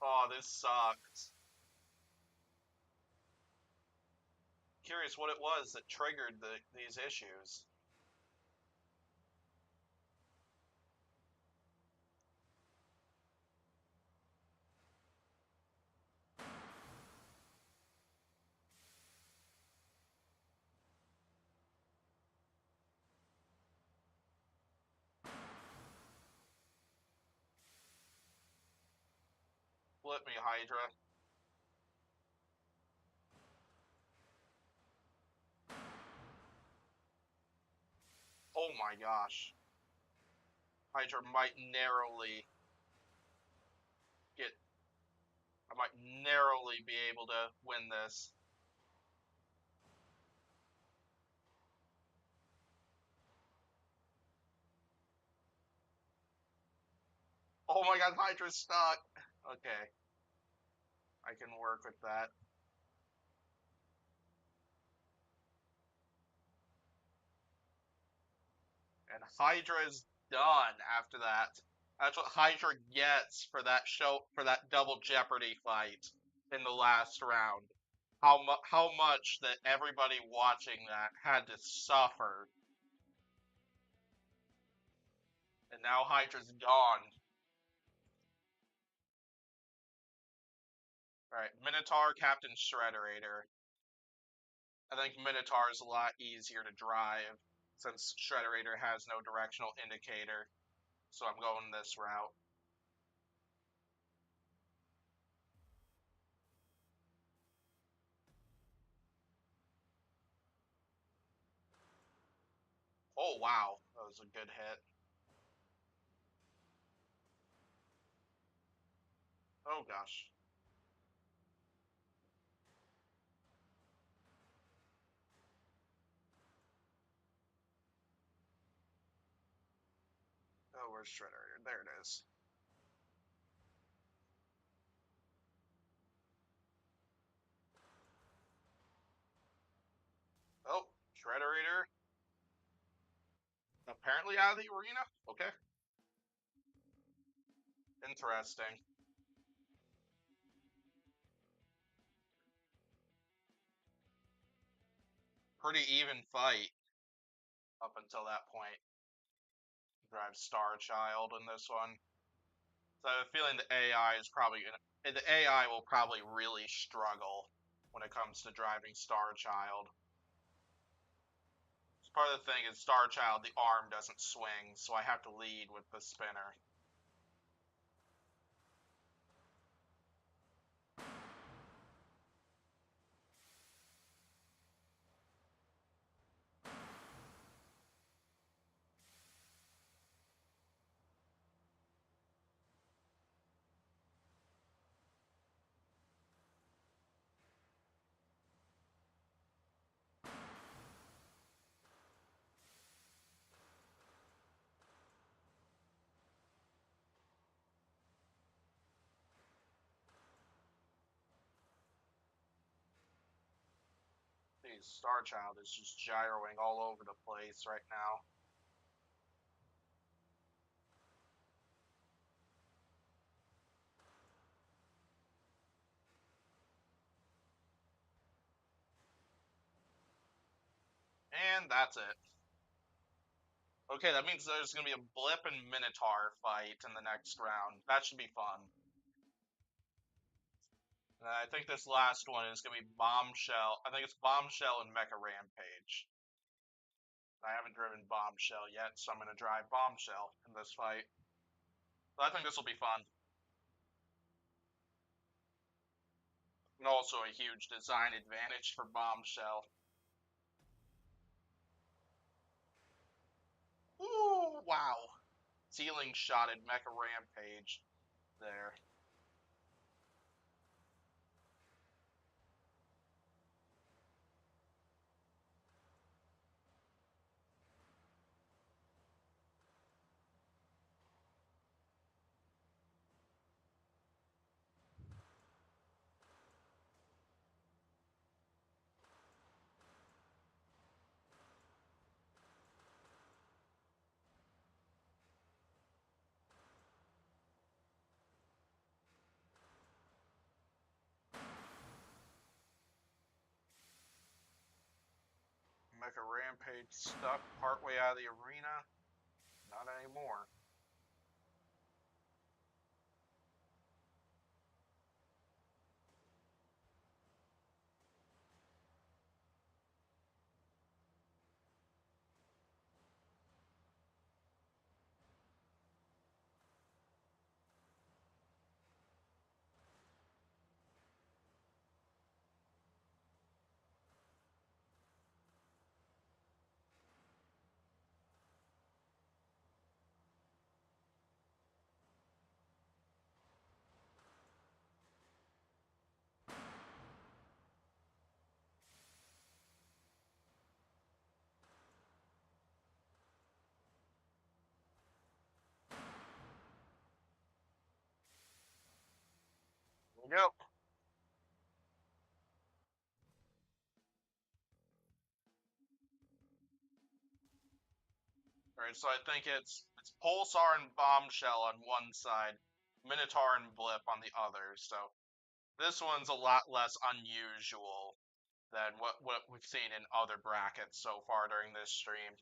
Oh, this sucks. Curious what it was that triggered these issues. Flip me, Hydra. Oh my gosh. Hydra might narrowly get. I might narrowly be able to win this. Oh my god, Hydra's stuck. Okay, I can work with that. And Hydra is done after that. That's what Hydra gets for that double Jeopardy fight in the last round. How much that everybody watching that had to suffer. And now Hydra's gone. Alright, Minotaur, Captain Shredderator. I think Minotaur is a lot easier to drive since Shredderator has no directional indicator. So I'm going this route. Oh, wow. That was a good hit. Oh, gosh. Oh, where's Shredder? There it is. Oh, Shredderator. Apparently out of the arena? Okay. Interesting. Pretty even fight up until that point. Drive Star Child in this one. So I have a feeling the AI is probably gonna. The AI will probably really struggle when it comes to driving Star Child. Part of the thing is Star Child, the arm doesn't swing, so I have to lead with the spinner. Jeez, Star Child is just gyroing all over the place right now. And that's it. Okay, that means there's going to be a Blip and Minotaur fight in the next round. That should be fun. I think this last one is going to be Bombshell. I think it's Bombshell and Mecha Rampage. I haven't driven Bombshell yet, so I'm going to drive Bombshell in this fight. But I think this will be fun. And also a huge design advantage for Bombshell. Ooh, wow. Ceiling shotted Mecha Rampage there. Mecha Rampage stuck partway out of the arena. Not anymore. Yep. Alright, so I think it's Pulsar and Bombshell on one side, Minotaur and Blip on the other. So this one's a lot less unusual than what we've seen in other brackets so far during this stream.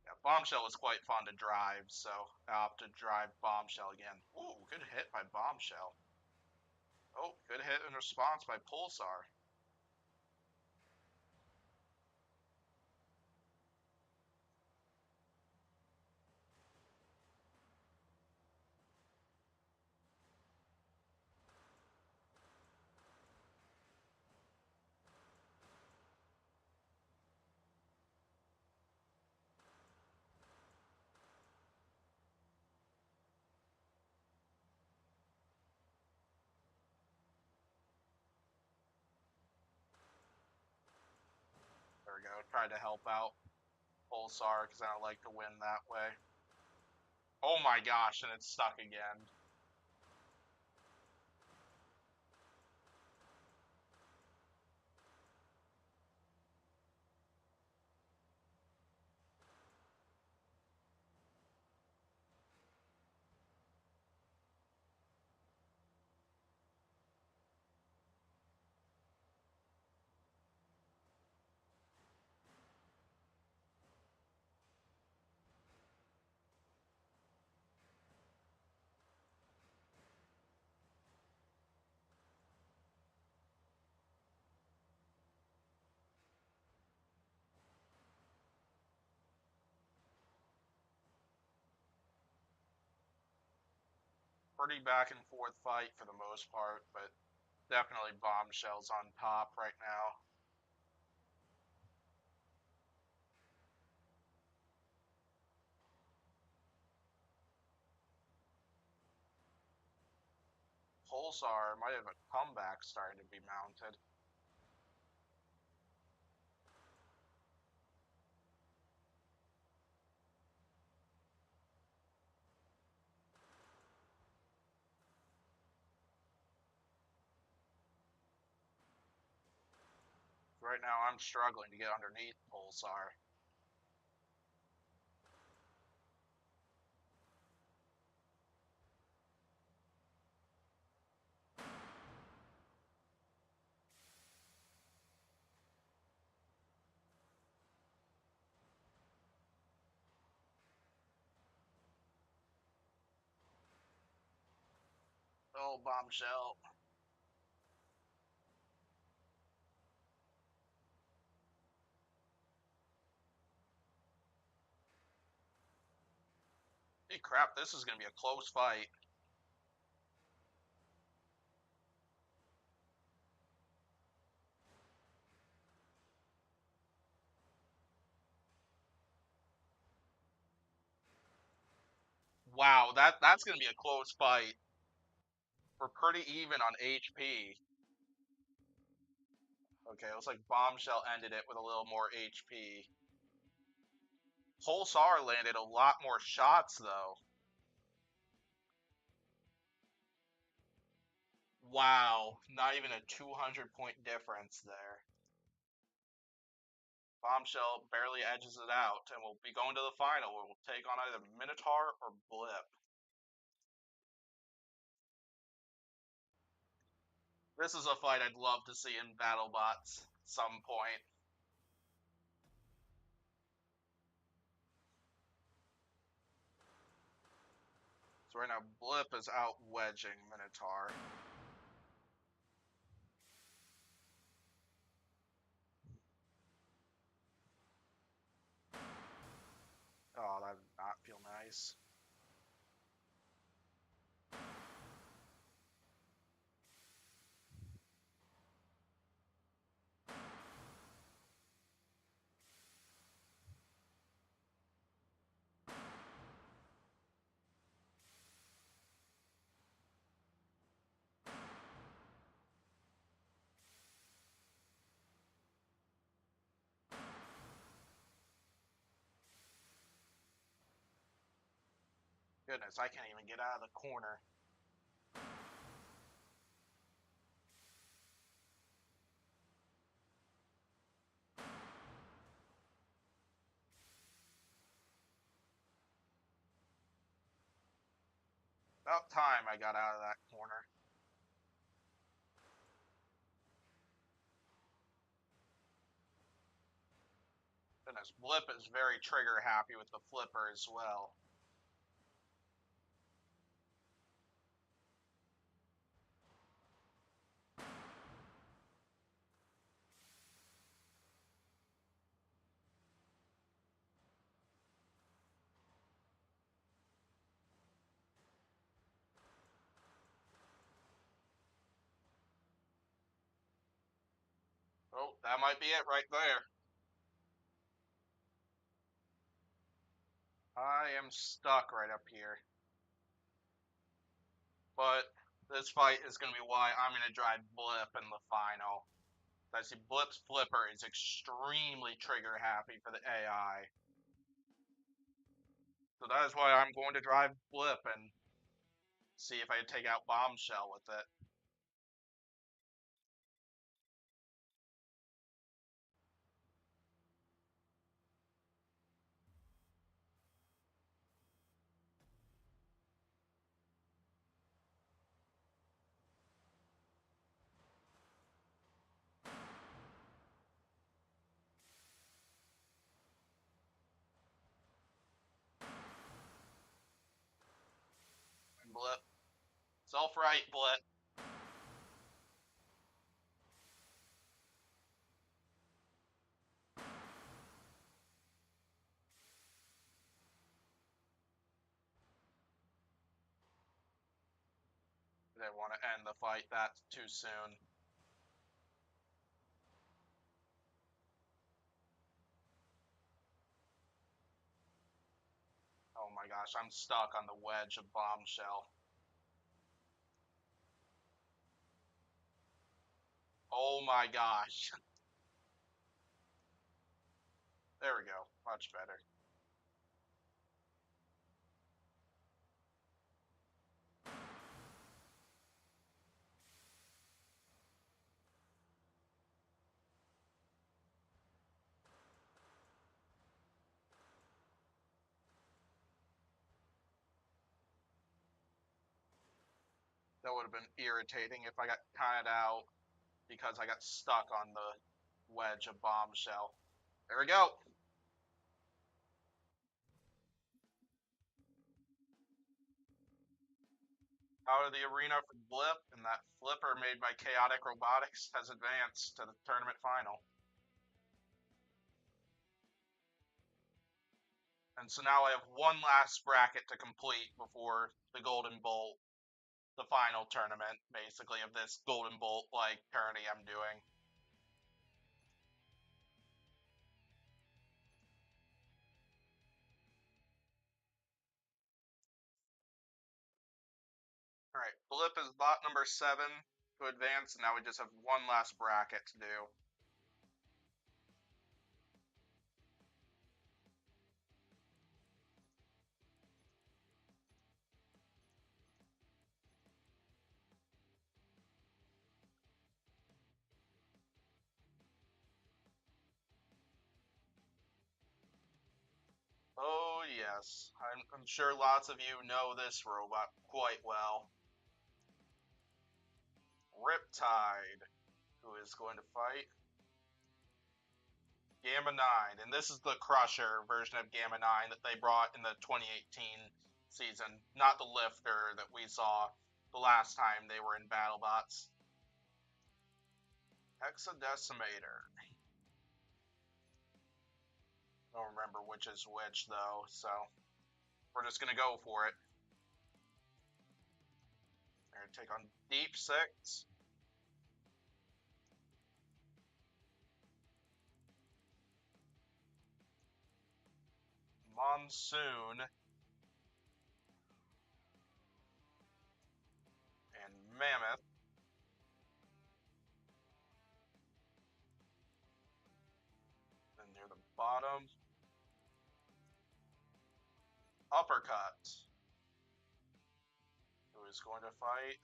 Yeah, Bombshell was quite fun to drive, so I'll have to drive Bombshell again. Ooh, good hit by Bombshell. Oh, good hit in response by Pulsar. try to help out Pulsar because I don't like to win that way. Oh my gosh, and it's stuck again. Pretty back and forth fight for the most part, but definitely Bombshell's on top right now. Pulsar might have a comeback starting to be mounted. Right now I'm struggling to get underneath Pulsar. Oh, Bombshell. Hey crap, this is going to be a close fight. Wow, that's going to be a close fight. We're pretty even on HP. Okay, it looks like Bombshell ended it with a little more HP. Pulsar landed a lot more shots, though. Wow, not even a 200-point difference there. Bombshell barely edges it out, and we'll be going to the final where we'll take on either Minotaur or Blip. This is a fight I'd love to see in BattleBots some point. So right now, Blip is out wedging Minotaur. Oh, that did not feel nice. Goodness, I can't even get out of the corner. About time I got out of that corner. Goodness, Blip is very trigger happy with the flipper as well. Oh, that might be it right there. I am stuck right up here. But this fight is going to be why I'm going to drive Blip in the final. I see Blip's Flipper is extremely trigger happy for the AI. So that is why I'm going to drive Blip and see if I can take out Bombshell with it. Blip. Self-right, Blip. They want to end the fight that too soon. Oh my gosh, I'm stuck on the wedge of Bombshell. Oh my gosh. There we go. Much better. That would have been irritating if I got counted out because I got stuck on the wedge of Bombshell. There we go. Out of the arena for Blip, and that flipper made by Chaotic Robotics has advanced to the tournament final. And so now I have one last bracket to complete before the Golden Bolt, the final tournament, basically, of this Golden Bolt like tourney I'm doing. Alright, Blip is bot number 7 to advance, and now we just have one last bracket to do. Oh yes, I'm sure lots of you know this robot quite well. Riptide, who is going to fight Gamma 9, and this is the Crusher version of Gamma 9 that they brought in the 2018 season, not the Lifter that we saw the last time they were in BattleBots. Hexadecimator. I don't remember which is which though, so we're just gonna go for it. We're gonna take on Deep Six. Monsoon. And Mammoth. And near the bottom, Uppercut. Who is going to fight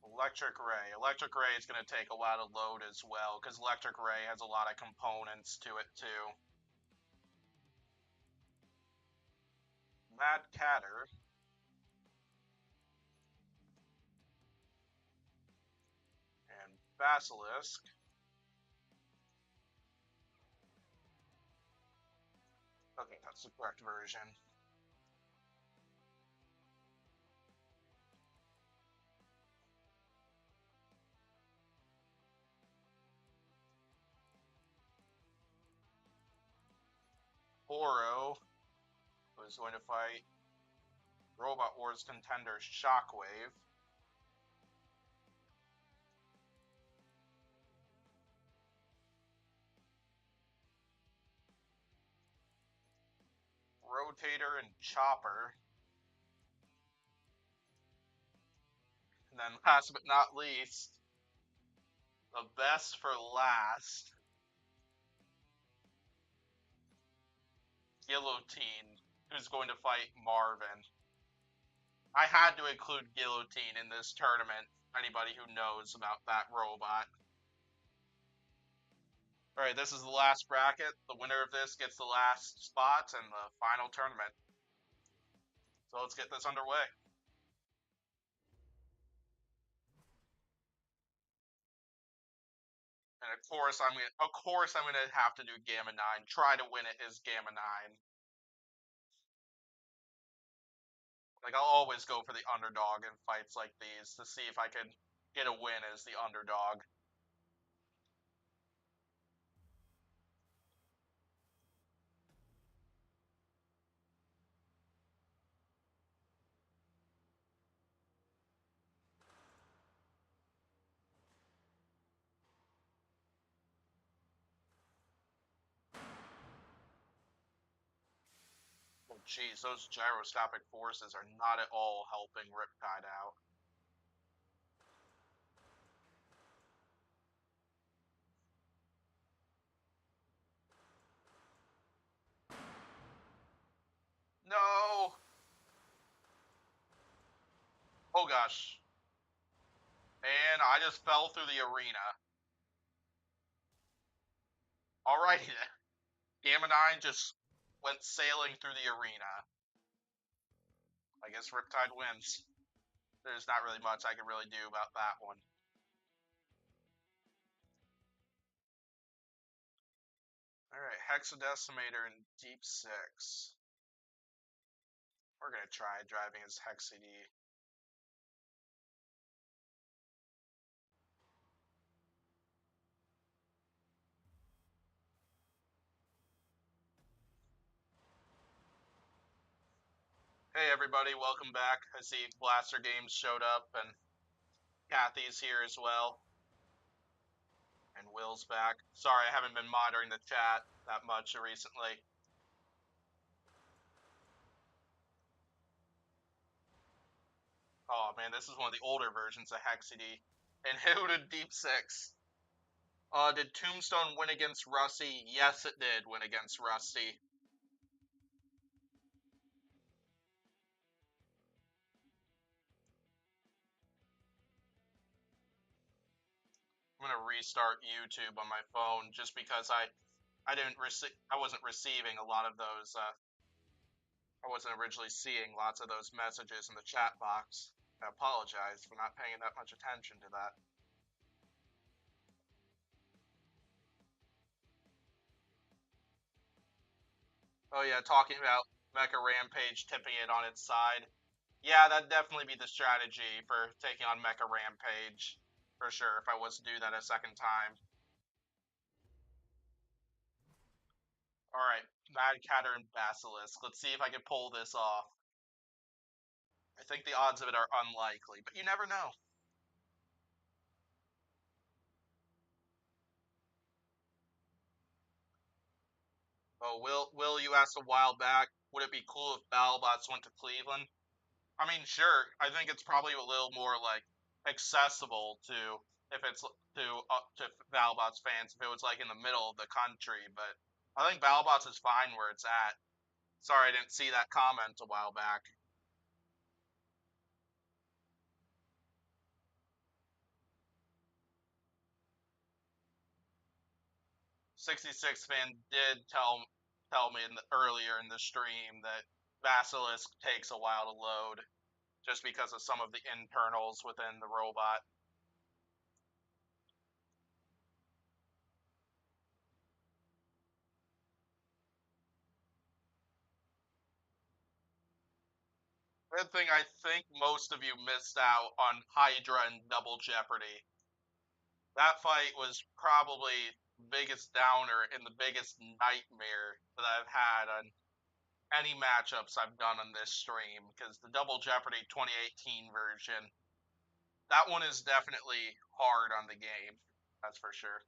Electric Ray. Electric Ray is going to take a lot of load as well, because Electric Ray has a lot of components to it too. Mad Catter. And Basilisk. Okay, that's the correct version. Oro, who is going to fight Robot Wars contender Shockwave. Rotator and Chopper. And then last but not least, The best for last. Guillotine, who's going to fight Marvin. I had to include Guillotine in this tournament. Anybody who knows about that robot. Alright, this is the last bracket. The winner of this gets the last spots and the final tournament. So let's get this underway. And of course I'm gonna have to do Gamma 9. Try to win it as Gamma 9. Like I'll always go for the underdog in fights like these to see if I can get a win as the underdog. Oh geez, those gyroscopic forces are not at all helping Riptide out. No! Oh gosh. And I just fell through the arena. Alrighty then. Gamma 9 just went sailing through the arena. I guess Riptide wins. There's not really much I can really do about that one. Alright, Hexadecimator and Deep 6. We're gonna try driving as Hexad. Hey everybody, welcome back. I see Blaster Games showed up and Kathy's here as well. And Will's back. Sorry, I haven't been monitoring the chat that much recently. Oh man, this is one of the older versions of Hexady. And who did Deep 6? Did Tombstone win against Rusty? Yes, it did win against Rusty. I'm gonna restart YouTube on my phone just because I wasn't receiving a lot of those. I wasn't originally seeing lots of those messages in the chat box. I apologize for not paying that much attention to that. Oh yeah, talking about Mecha Rampage tipping it on its side. Yeah, that'd definitely be the strategy for taking on Mecha Rampage. For sure, if I was to do that a second time. Alright, Mad Catter and Basilisk. Let's see if I can pull this off. I think the odds of it are unlikely, but you never know. Oh, Will, you asked a while back, would it be cool if BattleBots went to Cleveland? I mean, sure. I think it's probably a little more like accessible to if it's to BattleBots fans if it was like in the middle of the country, but I think BattleBots is fine where it's at. Sorry, I didn't see that comment a while back. 66 fan did tell me earlier in the stream that Basilisk takes a while to load just because of some of the internals within the robot. Good thing I think most of you missed out on Hydra and Double Jeopardy. That fight was probably the biggest downer and the biggest nightmare that I've had on any matchups I've done on this stream, because the Double Jeopardy 2018 version, that one is definitely hard on the game. That's for sure.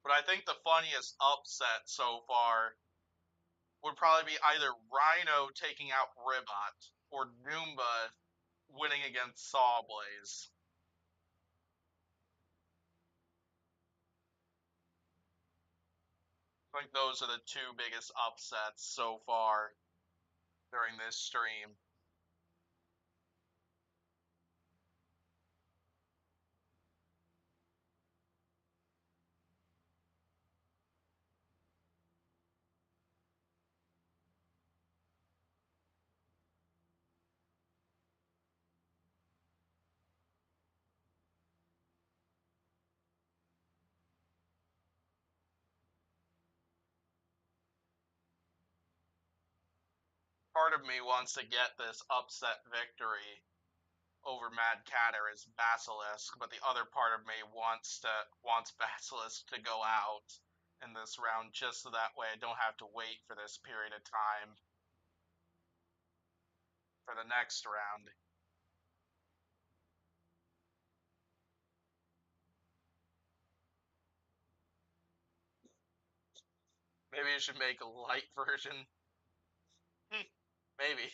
But I think the funniest upset so far would probably be either Rhino taking out Ribot or Noomba winning against Sawblaze. I think those are the two biggest upsets so far during this stream. Part of me wants to get this upset victory over Mad Catter as Basilisk, but the other part of me wants Basilisk to go out in this round just so that way I don't have to wait for this period of time for the next round. Maybe you should make a light version. Maybe.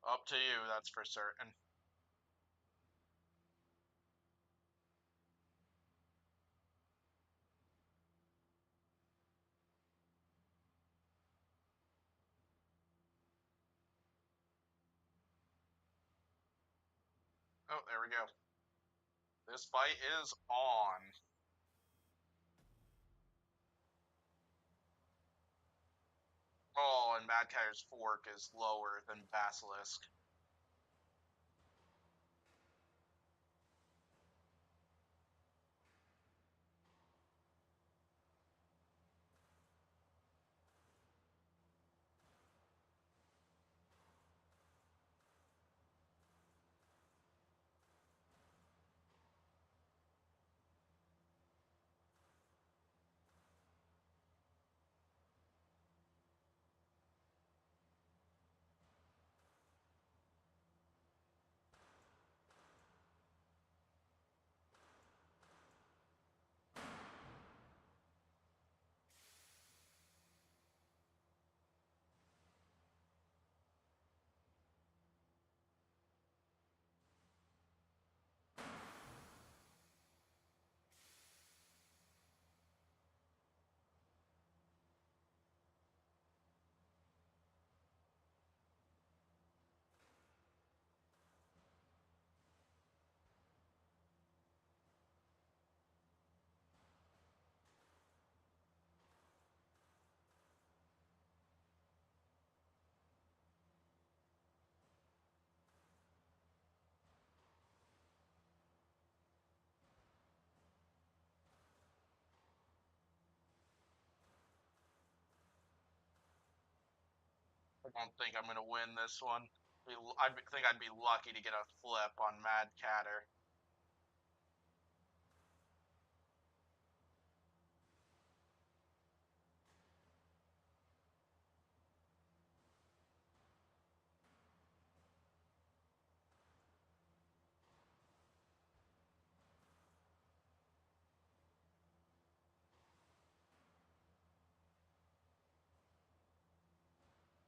Up to you, that's for certain. Oh, there we go. This fight is on. Oh, and Mad Catter's fork is lower than Basilisk. I don't think I'm going to win this one. I think I'd be lucky to get a flip on Mad Catter.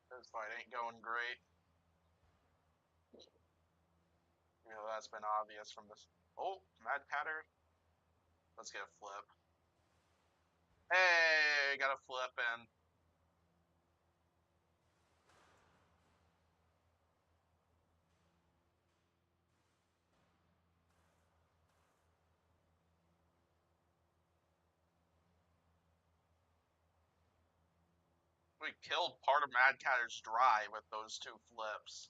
This fight ain't going great. You know, that's been obvious from this. Oh, Mad Catter. Let's get a flip. Hey, got a flip in. We killed part of Mad Catter's drive with those two flips.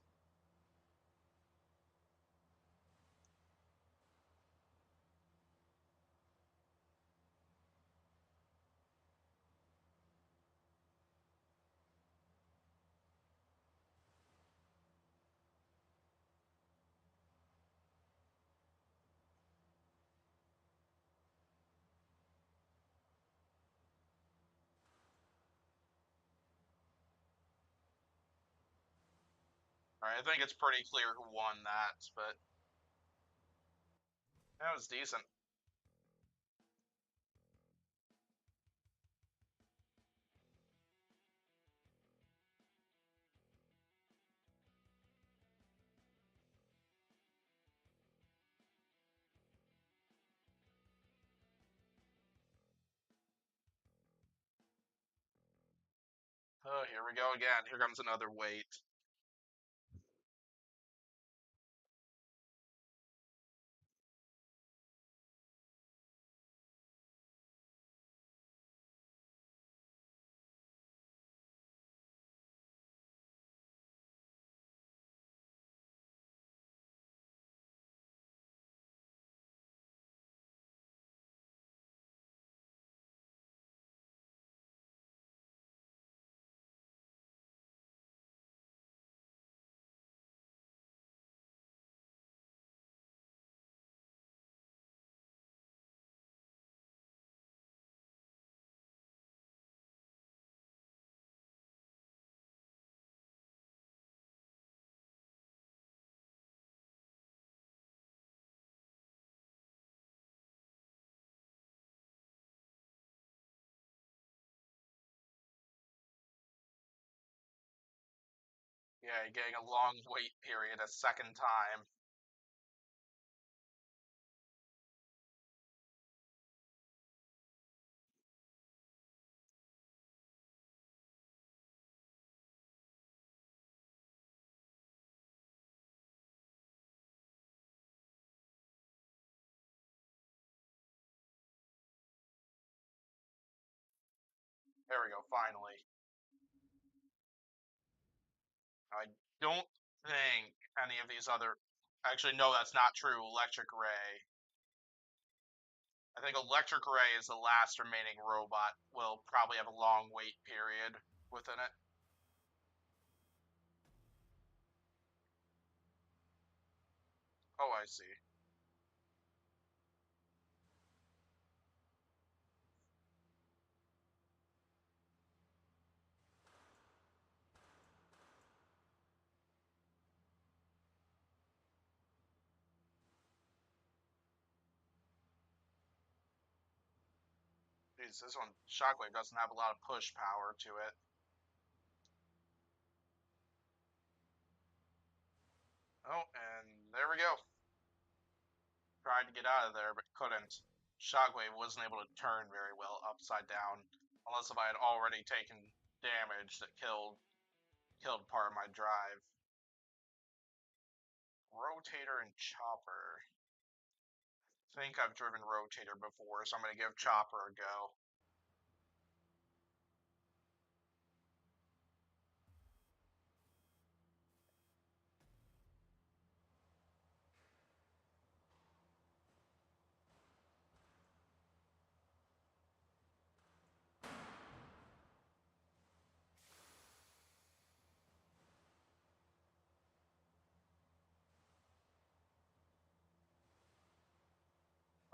Right, I think it's pretty clear who won that, but that was decent. Oh, here we go again. Here comes another wait. Yeah, getting a long wait period a second time. There we go, finally. I don't think any of these other. Actually, no, that's not true. Electric Ray. I think Electric Ray is the last remaining robot. Will probably have a long wait period within it. Oh, I see. Jeez, this one, Shockwave doesn't have a lot of push power to it. Oh, and there we go. Tried to get out of there, but couldn't. Shockwave wasn't able to turn very well upside down, unless if I had already taken damage that killed part of my drive. Rotator and Chopper. I think I've driven Rotator before, so I'm going to give Chopper a go.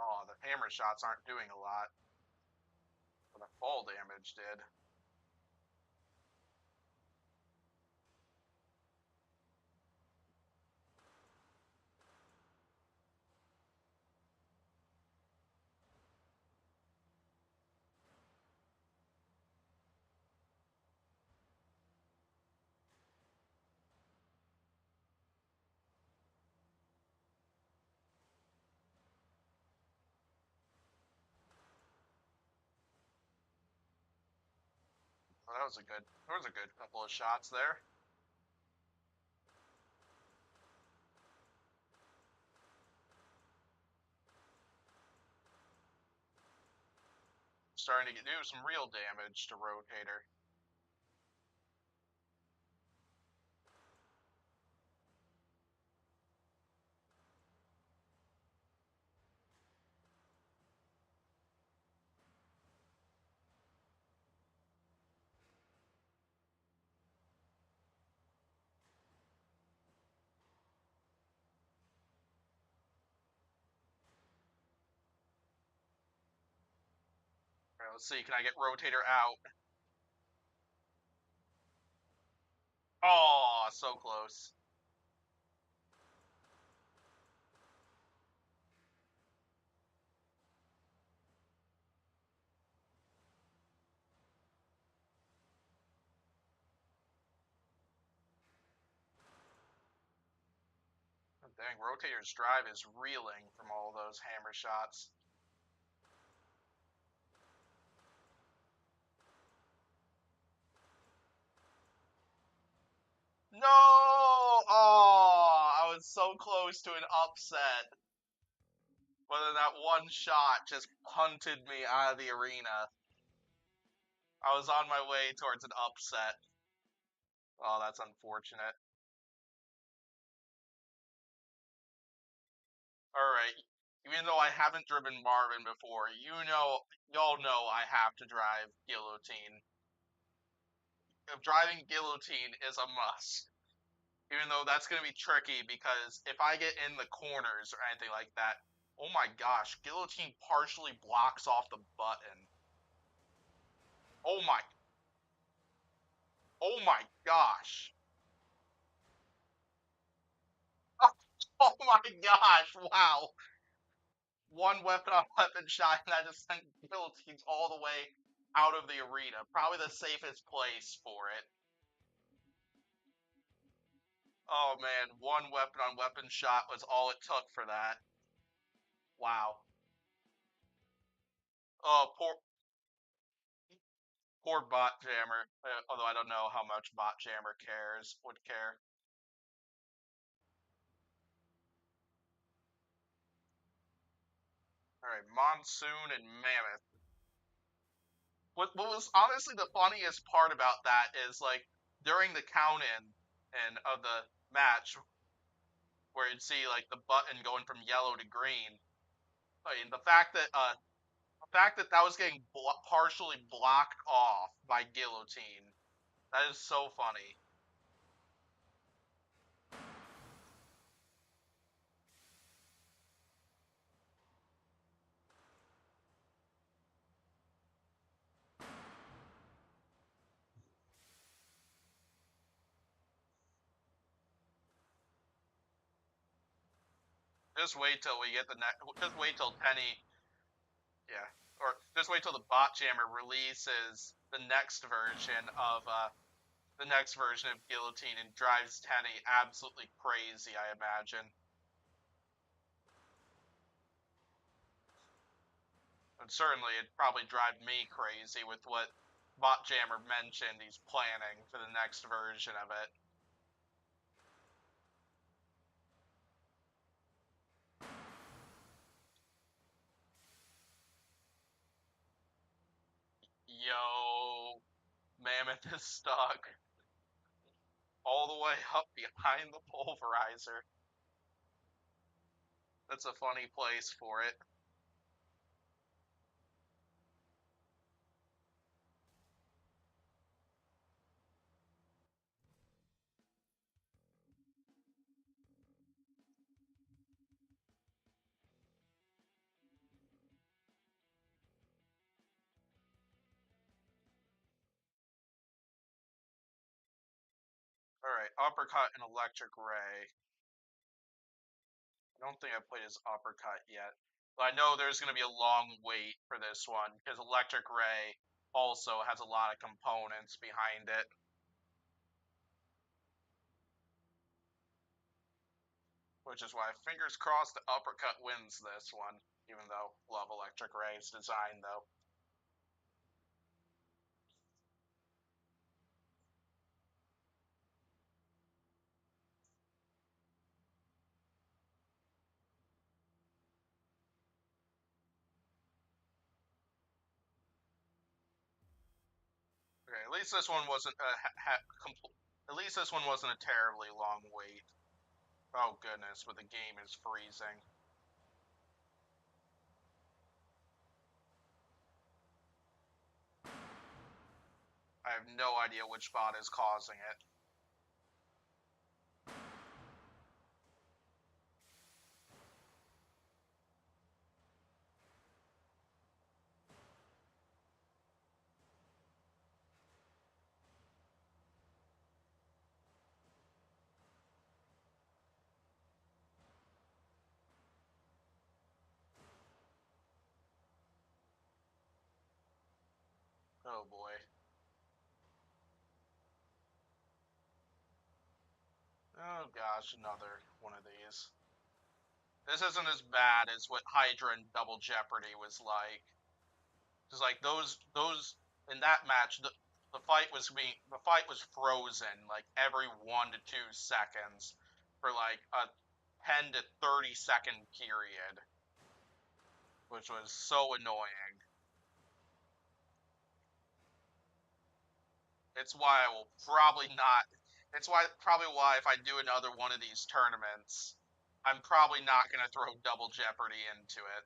Oh, the hammer shots aren't doing a lot, but the fall damage did. Well, there was a good couple of shots there. Starting to do some real damage to Rotator. All right, let's see, can I get Rotator out? Oh, so close. Dang, Rotator's drive is reeling from all those hammer shots. No! Oh, I was so close to an upset. But then that one shot just punted me out of the arena. I was on my way towards an upset. Oh, that's unfortunate. Alright, even though I haven't driven Marvin before, y'all know I have to drive Guillotine. Driving Guillotine is a must. Even though that's going to be tricky because if I get in the corners or anything like that, oh my gosh, Guillotine partially blocks off the button. Oh my, oh my gosh. Oh my gosh, wow. One weapon on weapon shot, and that just sent Guillotines all the way out of the arena. Probably the safest place for it. Oh man, one weapon on weapon shot was all it took for that. Wow. Oh, poor Bot Jammer. Although I don't know how much Bot Jammer would care. Alright, Monsoon and Mammoth. What was honestly the funniest part about that is like during the count-in and of the match where you'd see like the button going from yellow to green. I mean, the fact that that was getting partially blocked off by Guillotine. That is so funny. Just wait till we get the next. Just wait till Penny. Yeah, or just wait till the Bot Jammer releases the next version of Guillotine and drives Tenny absolutely crazy. I imagine, and certainly it'd probably drive me crazy with what Bot Jammer mentioned he's planning for the next version of it. Yo, Mammoth is stuck all the way up behind the pulverizer. That's a funny place for it. Alright, Uppercut and Electric Ray. I don't think I've played his Uppercut yet. But I know there's going to be a long wait for this one, because Electric Ray also has a lot of components behind it. Which is why, fingers crossed, the Uppercut wins this one. Even though, love Electric Ray's design, though. Okay, at least this one wasn't at least this one wasn't a terribly long wait. Oh goodness, but the game is freezing. I have no idea which bot is causing it. Oh boy. Oh gosh, another one of these. This isn't as bad as what Hydra and Double Jeopardy was like. Because like those in that match, the fight was frozen like every 1 to 2 seconds for like a 10 to 30 second period, which was so annoying. It's why I will probably not. It's why probably why if I do another one of these tournaments, I'm probably not gonna throw Double Jeopardy into it.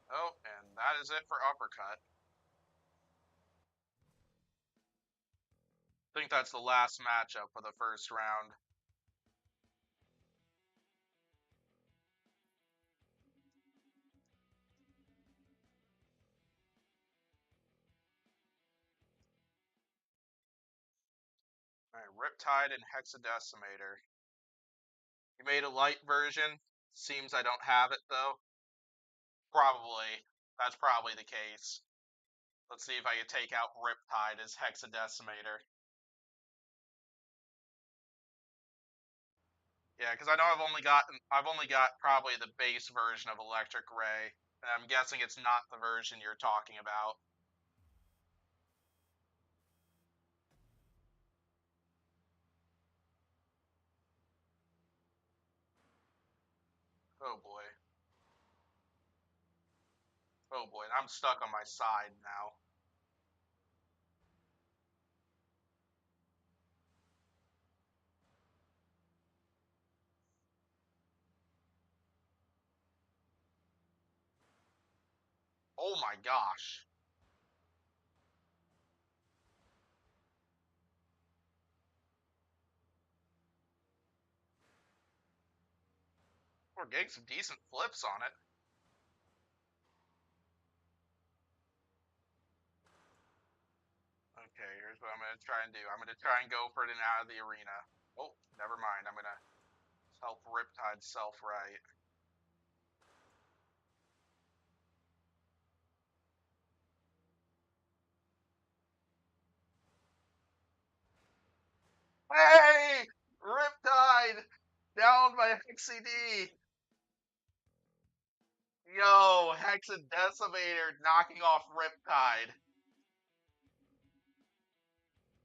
Oh, and that is it for Uppercut. I think that's the last matchup for the first round. All right, Riptide and Hexadecimator. You made a light version. Seems I don't have it though. Probably. That's probably the case. Let's see if I can take out Riptide as Hexadecimator. Yeah, because I know I've only got probably the base version of Electric Ray, and I'm guessing it's not the version you're talking about. Oh boy. Oh boy, I'm stuck on my side now. Oh my gosh. We're getting some decent flips on it. Okay, here's what I'm gonna try and do. I'm gonna try and go for it and out of the arena. Oh, never mind. I'm gonna help Riptide self-right. Hey! Riptide! Down by Hexy D! Yo, Hexadecimator knocking off Riptide.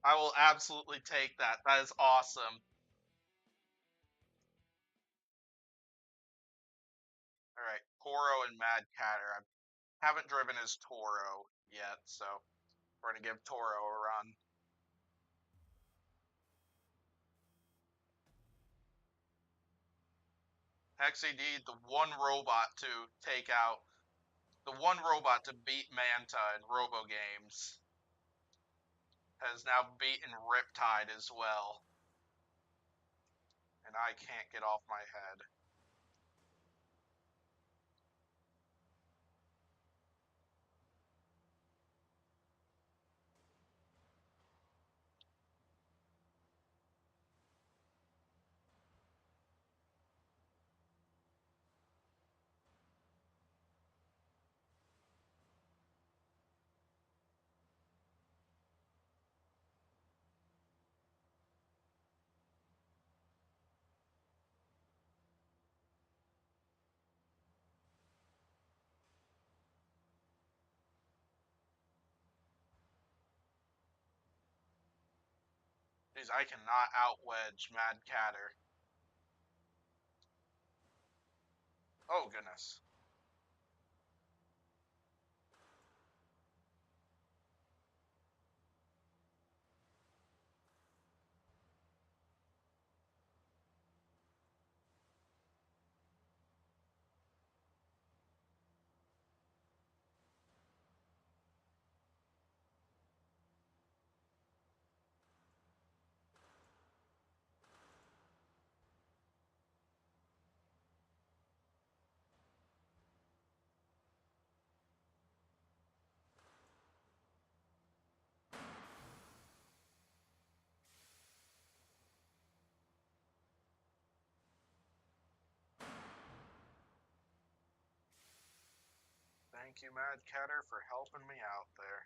I will absolutely take that. That is awesome. Alright, Toro and Mad Catter. I haven't driven as Toro yet, so we're gonna give Toro a run. Hexy D, the one robot to take out the one robot to beat Manta in Robo games, has now beaten Riptide as well. And I can't get off my head. Jeez, I cannot outwedge Mad Catter. Oh, goodness. Thank you, Mad Catter, for helping me out there.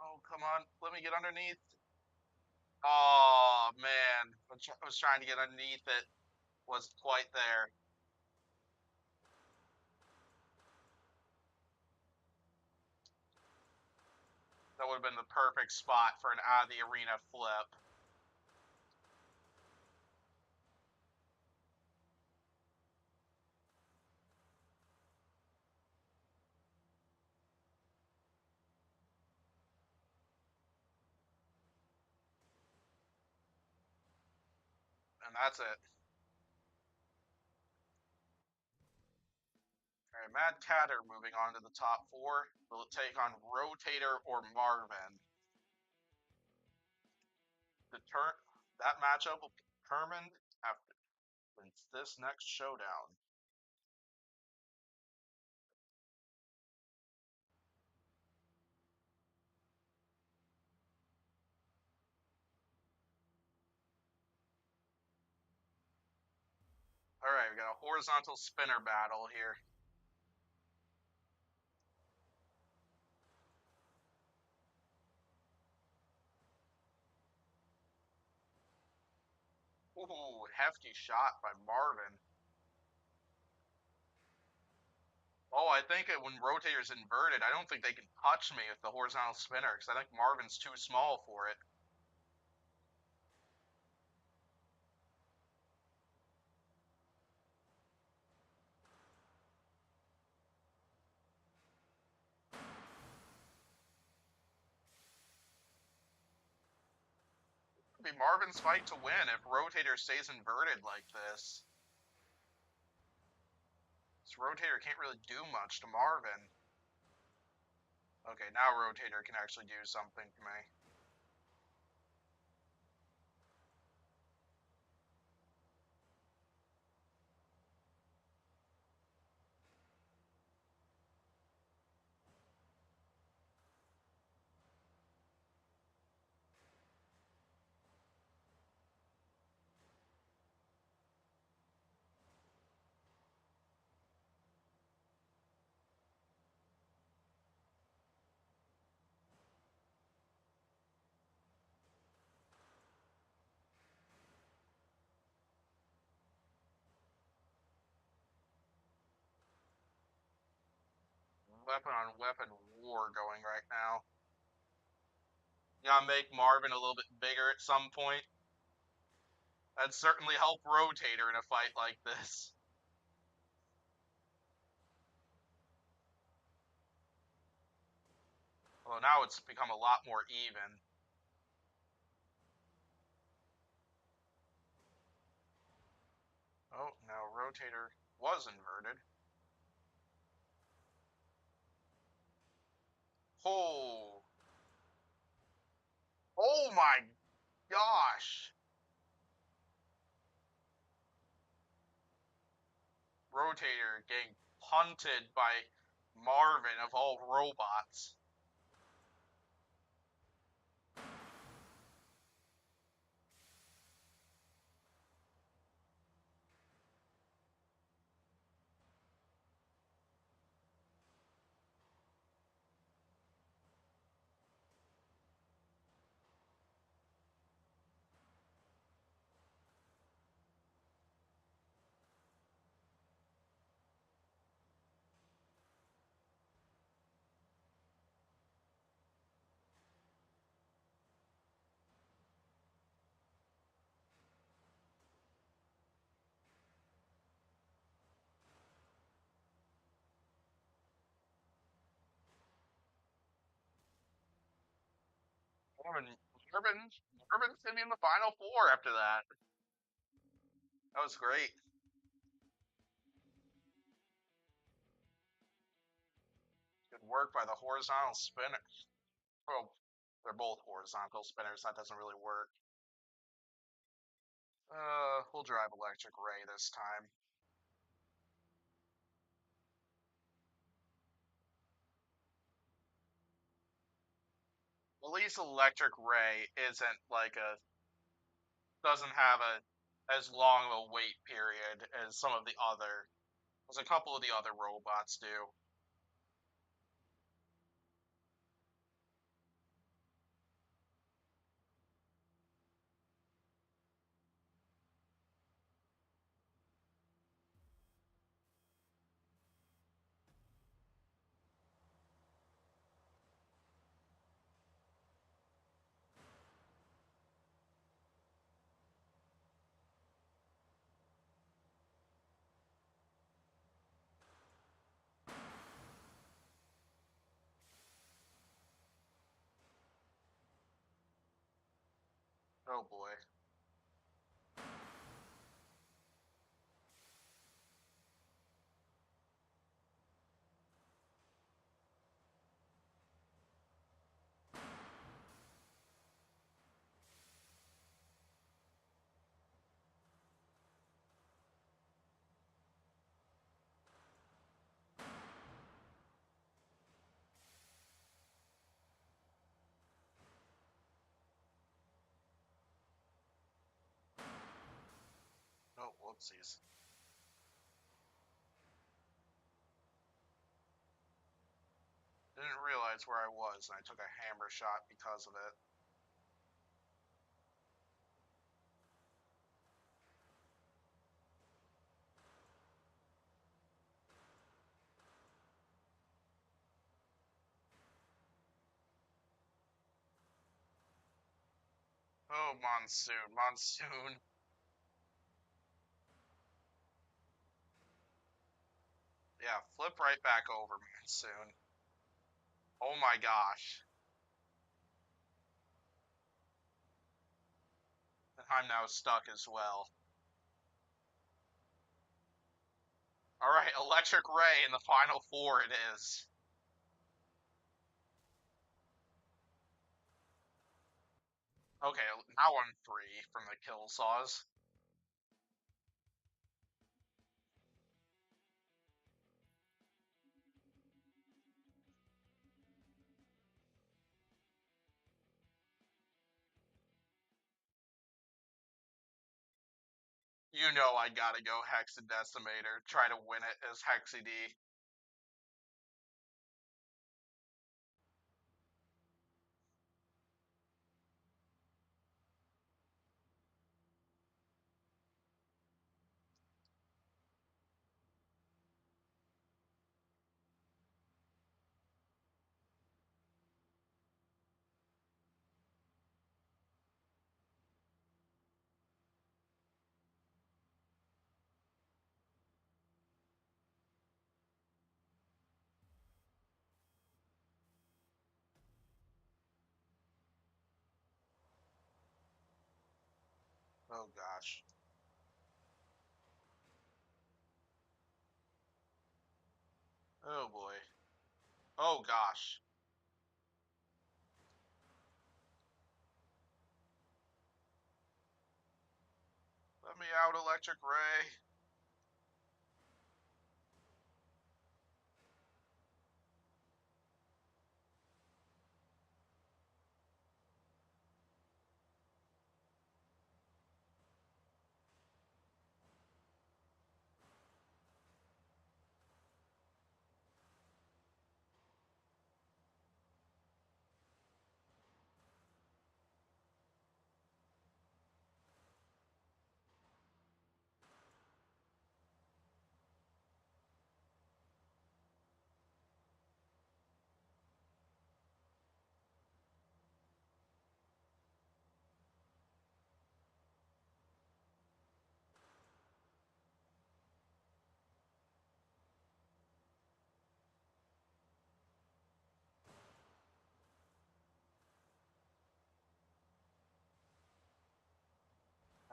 Oh, come on. Let me get underneath. Oh, man. I was trying to get underneath it. Wasn't quite there. That would have been the perfect spot for an out of the arena flip. And that's it. All right, Mad Catter moving on to the top four. Will it take on Rotator or Marvin? That matchup will be determined after this next showdown. All right, we got a horizontal spinner battle here. Ooh, hefty shot by Marvin. Oh, I think when Rotator's inverted, I don't think they can touch me with the horizontal spinner because I think Marvin's too small for it. It'd be Marvin's fight to win if Rotator stays inverted like this. This Rotator can't really do much to Marvin. Okay, now Rotator can actually do something to me. Weapon on weapon war going right now. Gotta make Marvin a little bit bigger at some point. That'd certainly help Rotator in a fight like this. Well, now it's become a lot more even. Oh, now Rotator was inverted. Oh. Oh my gosh. Rotator getting punted by Marvin of all robots. Marvin, Marvin, Marvin's gonna be in the final four after that. That was great. Good work by the horizontal spinner. Well, they're both horizontal spinners. That doesn't really work. We'll drive electric ray this time. At least electric ray isn't like a doesn't have a as long of a wait period as as a couple of the other robots do. Oh boy. Oh, whoopsies. Didn't realize where I was, and I took a hammer shot because of it. Oh, Monsoon. Monsoon. Yeah, flip right back over, Monsoon. Oh my gosh. I'm now stuck as well. Alright, Electric Ray in the final four it is. Okay, now I'm free from the kill saws. You know I gotta go Hexadecimator, try to win it as Hexy D. Oh gosh. Oh boy. Oh gosh. Let me out, Electric Ray.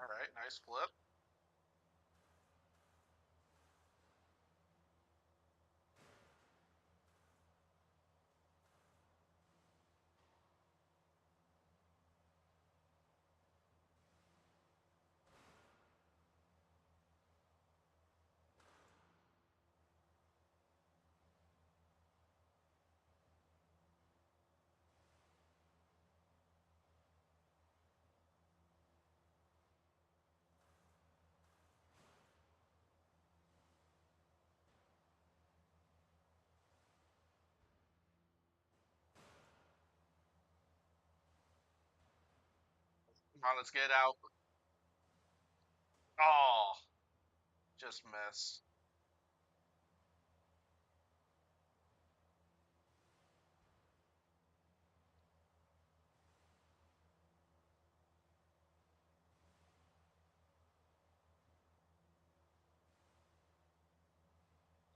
Alright, nice flip. Come on, let's get out. Oh, just miss.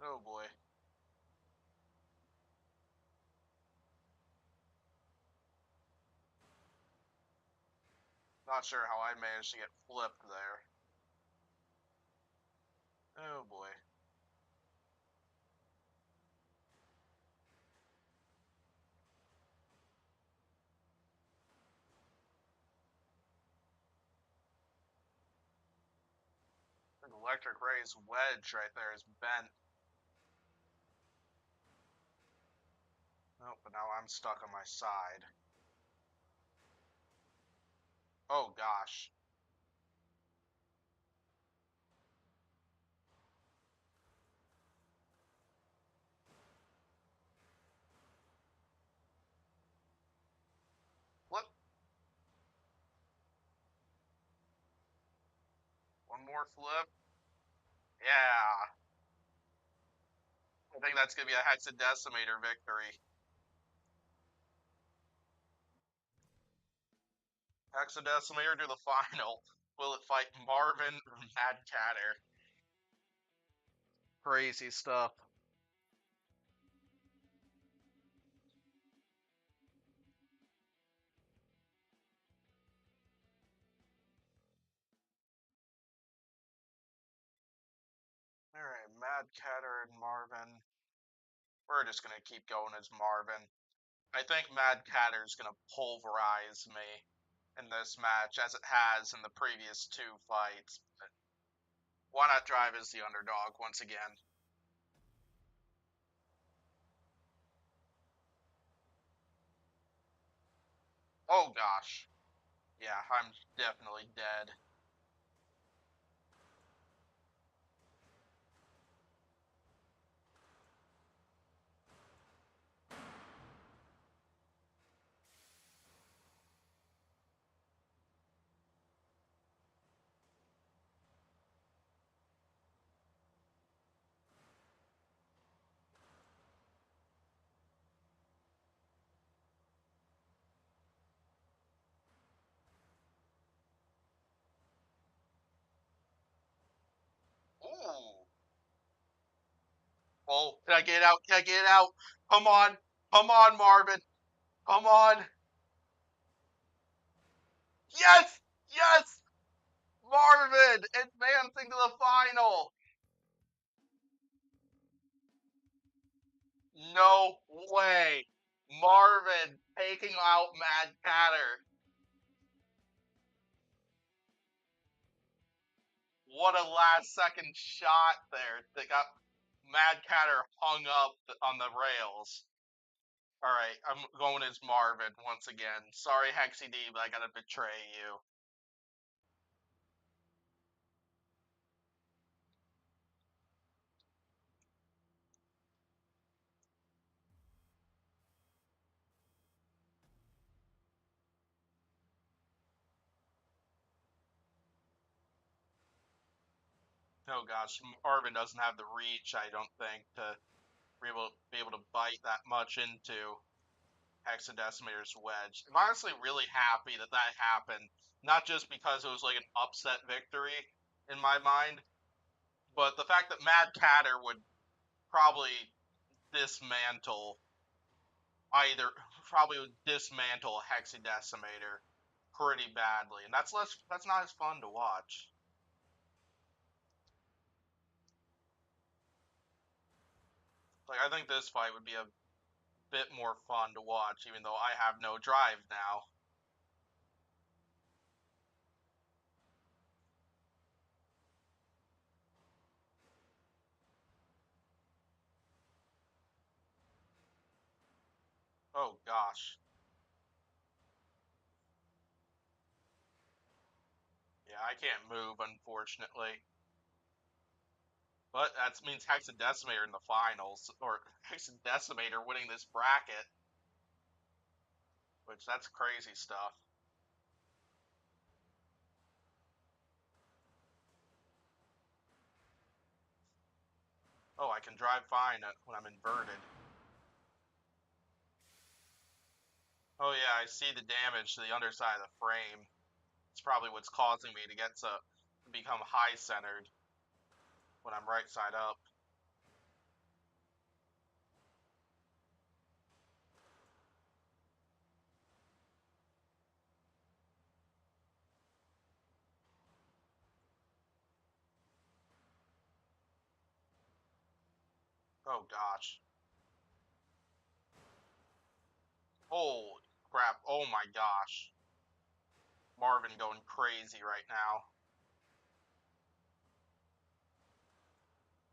Oh boy. Not sure how I managed to get flipped there. Oh boy. An electric Ray's wedge right there is bent. Oh, but now I'm stuck on my side. Oh gosh. Flip. One more flip. Yeah. I think that's going to be a hexadecimator victory. Hexadecimator to the final. Will it fight Marvin or Mad Catter? Crazy stuff. Alright, Mad Catter and Marvin. We're just going to keep going as Marvin. I think Mad Catter's going to pulverize me in this match, as it has in the previous two fights. But why not drive as the underdog once again? Oh gosh. Yeah, I'm definitely dead. Ooh. Oh, can I get out? Can I get out? Come on. Come on, Marvin. Come on. Yes! Yes! Marvin advancing to the final. No way. Marvin taking out Mad Catter. What a last second shot there that got Mad Catter hung up on the rails. All right, I'm going as Marvin once again. Sorry, Hexy D, but I gotta betray you. Oh gosh, Marvin doesn't have the reach, I don't think, to be able to bite that much into Hexadecimator's wedge. I'm honestly really happy that that happened. Not just because it was like an upset victory in my mind, but the fact that Mad Catter would probably dismantle either probably would dismantle Hexadecimator pretty badly, and that's not as fun to watch. Like I think this fight would be a bit more fun to watch, even though I have no drive now. Oh gosh. Yeah, I can't move, unfortunately. But that means Hexadecimator in the finals, or Hexadecimator winning this bracket, which that's crazy stuff. Oh, I can drive fine when I'm inverted. Oh yeah, I see the damage to the underside of the frame. It's probably what's causing me to become high centered when I'm right side up. Oh gosh. Holy crap. Oh my gosh. Marvin going crazy right now.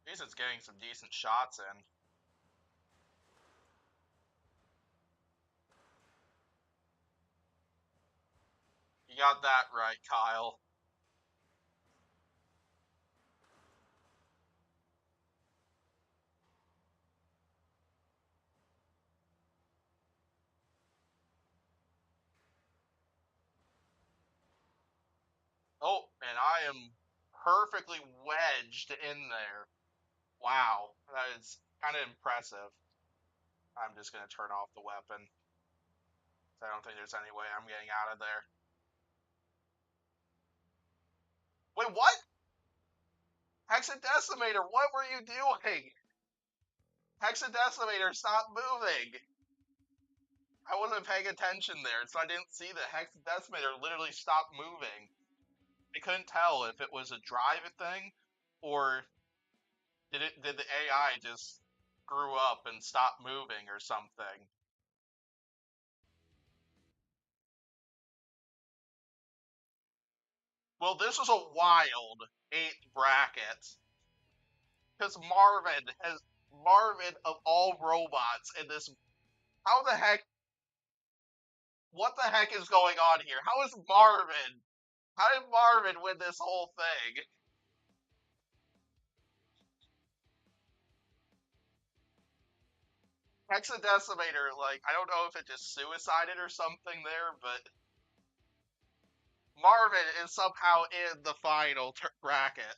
Jason's getting some decent shots in. You got that right, Kyle. Oh, and I am perfectly wedged in there. Wow, that is kind of impressive. I'm just going to turn off the weapon. I don't think there's any way I'm getting out of there. Wait, what? Hexadecimator, what were you doing? Hexadecimator, stop moving! I wasn't paying attention there, so I didn't see the Hexadecimator literally stop moving. I couldn't tell if it was a drive thing, or did the AI just screw up and stop moving or something? Well, this was a wild 8th bracket. Because Marvin of all robots in this, how the heck, what the heck is going on here? How did Marvin win this whole thing? Hexadecimator, like, I don't know if it just suicided or something there, but Marvin is somehow in the final bracket.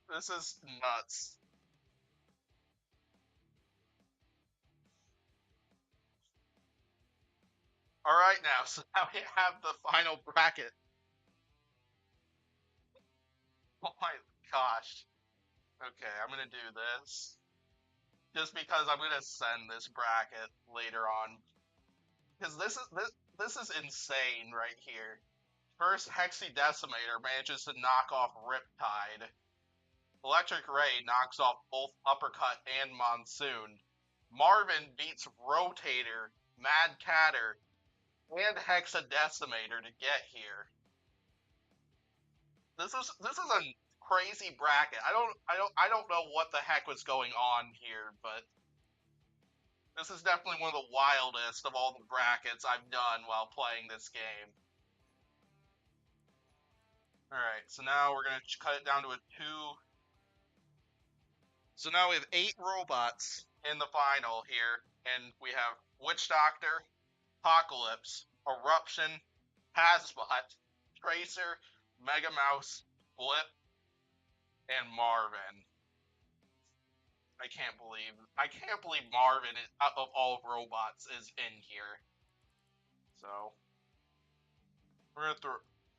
This is nuts. Alright now, so now we have the final bracket. Oh my gosh. Okay, I'm gonna do this. Just because I'm gonna send this bracket later on. Because this is insane right here. First Hexadecimator manages to knock off Riptide. Electric Ray knocks off both Uppercut and Monsoon. Marvin beats Rotator, Mad Catter, and Hexadecimator to get here. This is a crazy bracket. I don't know what the heck was going on here, but this is definitely one of the wildest of all the brackets I've done while playing this game. Alright, so now we're going to cut it down to a 2. So now we have 8 robots in the final here, and we have Witch Doctor, Apocalypse, Eruption, Hazbot, Tracer, Mega Mouse, Blip, and Marvin. I can't believe Marvin of all robots is in here. So we're gonna throw.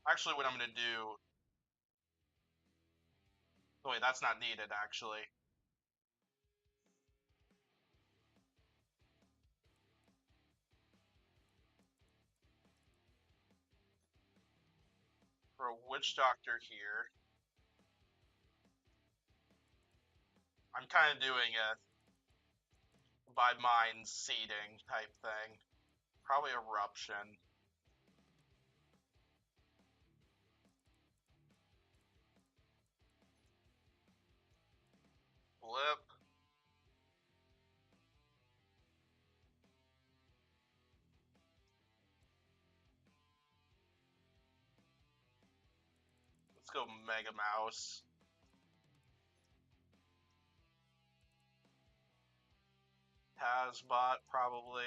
Actually, what I'm gonna do. Oh wait, that's not needed. Actually, for a Witch Doctor here, I'm kind of doing a by mind seeding type thing. Probably Eruption. Blip. Let's go Mega Mouse. Hazbot probably.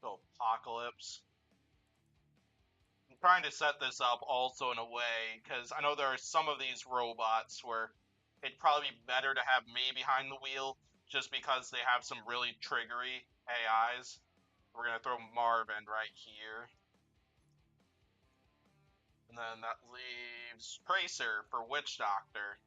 Go apocalypse. I'm trying to set this up also in a way, because I know there are some of these robots where it'd probably be better to have me behind the wheel, just because they have some really triggery AIs. We're going to throw Marvin right here. And then that leaves Tracer for Witch Doctor.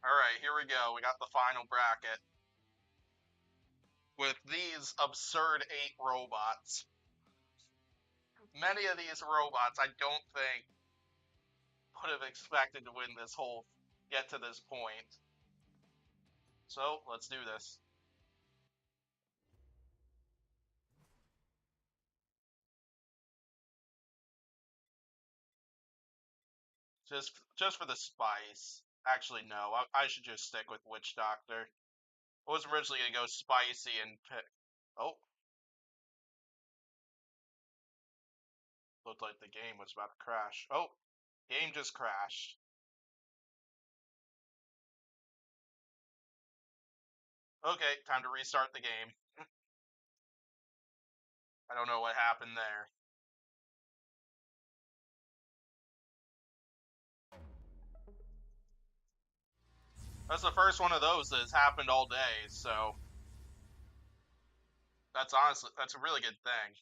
Alright, here we go. We got the final bracket. With these absurd 8 robots. Many of these robots I don't think would have expected to win this whole, get to this point. So, let's do this. Just for the spice. Actually, no. I should just stick with Witch Doctor. I was originally gonna go spicy and pick. Oh, looked like the game was about to crash. Oh, game just crashed. Okay, time to restart the game. I don't know what happened there. That's the first one of those that has happened all day, so that's a really good thing.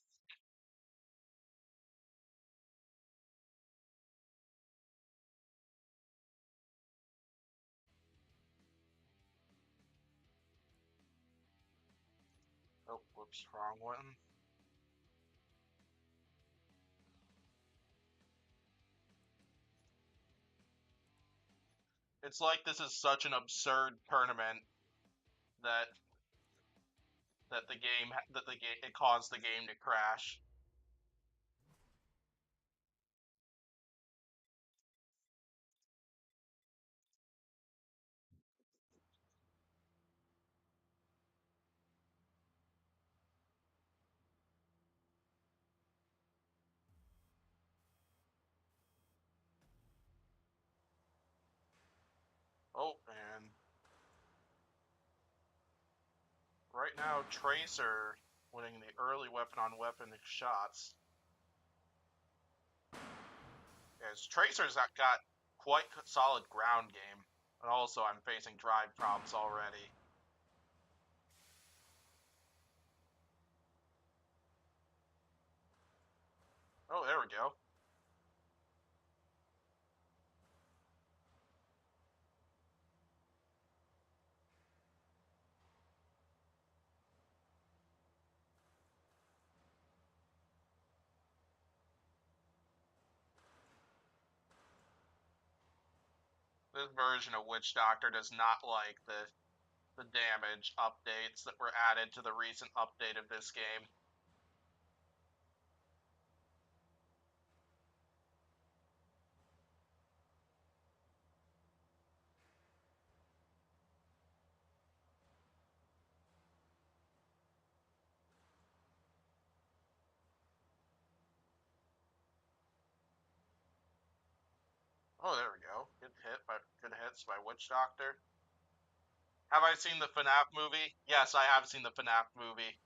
Oh, whoops, wrong one. It's like this is such an absurd tournament that it caused the game to crash. Oh, and right now Tracer winning the early weapon-on-weapon shots. As Tracer's got quite solid ground game, and also I'm facing drive problems already. Oh, there we go. This version of Witch Doctor does not like the damage updates that were added to the recent update of this game. Oh, there we go. Good hits by Witch Doctor. Have I seen the FNAF movie? Yes, I have seen the FNAF movie.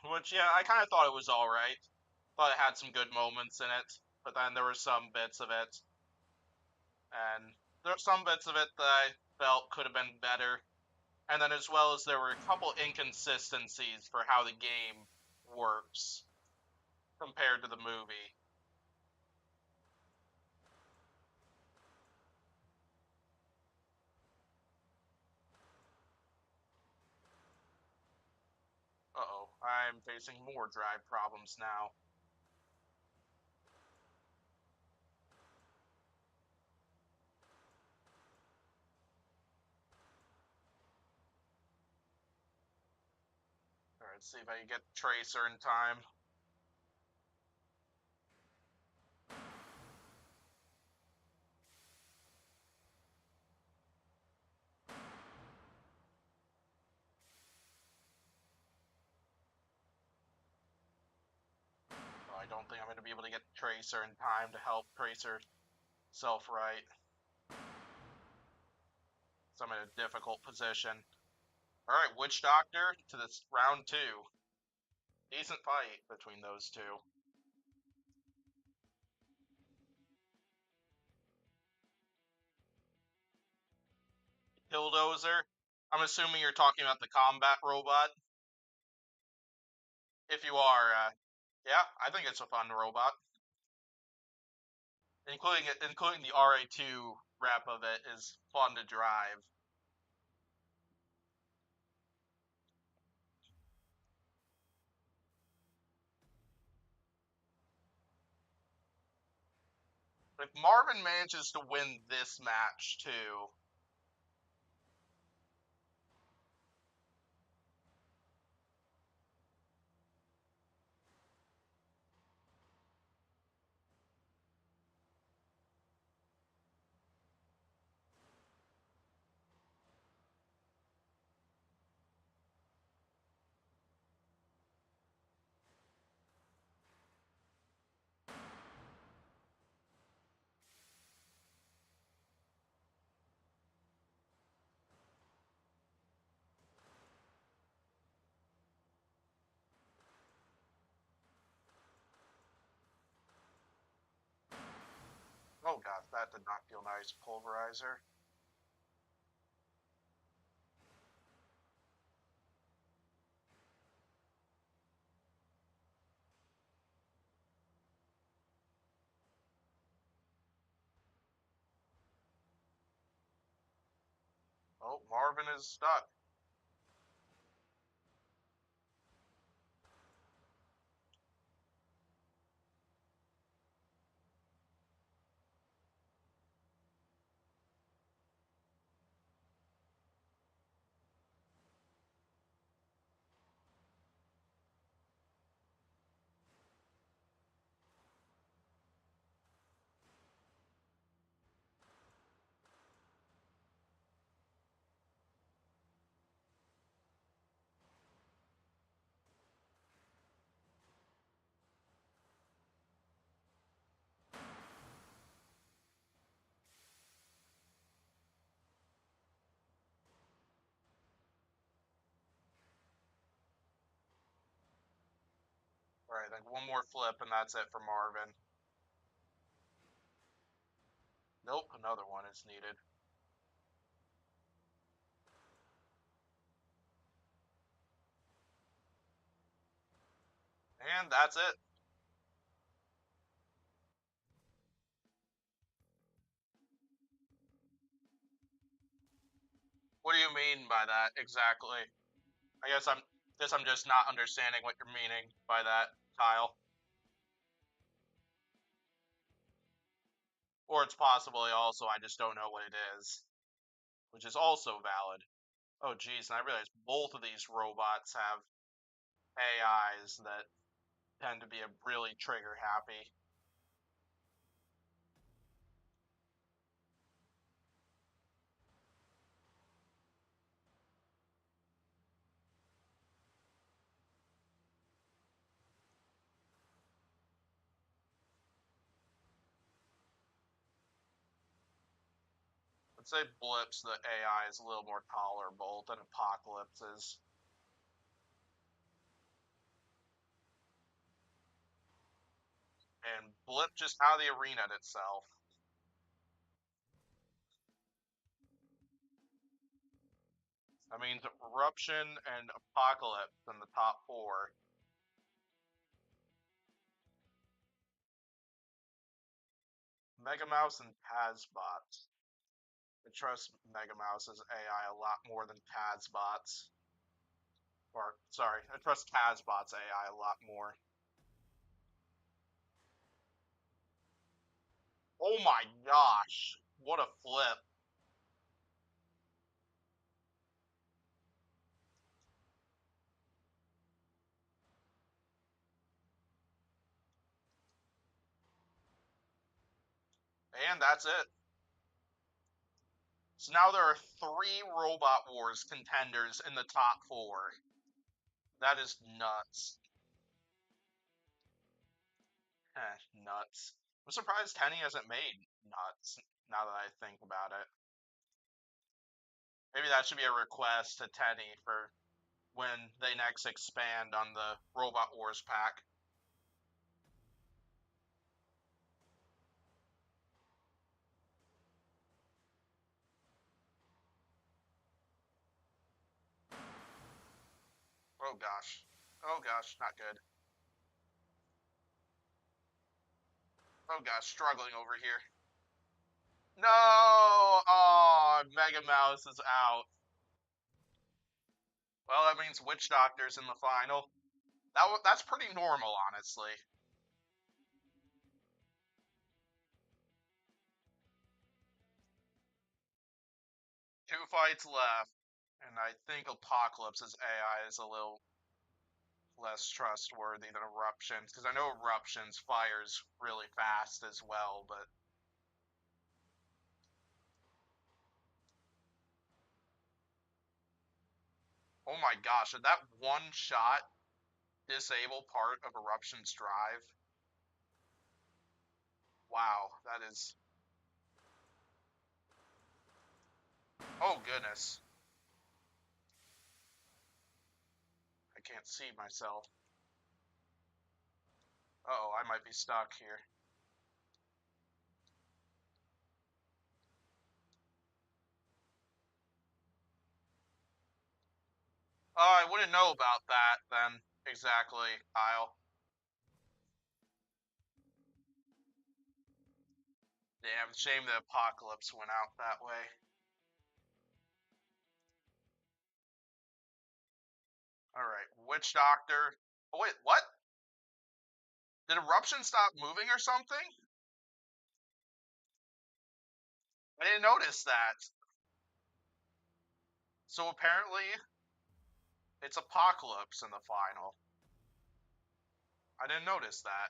Which, yeah, I kind of thought it was alright. Thought it had some good moments in it, but then there were some bits of it, and there were some bits of it that I felt could have been better. And then as well as there were a couple inconsistencies for how the game works compared to the movie. Uh-oh, I'm facing more drive problems now. Alright, let's see if I can get Tracer in time. I don't think I'm going to be able to get Tracer in time to help Tracer self-right. So I'm in a difficult position. Alright, Witch Doctor to this round 2. Decent fight between those two. Killdozer. I'm assuming you're talking about the combat robot. If you are, yeah, I think it's a fun robot. Including the RA2 rep of it is fun to drive. If Marvin manages to win this match too, oh god, that did not feel nice. Pulverizer. Oh, Marvin is stuck. Alright, then one more flip and that's it for Marvin. Nope, another one is needed. And that's it. What do you mean by that exactly? I guess I'm just not understanding what you're meaning by that, Kyle. Or it's possibly also I just don't know what it is, which is also valid. Oh geez, and I realize both of these robots have AIs that tend to be really trigger happy. I'd say Blip's the AI is a little more tolerable than Apocalypse's. And Blip just out of the arena itself. That means Eruption and Apocalypse in the top 4. Mega Mouse and Tazbots. I trust Mega Mouse's AI a lot more than Tazbot's. Or, sorry, I trust Tazbot's AI a lot more. Oh my gosh! What a flip. And that's it. So now there are 3 Robot Wars contenders in the top 4. That is nuts. Nuts. I'm surprised Tenny hasn't made nuts now that I think about it. Maybe that should be a request to Tenny for when they next expand on the Robot Wars pack. Oh gosh. Oh gosh, not good. Oh gosh, struggling over here. No! Oh, Mega Mouse is out. Well, that means Witch Doctor's in the final. That's pretty normal, honestly. 2 fights left, and I think Apocalypse's AI is a little less trustworthy than Eruptions, because I know Eruptions fires really fast as well, but oh my gosh, did that one shot disable part of Eruption's drive? Wow, that is... Oh goodness. I can't see myself. Uh-oh, I might be stuck here. Oh, I wouldn't know about that then, exactly, Kyle. Damn, shame the Apocalypse went out that way. Alright, Witch Doctor. Oh wait, what? Did Eruption stop moving or something? I didn't notice that. So apparently, it's Apocalypse in the final. I didn't notice that.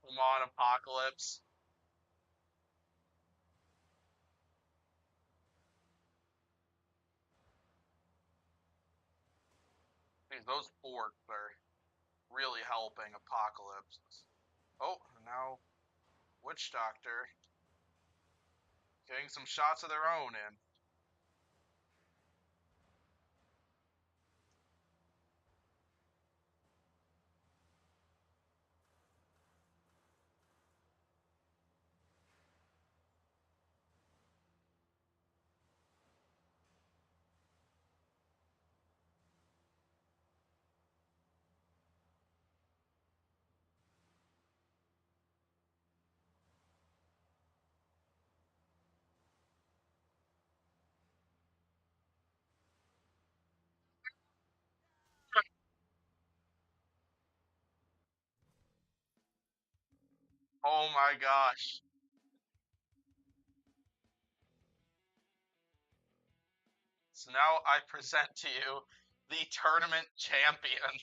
Come on, Apocalypse. Those forks are really helping Apocalypse. Oh, now Witch Doctor getting some shots of their own in. Oh my gosh. So now I present to you the tournament champion.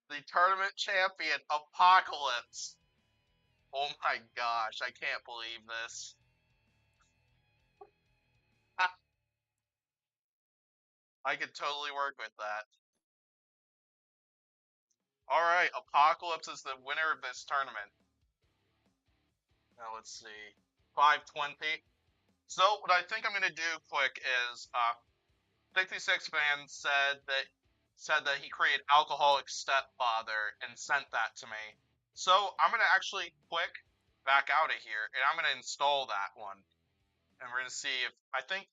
The tournament champion, Apocalypse. Oh my gosh, I can't believe this. I could totally work with that. Alright, Apocalypse is the winner of this tournament. Now let's see. 520. So what I think I'm gonna do quick is 66 fans said that he created Alcoholic Stepfather and sent that to me. So I'm gonna actually quick back out of here and I'm gonna install that one. And we're gonna see if I think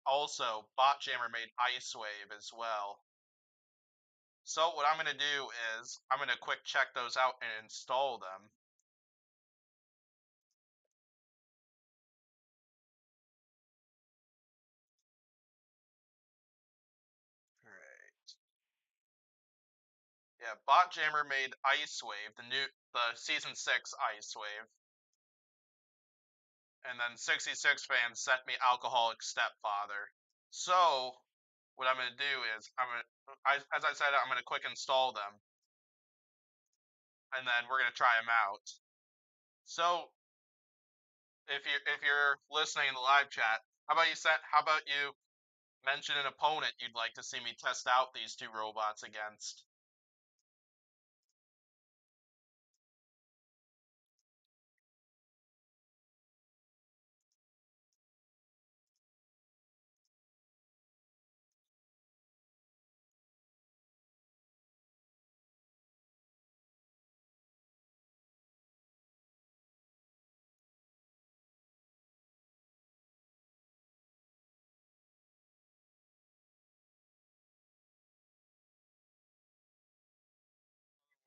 also Bot Jammer made Ice Wave as well. So what I'm gonna do is I'm gonna quick check those out and install them. Alright. Yeah, Bot Jammer made Ice Wave, the season 6 Ice Wave. And then 66 fans sent me Alcoholic Stepfather. So what I'm gonna do is as I said, I'm gonna quick install them, and then we're gonna try them out. So if you're listening in the live chat, how about you mention an opponent you'd like to see me test out these two robots against?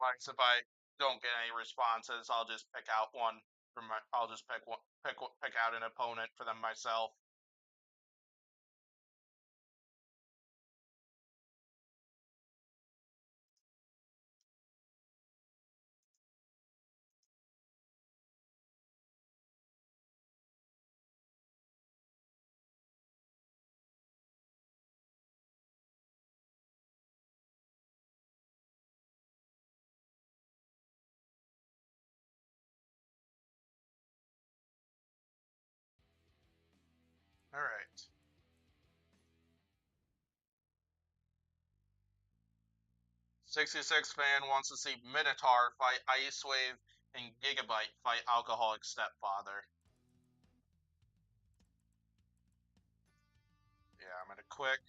Like if I don't get any responses, I'll just pick out one from my. I'll just pick out an opponent for them myself. All right. 66 fan wants to see Minotaur fight Ice Wave and Gigabyte fight Alcoholic Stepfather. Yeah, I'm gonna quick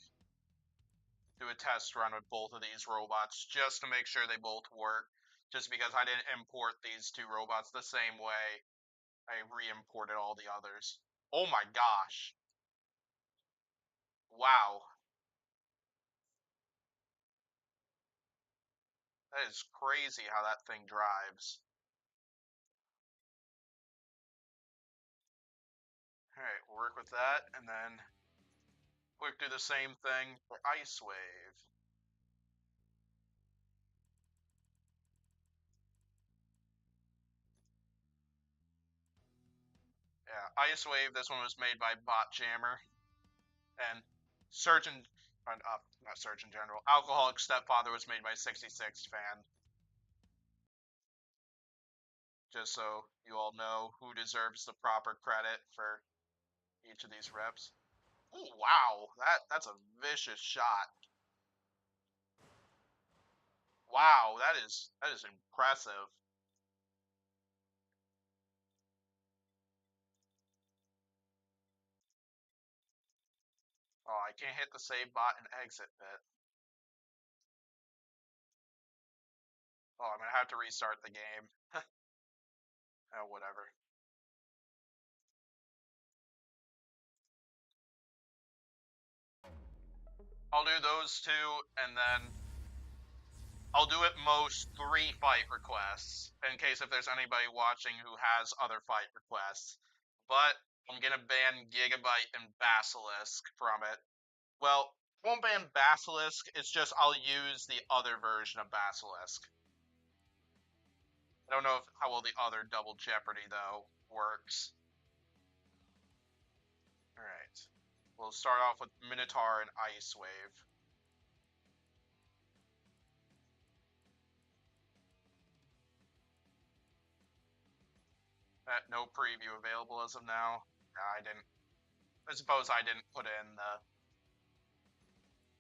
do a test run with both of these robots just to make sure they both work. Just because I didn't import these two robots the same way I re-imported all the others. Oh my gosh. Wow. That is crazy how that thing drives. Alright, we'll work with that, and then quick do the same thing for Ice Wave. Yeah, Ice Wave, this one was made by Bot Jammer. And Surgeon, not Surgeon General, Alcoholic Stepfather was made by 66 Fan. Just so you all know who deserves the proper credit for each of these reps. Oh wow, that's a vicious shot. Wow, that is impressive. Oh, I can't hit the save bot and exit bit. Oh, I'm gonna have to restart the game. Oh, whatever. I'll do those two, and then I'll do at most 3 fight requests, in case if there's anybody watching who has other fight requests. But I'm gonna ban Gigabyte and Basilisk from it. Well, I won't ban Basilisk, it's just I'll use the other version of Basilisk. I don't know how well the other Double Jeopardy, though, works. Alright. We'll start off with Minotaur and Ice Wave. No preview available as of now. I didn't. I suppose I didn't put in the.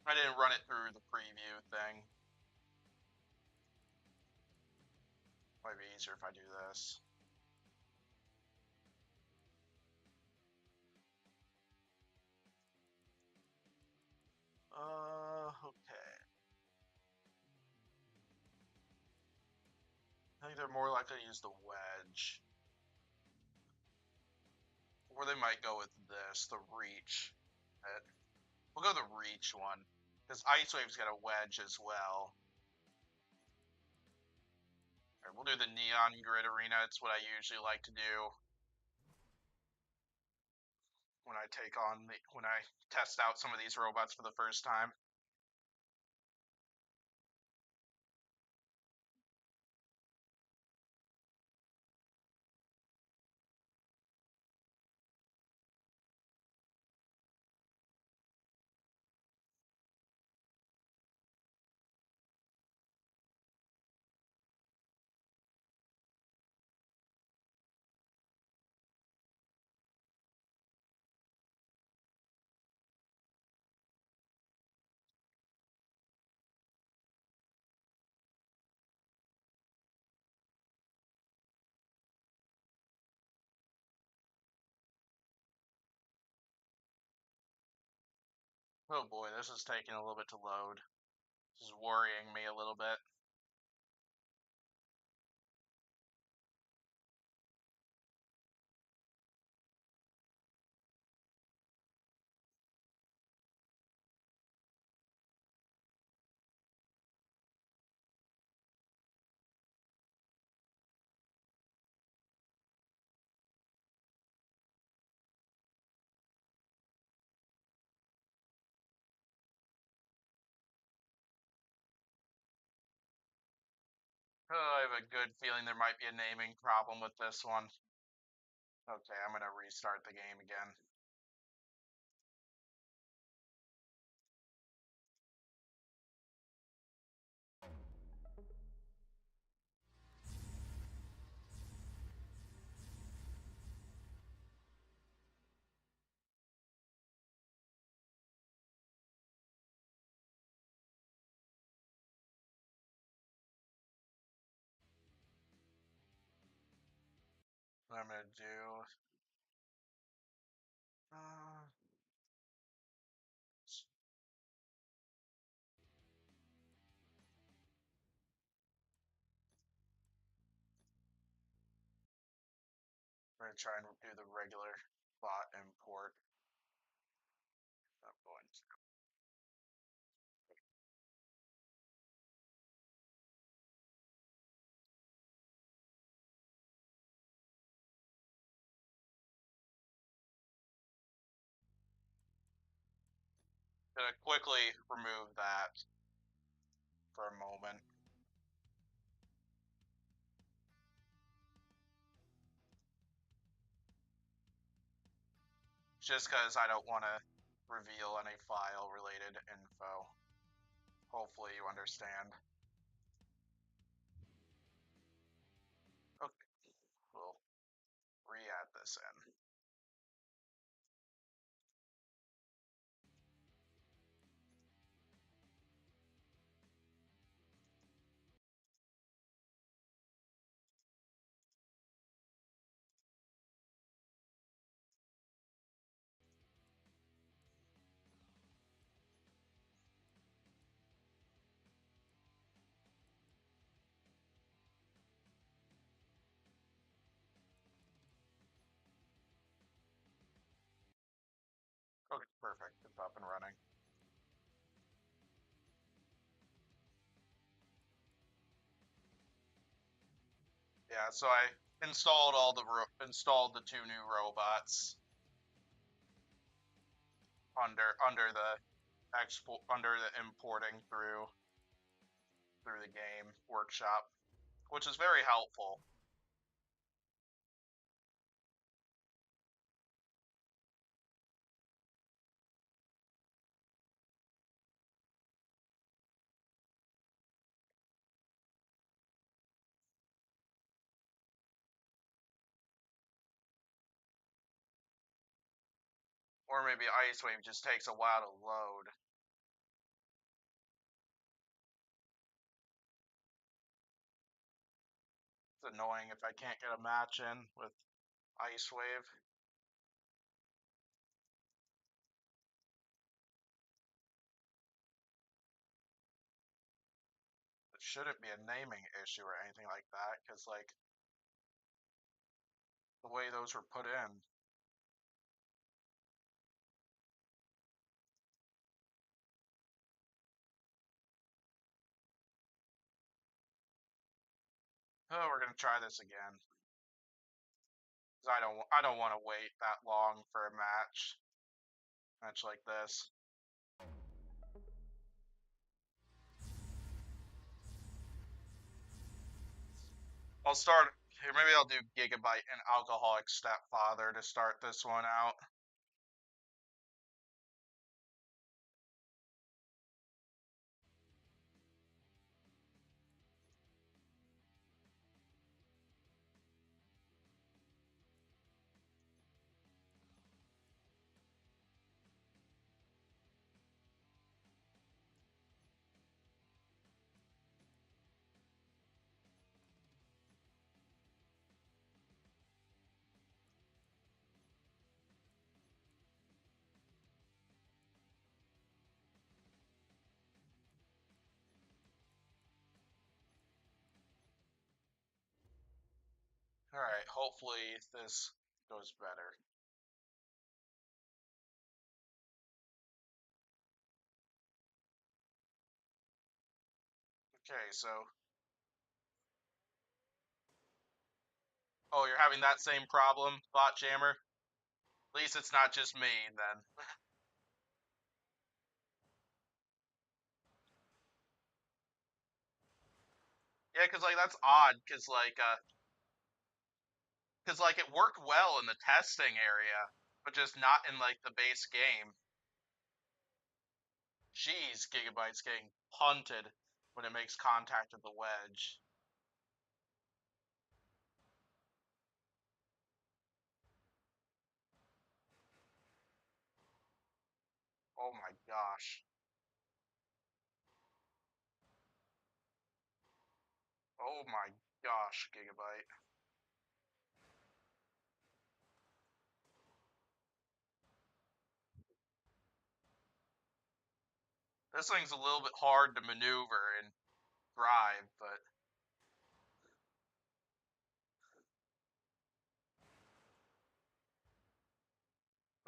I didn't run it through the preview thing. Might be easier if I do this. Okay. I think they're more likely to use the wedge. Or they might go with this, the reach. We'll go the reach one. Because Ice Wave's got a wedge as well. Right, we'll do the Neon Grid Arena. It's what I usually like to do when I when I test out some of these robots for the first time. Oh boy, this is taking a little bit to load. This is worrying me a little bit. Oh, I have a good feeling there might be a naming problem with this one. Okay, I'm gonna restart the game again. What I'm gonna do. Uh, we're gonna try and do the regular bot import. I'm going to. Gonna quickly remove that for a moment. Just because I don't want to reveal any file related info. Hopefully you understand. Okay, we'll re-add this in. Okay, perfect. It's up and running. Yeah, so I installed installed the two new robots under the importing through the game workshop, which is very helpful. Or maybe Ice Wave just takes a while to load. It's annoying if I can't get a match in with Ice Wave. It shouldn't be a naming issue or anything like that, because like the way those were put in. Oh, we're gonna try this again. Cause I don't want to wait that long for a match like this. I'll start here. Maybe I'll do Gigabyte and Alcoholic Stepfather to start this one out. Alright, hopefully this goes better. Okay, so. Oh, you're having that same problem, Bot Jammer? At least it's not just me, then. Yeah, because, like, that's odd, because, like, it worked well in the testing area, but just not in, like, the base game. Jeez, Gigabyte's getting punted when it makes contact with the wedge. Oh my gosh. Oh my gosh, Gigabyte. This thing's a little bit hard to maneuver and drive, but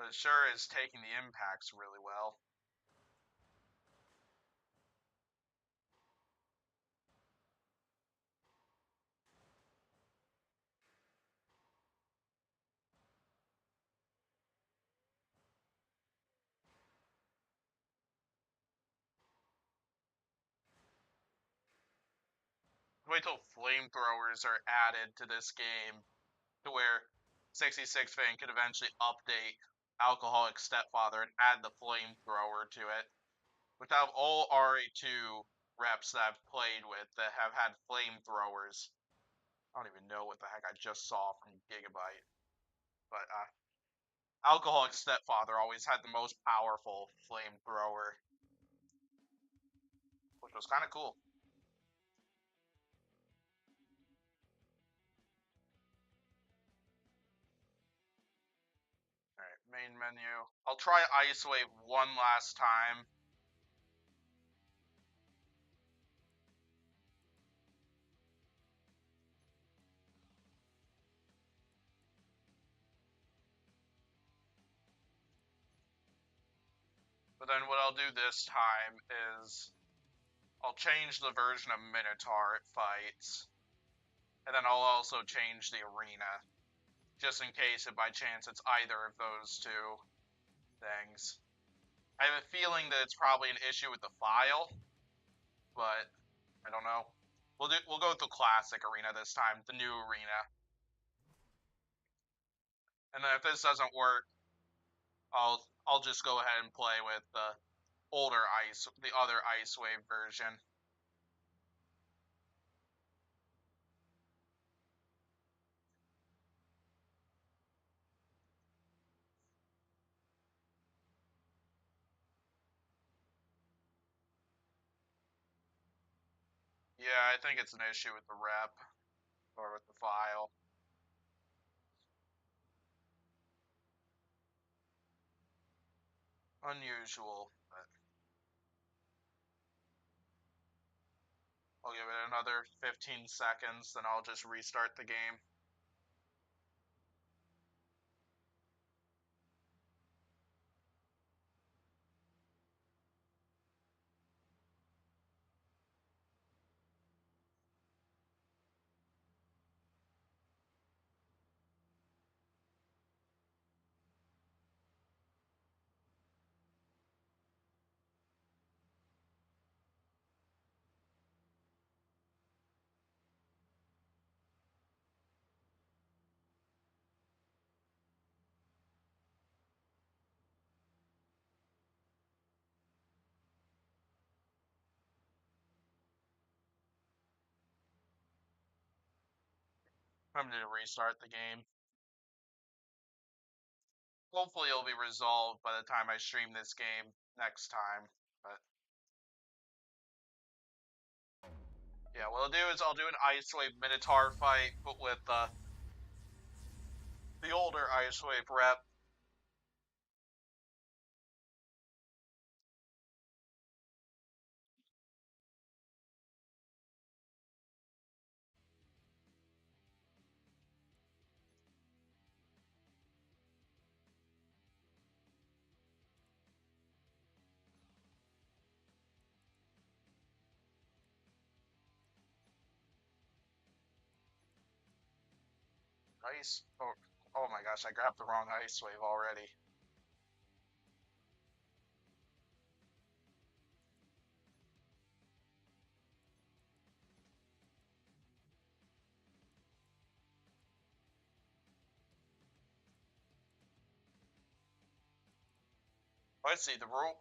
it sure is taking the impacts really well. Wait till flamethrowers are added to this game to where 66 fan could eventually update Alcoholic Stepfather and add the flamethrower to it. Which out of all RA2 reps that I've played with that have had flamethrowers, I don't even know what the heck I just saw from Gigabyte. But Alcoholic Stepfather always had the most powerful flamethrower, which was kind of cool. Alright, main menu. I'll try Ice Wave one last time. But then what I'll do this time is I'll change the version of Minotaur it fights. And then I'll also change the arena. Just in case if by chance it's either of those two things. I have a feeling that it's probably an issue with the file, but I don't know. We'll go with the classic arena this time, the new arena. And then if this doesn't work, I'll just go ahead and play with the other Ice Wave version. Yeah, I think it's an issue with the rep or with the file. Unusual, but I'll give it another 15 seconds, then I'll just restart the game. I'm going to restart the game. Hopefully it'll be resolved by the time I stream this game next time. But yeah, what I'll do is I'll do an Ice Wave Minotaur fight, but with the older Ice Wave rep. Ice. Oh, oh my gosh, I grabbed the wrong ice wave already. Let's see the rule.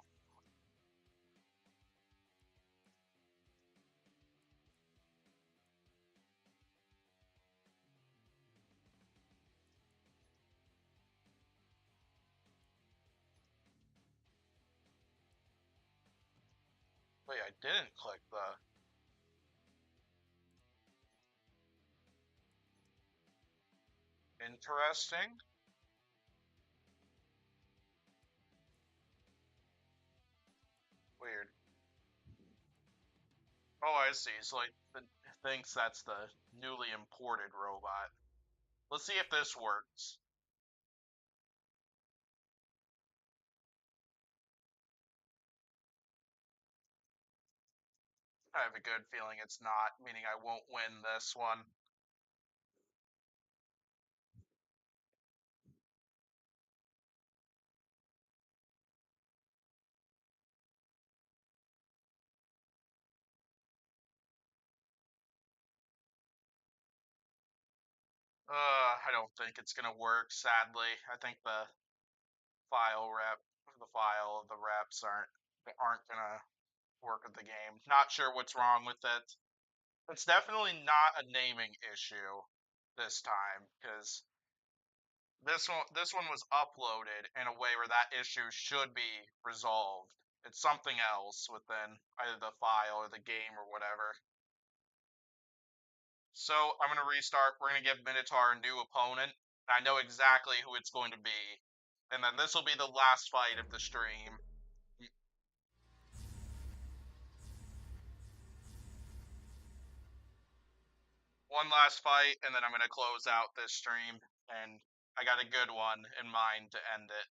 Wait, I didn't click the. Interesting. Weird. Oh, I see. So it thinks that's the newly imported robot. Let's see if this works. I have a good feeling it's not, meaning I won't win this one. I don't think it's gonna work, sadly. I think the file of the reps aren't gonna work with the game. Not sure what's wrong with it. It's definitely not a naming issue this time, because this one was uploaded in a way where that issue should be resolved. It's something else within either the file or the game or whatever. So I'm gonna restart. We're gonna give Minotaur a new opponent. I know exactly who it's going to be, and then this will be the last fight of the stream. One last fight, and then I'm gonna close out this stream. And I got a good one in mind to end it.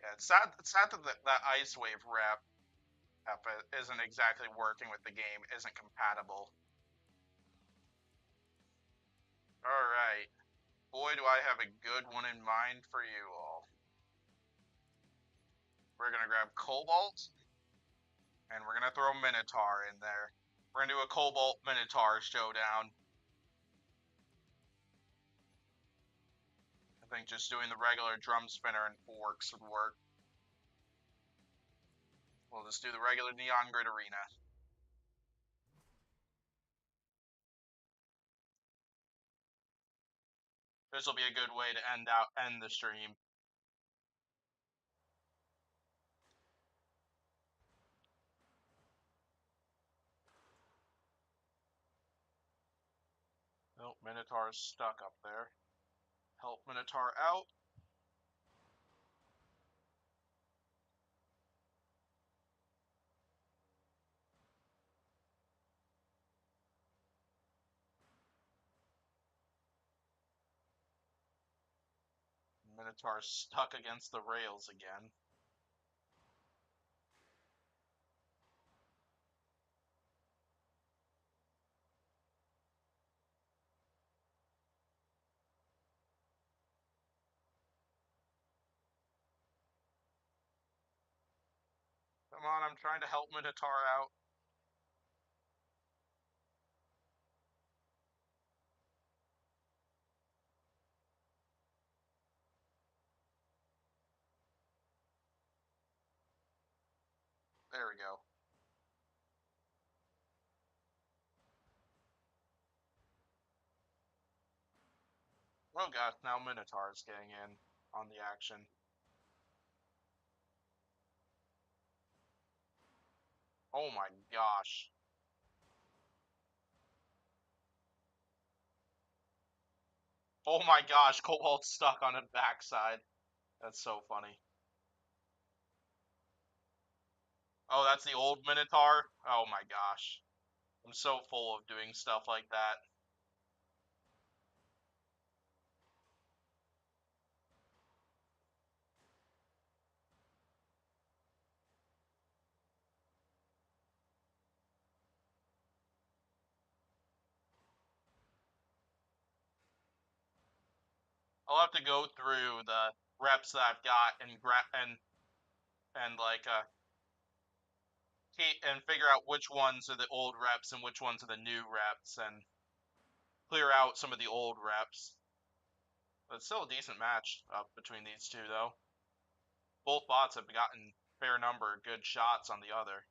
Yeah, it's sad. It's sad that that Ice Wave rep isn't exactly working with the game. Isn't compatible. All right, boy, do I have a good one in mind for you all. We're gonna grab Cobalt, and we're gonna throw Minotaur in there. We're gonna do a Cobalt Minotaur showdown. I think just doing the regular drum spinner and forks would work. We'll just do the regular Neon Grid Arena. This will be a good way to end the stream. Nope, Minotaur's stuck up there. Help Minotaur out. Minotaur's stuck against the rails again. Come on, I'm trying to help Minotaur out. There we go. Oh god, now Minotaur's getting in on the action. Oh my gosh. Oh my gosh, Cobalt's stuck on a backside. That's so funny. Oh, that's the old Minotaur? Oh my gosh. I'm so full of doing stuff like that. I'll have to go through the reps that I've got and like and figure out which ones are the old reps and which ones are the new reps and clear out some of the old reps. But it's still a decent match between these two, though. Both bots have gotten fair number of good shots on the other.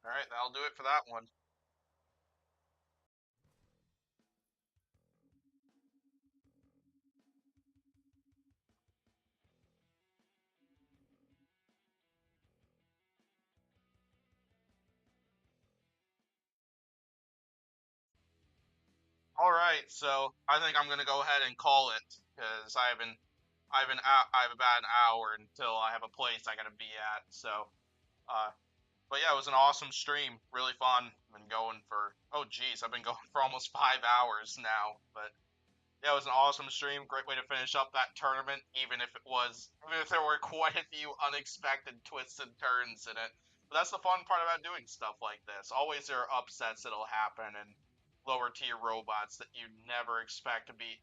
All right, that'll do it for that one. All right, so I think I'm gonna go ahead and call it because I have about an hour until I have a place I gotta be at. So, uh, but yeah, it was an awesome stream, really fun. I've been going for I've been going for almost 5 hours now. But yeah, it was an awesome stream. Great way to finish up that tournament, even if there were quite a few unexpected twists and turns in it. But that's the fun part about doing stuff like this. Always there are upsets that'll happen and lower tier robots that you never expect to be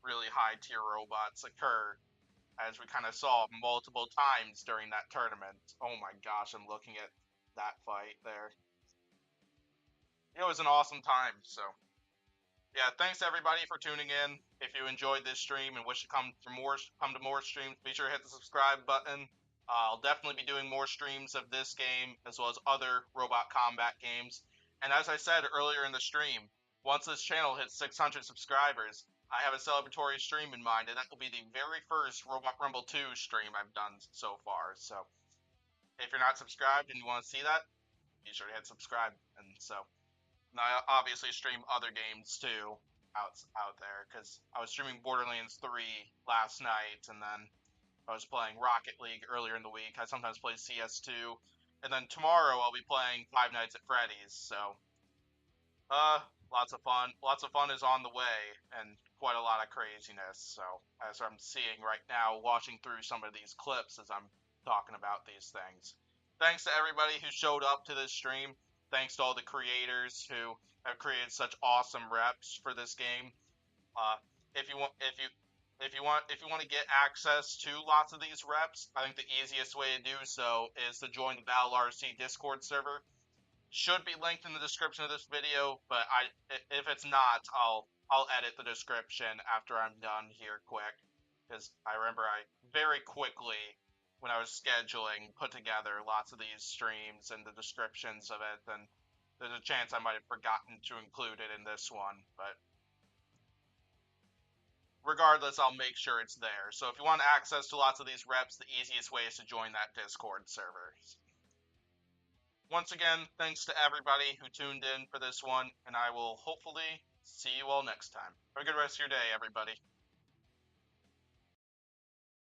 really high tier robots occur, as we kind of saw multiple times during that tournament. Oh my gosh, I'm looking at that fight there. It was an awesome time, so yeah, thanks everybody for tuning in. If you enjoyed this stream and wish to come to more streams, be sure to hit the subscribe button. I'll definitely be doing more streams of this game as well as other robot combat games. And as I said earlier in the stream, once this channel hits 600 subscribers, I have a celebratory stream in mind, and that will be the very first Robot Rumble 2 stream I've done so far. So if you're not subscribed and you want to see that, be sure to hit subscribe. And so and I obviously stream other games too out there because I was streaming Borderlands 3 last night, and then I was playing Rocket League earlier in the week. I sometimes play CS2, and then tomorrow I'll be playing Five Nights at Freddy's. So, uh, lots of fun. Lots of fun is on the way, and quite a lot of craziness. So, as I'm seeing right now, watching through some of these clips as I'm talking about these things. Thanks to everybody who showed up to this stream. Thanks to all the creators who have created such awesome reps for this game. Uh, if you want, if you if you want to get access to lots of these reps, I think the easiest way to do so is to join the Battle RC Discord server. Should be linked in the description of this video, but if it's not, I'll edit the description after I'm done here quick, because I remember I very quickly, when I was scheduling, put together lots of these streams and the descriptions of it, and there's a chance I might have forgotten to include it in this one, but regardless, I'll make sure it's there. So if you want access to lots of these reps, the easiest way is to join that Discord server. Once again, thanks to everybody who tuned in for this one, and I will hopefully see you all next time. Have a good rest of your day, everybody.